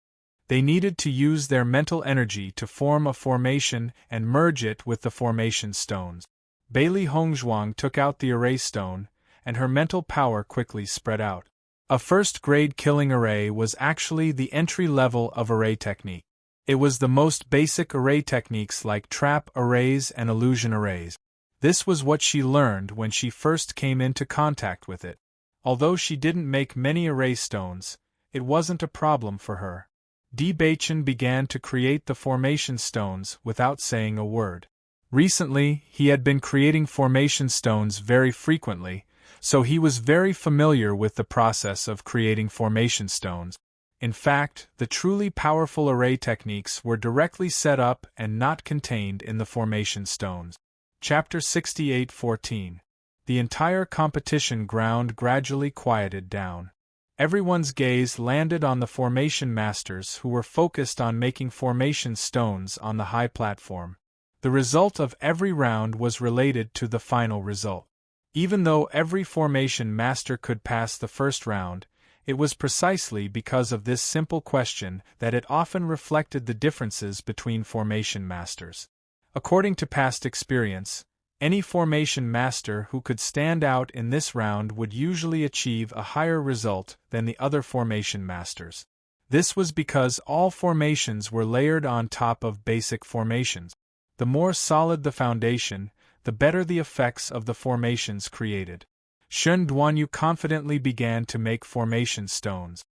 They needed to use their mental energy to form a formation and merge it with the formation stones. Bailey Hongzhuang took out the array stone, and her mental power quickly spread out. A first-grade killing array was actually the entry level of array technique. It was the most basic array techniques like trap arrays and illusion arrays. This was what she learned when she first came into contact with it. Although she didn't make many array stones, it wasn't a problem for her. Di Beichen began to create the formation stones without saying a word. Recently, he had been creating formation stones very frequently, so he was very familiar with the process of creating formation stones. In fact, the truly powerful array techniques were directly set up and not contained in the formation stones. Chapter 68-14. The entire competition ground gradually quieted down. Everyone's gaze landed on the formation masters who were focused on making formation stones on the high platform. The result of every round was related to the final result. Even though every formation master could pass the first round, it was precisely because of this simple question that it often reflected the differences between formation masters. According to past experience, any formation master who could stand out in this round would usually achieve a higher result than the other formation masters. This was because all formations were layered on top of basic formations. The more solid the foundation, the better the effects of the formations created. Shun Duanyu confidently began to make formation stones.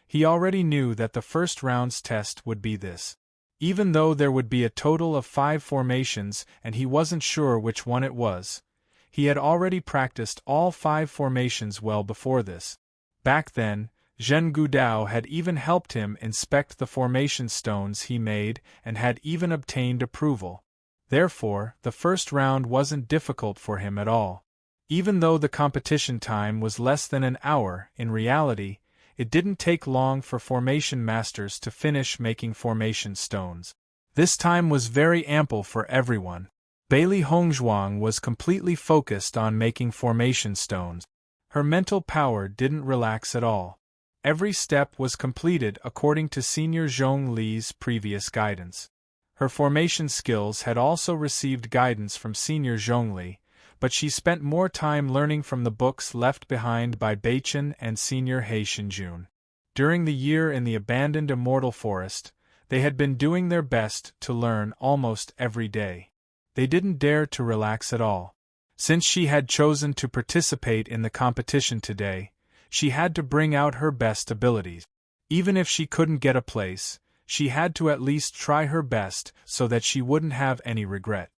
He already knew that the first round's test would be this. Even though there would be a total of 5 formations and he wasn't sure which one it was, he had already practiced all 5 formations well before this. Back then, Zhen Gudao had even helped him inspect the formation stones he made and had even obtained approval. Therefore, the first round wasn't difficult for him at all. Even though the competition time was less than an hour, in reality, it didn't take long for formation masters to finish making formation stones. This time was very ample for everyone. Bailey Hongzhuang was completely focused on making formation stones. Her mental power didn't relax at all. Every step was completed according to Senior Zhong Li's previous guidance. Her formation skills had also received guidance from Senior Zhong Li, but she spent more time learning from the books left behind by Beichen and Senior He Shinjun. During the year in the abandoned immortal forest, they had been doing their best to learn almost every day. They didn't dare to relax at all. Since she had chosen to participate in the competition today, she had to bring out her best abilities. Even if she couldn't get a place, she had to at least try her best so that she wouldn't have any regret.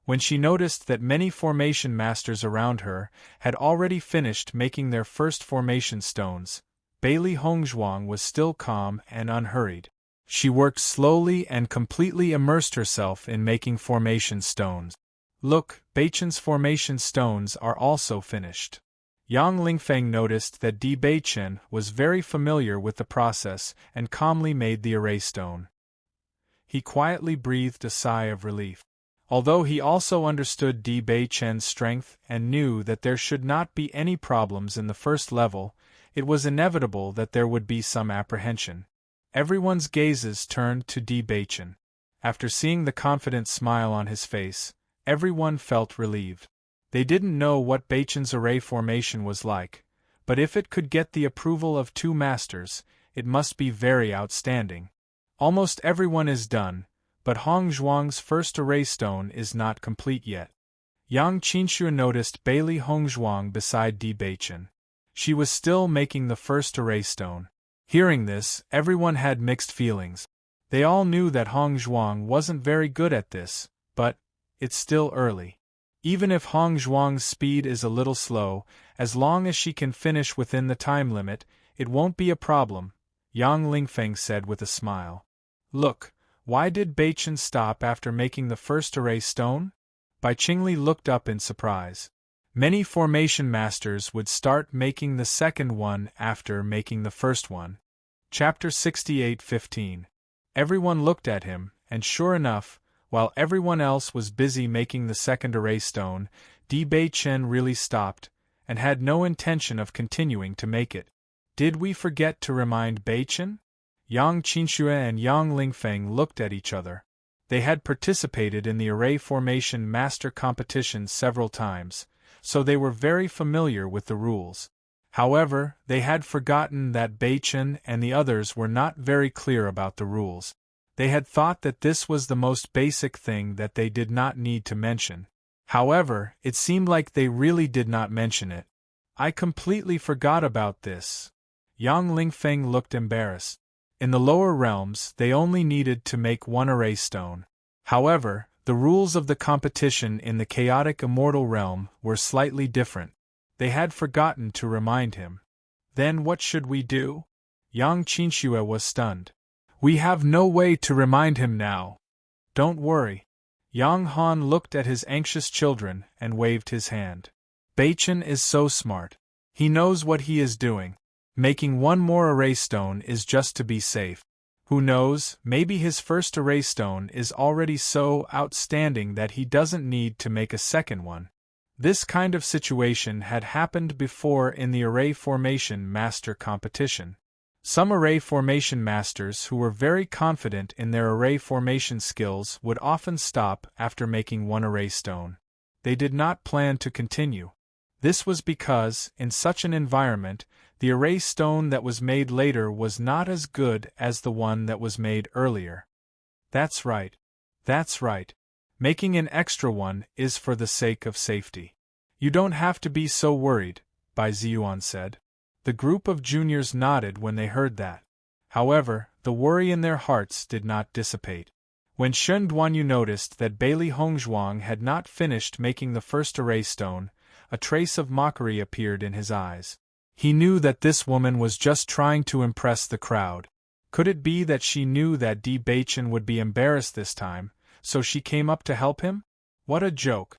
When she noticed that many formation masters around her had already finished making their first formation stones, Bailey Hongzhuang was still calm and unhurried. She worked slowly and completely immersed herself in making formation stones. Look, Beichen's formation stones are also finished. Yang Lingfeng noticed that Di Beichen was very familiar with the process and calmly made the array stone. He quietly breathed a sigh of relief. Although he also understood Di Beichen's strength and knew that there should not be any problems in the first level, it was inevitable that there would be some apprehension. Everyone's gazes turned to Di Beichen. After seeing the confident smile on his face, everyone felt relieved. They didn't know what Beichen's array formation was like, but if it could get the approval of 2 masters, it must be very outstanding. Almost everyone is done, but Hongzhuang's first array stone is not complete yet. Yang Qinxue noticed Bailey Hongzhuang beside Di Beichen. She was still making the first array stone. Hearing this, everyone had mixed feelings. They all knew that Hongzhuang wasn't very good at this, but it's still early. Even if Hongzhuang's speed is a little slow, as long as she can finish within the time limit, it won't be a problem, Yang Lingfeng said with a smile. Look, why did Beichen stop after making the first array stone? Bai Qingli looked up in surprise. Many formation masters would start making the second one after making the first one. Chapter 68:15. Everyone looked at him, and sure enough, while everyone else was busy making the second array stone, Di Beichen really stopped, and had no intention of continuing to make it. Did we forget to remind Beichen? Yang Qinxue and Yang Lingfeng looked at each other. They had participated in the array formation master competition several times, so they were very familiar with the rules. However, they had forgotten that Beichen and the others were not very clear about the rules. They had thought that this was the most basic thing that they did not need to mention. However, it seemed like they really did not mention it. I completely forgot about this. Yang Lingfeng looked embarrassed. In the lower realms, they only needed to make 1 array stone. However, the rules of the competition in the chaotic immortal realm were slightly different. They had forgotten to remind him. Then what should we do? Yang Qinxue was stunned. We have no way to remind him now. Don't worry. Yang Han looked at his anxious children and waved his hand. Beichen is so smart. He knows what he is doing. Making 1 more array stone is just to be safe. Who knows, maybe his first array stone is already so outstanding that he doesn't need to make a second one. This kind of situation had happened before in the array formation master competition. Some array formation masters who were very confident in their array formation skills would often stop after making 1 array stone. They did not plan to continue. This was because, in such an environment, the array stone that was made later was not as good as the one that was made earlier. That's right. That's right. Making an extra one is for the sake of safety. You don't have to be so worried, Bai Ziyuan said. The group of juniors nodded when they heard that. However, the worry in their hearts did not dissipate. When Shen Duanyu noticed that Bailey Hongzhuang had not finished making the first array stone, a trace of mockery appeared in his eyes. He knew that this woman was just trying to impress the crowd. Could it be that she knew that Di Baichen would be embarrassed this time, so she came up to help him? What a joke!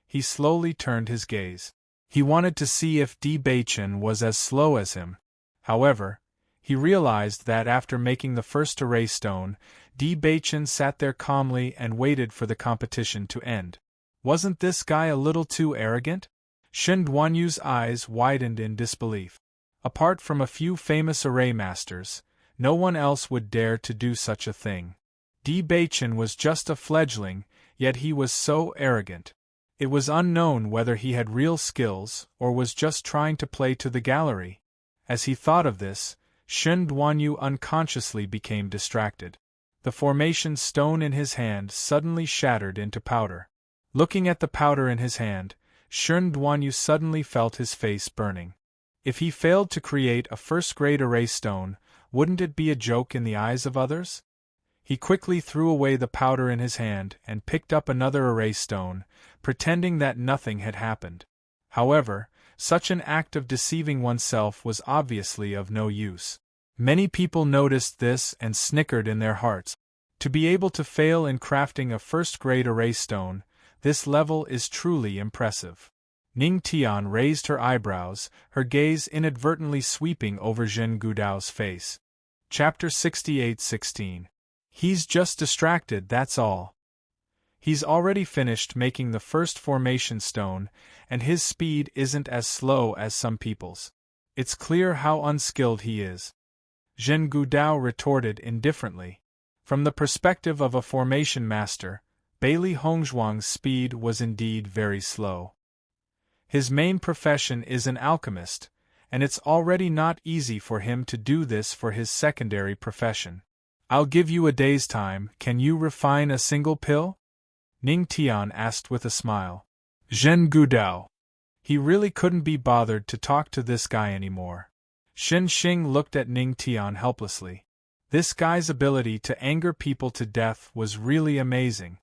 He slowly turned his gaze. He wanted to see if Di Baichen was as slow as him. However, he realized that after making the first array stone, Di Baichen sat there calmly and waited for the competition to end. Wasn't this guy a little too arrogant? Shen Duanyu's eyes widened in disbelief. Apart from a few famous array masters, no one else would dare to do such a thing. Di Baichen was just a fledgling, yet he was so arrogant. It was unknown whether he had real skills or was just trying to play to the gallery. As he thought of this, Shen Duanyu unconsciously became distracted. The formation stone in his hand suddenly shattered into powder. Looking at the powder in his hand, Shen Duanyu suddenly felt his face burning. If he failed to create a first-grade array stone, wouldn't it be a joke in the eyes of others? He quickly threw away the powder in his hand and picked up another array stone, pretending that nothing had happened. However, such an act of deceiving oneself was obviously of no use. Many people noticed this and snickered in their hearts. To be able to fail in crafting a first-grade array stone, this level is truly impressive. Ning Tian raised her eyebrows, her gaze inadvertently sweeping over Zhen Gudao's face. Chapter 68-16. He's just distracted, that's all. He's already finished making the first formation stone, and his speed isn't as slow as some people's. It's clear how unskilled he is. Zhen Gudao retorted indifferently. From the perspective of a formation master, Bailey Hongzhuang's speed was indeed very slow. His main profession is an alchemist, and it's already not easy for him to do this for his secondary profession. I'll give you a day's time, can you refine a single pill? Ning Tian asked with a smile. Zhen Gudao. He really couldn't be bothered to talk to this guy anymore. Shen Xing looked at Ning Tian helplessly. This guy's ability to anger people to death was really amazing.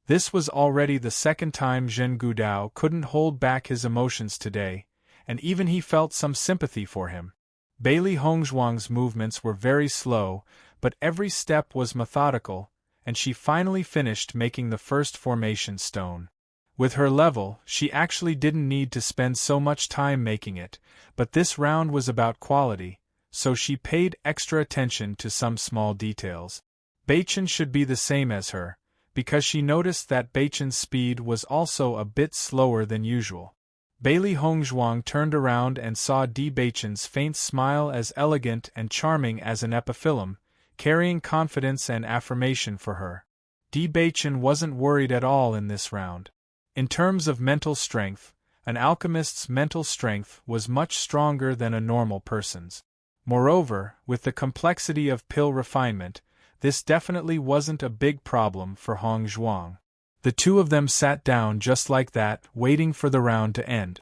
This was already the second time Zhen Gudao couldn't hold back his emotions today, and even he felt some sympathy for him. Bailey Hongzhuang's movements were very slow, but every step was methodical, and she finally finished making the first formation stone. With her level, she actually didn't need to spend so much time making it, but this round was about quality, so she paid extra attention to some small details. Baichen should be the same as her, because she noticed that Baichen's speed was also a bit slower than usual. Bailey Hongzhuang turned around and saw Di Baichen's faint smile as elegant and charming as an epiphyllum, carrying confidence and affirmation for her. Di Baichen wasn't worried at all in this round. In terms of mental strength, an alchemist's mental strength was much stronger than a normal person's. Moreover, with the complexity of pill refinement, this definitely wasn't a big problem for Hongzhuang. The two of them sat down just like that, waiting for the round to end.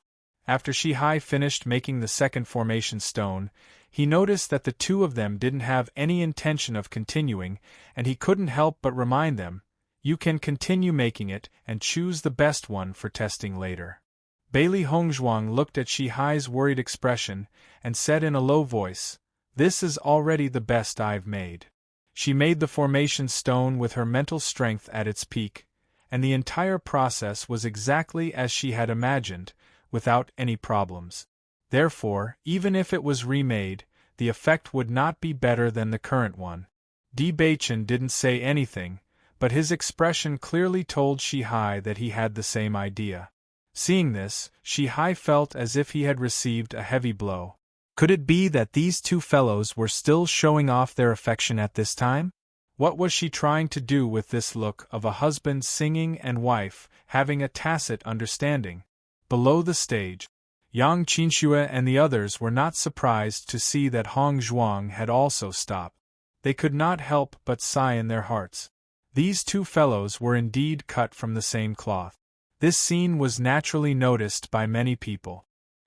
After Shihai finished making the second formation stone, he noticed that the two of them didn't have any intention of continuing, and he couldn't help but remind them, "You can continue making it and choose the best one for testing later." Bailey Hongzhuang looked at Shihai's worried expression and said in a low voice, "This is already the best I've made." She made the formation stone with her mental strength at its peak, and the entire process was exactly as she had imagined, without any problems. Therefore, even if it was remade, the effect would not be better than the current one. Di Baichen didn't say anything, but his expression clearly told Shihai that he had the same idea. Seeing this, Shihai felt as if he had received a heavy blow. Could it be that these two fellows were still showing off their affection at this time? What was she trying to do with this look of a husband singing and wife having a tacit understanding? Below the stage, Yang Qinxue and the others were not surprised to see that Hong Zhuang had also stopped. They could not help but sigh in their hearts. These two fellows were indeed cut from the same cloth. This scene was naturally noticed by many people.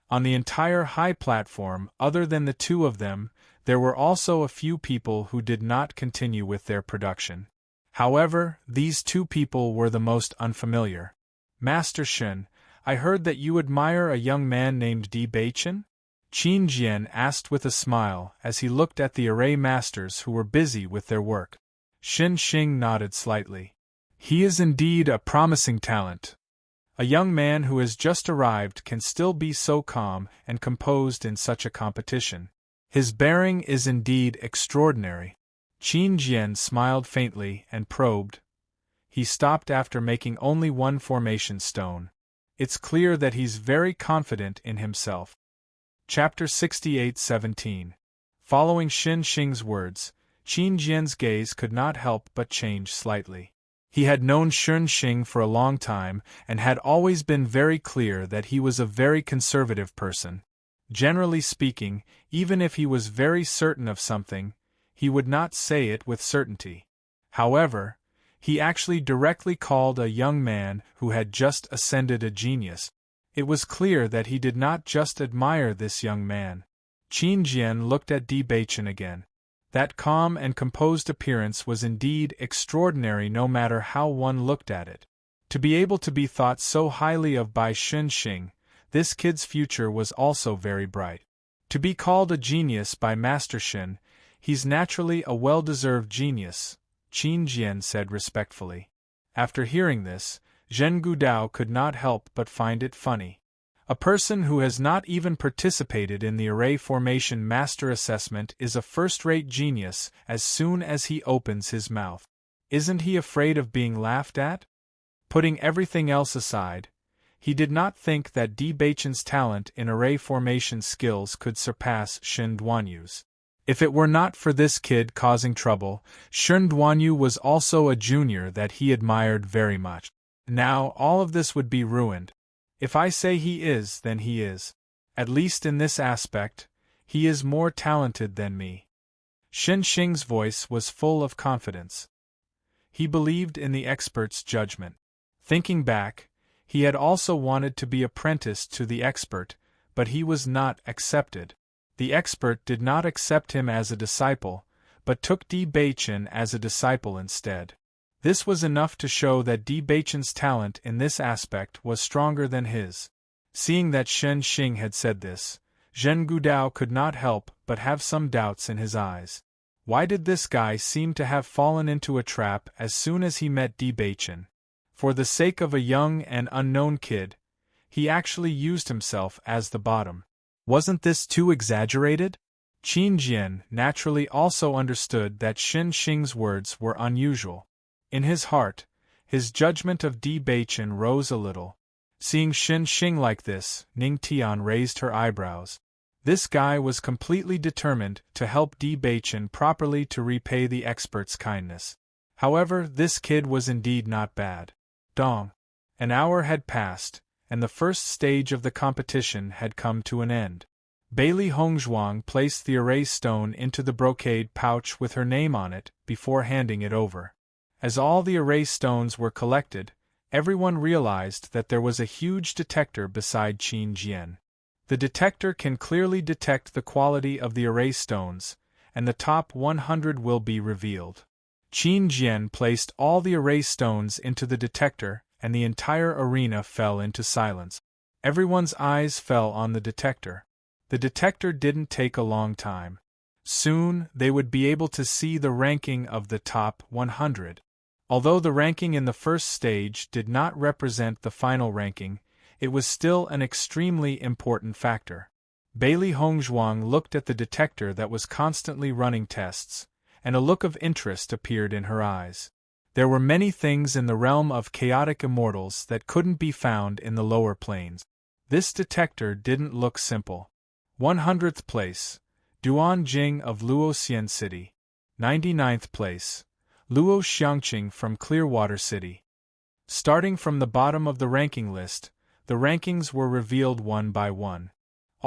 On the entire high platform, other than the two of them, there were also a few people who did not continue with their production. However, these two people were the most unfamiliar. Master Shen, I heard that you admire a young man named Di Beichen? Qin Jian asked with a smile as he looked at the array masters who were busy with their work. Shen Xing nodded slightly. He is indeed a promising talent. A young man who has just arrived can still be so calm and composed in such a competition. His bearing is indeed extraordinary. Qin Jian smiled faintly and probed. He stopped after making only one formation stone. It's clear that he's very confident in himself. Chapter 68-17. Following Shen Xing's words, Qin Jian's gaze could not help but change slightly. He had known Shen Xing for a long time and had always been very clear that he was a very conservative person. Generally speaking, even if he was very certain of something, he would not say it with certainty. However, he actually directly called a young man who had just ascended a genius. It was clear that he did not just admire this young man. Qin Jian looked at Di Beichen again. That calm and composed appearance was indeed extraordinary no matter how one looked at it. To be able to be thought so highly of by Shen Xing, this kid's future was also very bright. To be called a genius by Master Shen, he's naturally a well-deserved genius, Qin Jian said respectfully. After hearing this, Zhen Gudao could not help but find it funny. A person who has not even participated in the array formation master assessment is a first-rate genius as soon as he opens his mouth. Isn't he afraid of being laughed at? Putting everything else aside, he did not think that Di Beichen's talent in array formation skills could surpass Shen Duanyu's. If it were not for this kid causing trouble, Shen Duanyu was also a junior that he admired very much. Now all of this would be ruined. If I say he is, then he is. At least in this aspect, he is more talented than me. Shen Xing's voice was full of confidence. He believed in the expert's judgment. Thinking back, he had also wanted to be apprenticed to the expert, but he was not accepted. The expert did not accept him as a disciple, but took Di Beichen as a disciple instead. This was enough to show that Di Beichen's talent in this aspect was stronger than his. Seeing that Shen Xing had said this, Zhen Gudao could not help but have some doubts in his eyes. Why did this guy seem to have fallen into a trap as soon as he met Di Beichen? For the sake of a young and unknown kid, he actually used himself as the bottom. Wasn't this too exaggerated? Qin Jian naturally also understood that Shen Xing's words were unusual. In his heart, his judgment of Di Beichen rose a little. Seeing Shen Xing like this, Ning Tian raised her eyebrows. This guy was completely determined to help Di Beichen properly to repay the expert's kindness. However, this kid was indeed not bad. Dong. An hour had passed, and the first stage of the competition had come to an end. Bailey Hongzhuang placed the array stone into the brocade pouch with her name on it before handing it over. As all the array stones were collected, everyone realized that there was a huge detector beside Qin Jian. The detector can clearly detect the quality of the array stones, and the top 100 will be revealed. Qin Jian placed all the array stones into the detector, and the entire arena fell into silence. Everyone's eyes fell on the detector. The detector didn't take a long time. Soon, they would be able to see the ranking of the top 100. Although the ranking in the first stage did not represent the final ranking, it was still an extremely important factor. Bailey Hongzhuang looked at the detector that was constantly running tests, and a look of interest appeared in her eyes. There were many things in the realm of chaotic immortals that couldn't be found in the lower planes. This detector didn't look simple. 100th place, Duan Jing of Luoxian City. 99th place, Luo Xiangqing from Clearwater City. Starting from the bottom of the ranking list, the rankings were revealed one by one.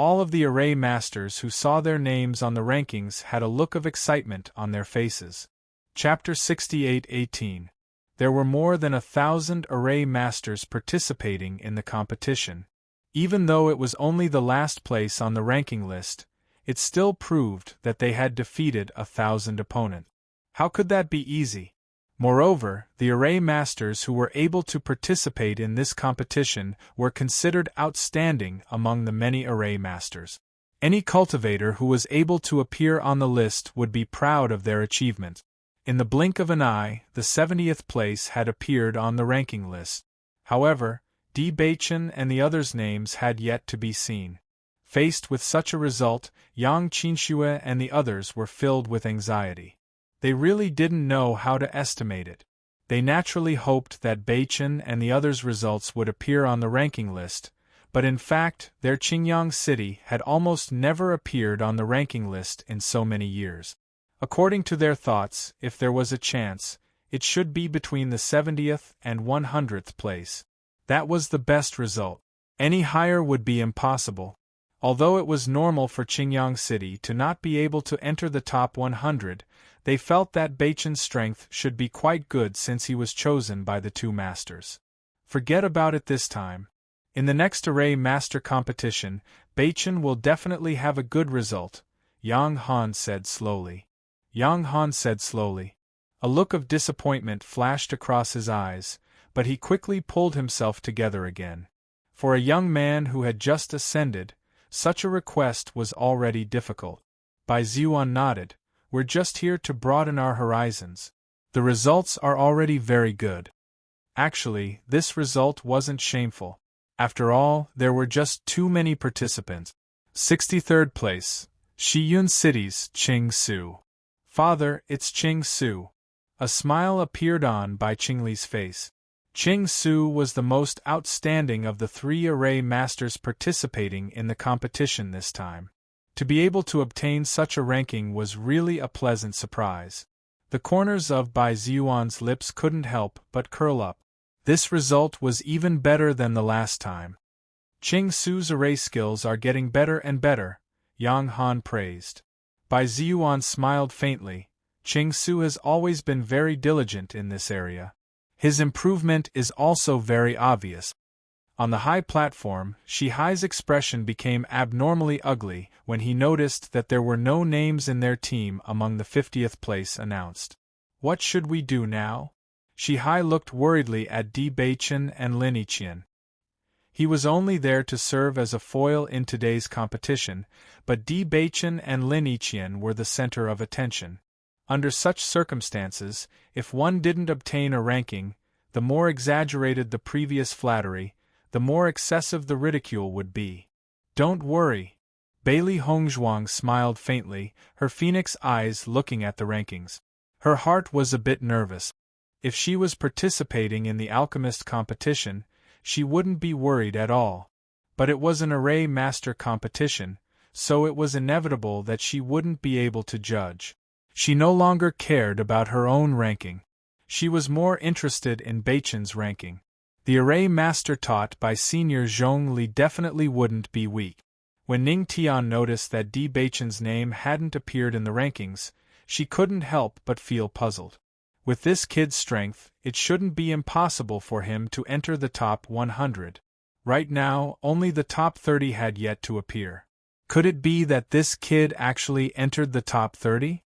All of the array masters who saw their names on the rankings had a look of excitement on their faces. Chapter 68-18. There were more than 1,000 array masters participating in the competition. Even though it was only the last place on the ranking list, it still proved that they had defeated 1,000 opponents. How could that be easy? Moreover, the array masters who were able to participate in this competition were considered outstanding among the many array masters. Any cultivator who was able to appear on the list would be proud of their achievement. In the blink of an eye, the 70th place had appeared on the ranking list. However, D. Baichen and the others' names had yet to be seen. Faced with such a result, Yang Qinxue and the others were filled with anxiety. They really didn't know how to estimate it. They naturally hoped that Baichen and the others' results would appear on the ranking list, but in fact, their Qingyang city had almost never appeared on the ranking list in so many years. According to their thoughts, if there was a chance, it should be between the 70th and 100th place. That was the best result. Any higher would be impossible. Although it was normal for Qingyang City to not be able to enter the top 100, they felt that Baichen's strength should be quite good since he was chosen by the two masters. Forget about it this time. In the next array master competition, Baichen will definitely have a good result, Yang Han said slowly. Yang Han said slowly. A look of disappointment flashed across his eyes, but he quickly pulled himself together again. For a young man who had just ascended, such a request was already difficult. Bai Ziyuan nodded. We're just here to broaden our horizons. The results are already very good. Actually, this result wasn't shameful. After all, there were just too many participants. 63rd place, Shiyun City's Qing Su. Father, it's Qing Su. A smile appeared on Bai Qingli's face. Qing Su was the most outstanding of the 3 array masters participating in the competition this time. To be able to obtain such a ranking was really a pleasant surprise. The corners of Bai Ziyuan's lips couldn't help but curl up. This result was even better than the last time. Qing Su's array skills are getting better and better, Yang Han praised. Bai Ziyuan smiled faintly. Qing Su has always been very diligent in this area. His improvement is also very obvious. On the high platform, Shihai's expression became abnormally ugly when he noticed that there were no names in their team among the 50th place announced. What should we do now? Shihai looked worriedly at Di Baichen and Lin Yiqian. He was only there to serve as a foil in today's competition, but Di Baichen and Lin Yiqian were the center of attention. Under such circumstances, if one didn't obtain a ranking, the more exaggerated the previous flattery, the more excessive the ridicule would be. Don't worry. Bailey Hongzhuang smiled faintly, her phoenix eyes looking at the rankings. Her heart was a bit nervous. If she was participating in the alchemist competition, she wouldn't be worried at all. But it was an array master competition, so it was inevitable that she wouldn't be able to judge. She no longer cared about her own ranking. She was more interested in Baichen's ranking. The array master taught by Senior Zhong Li definitely wouldn't be weak. When Ning Tian noticed that Di Baichen's name hadn't appeared in the rankings, she couldn't help but feel puzzled. With this kid's strength, it shouldn't be impossible for him to enter the top 100. Right now, only the top 30 had yet to appear. Could it be that this kid actually entered the top 30?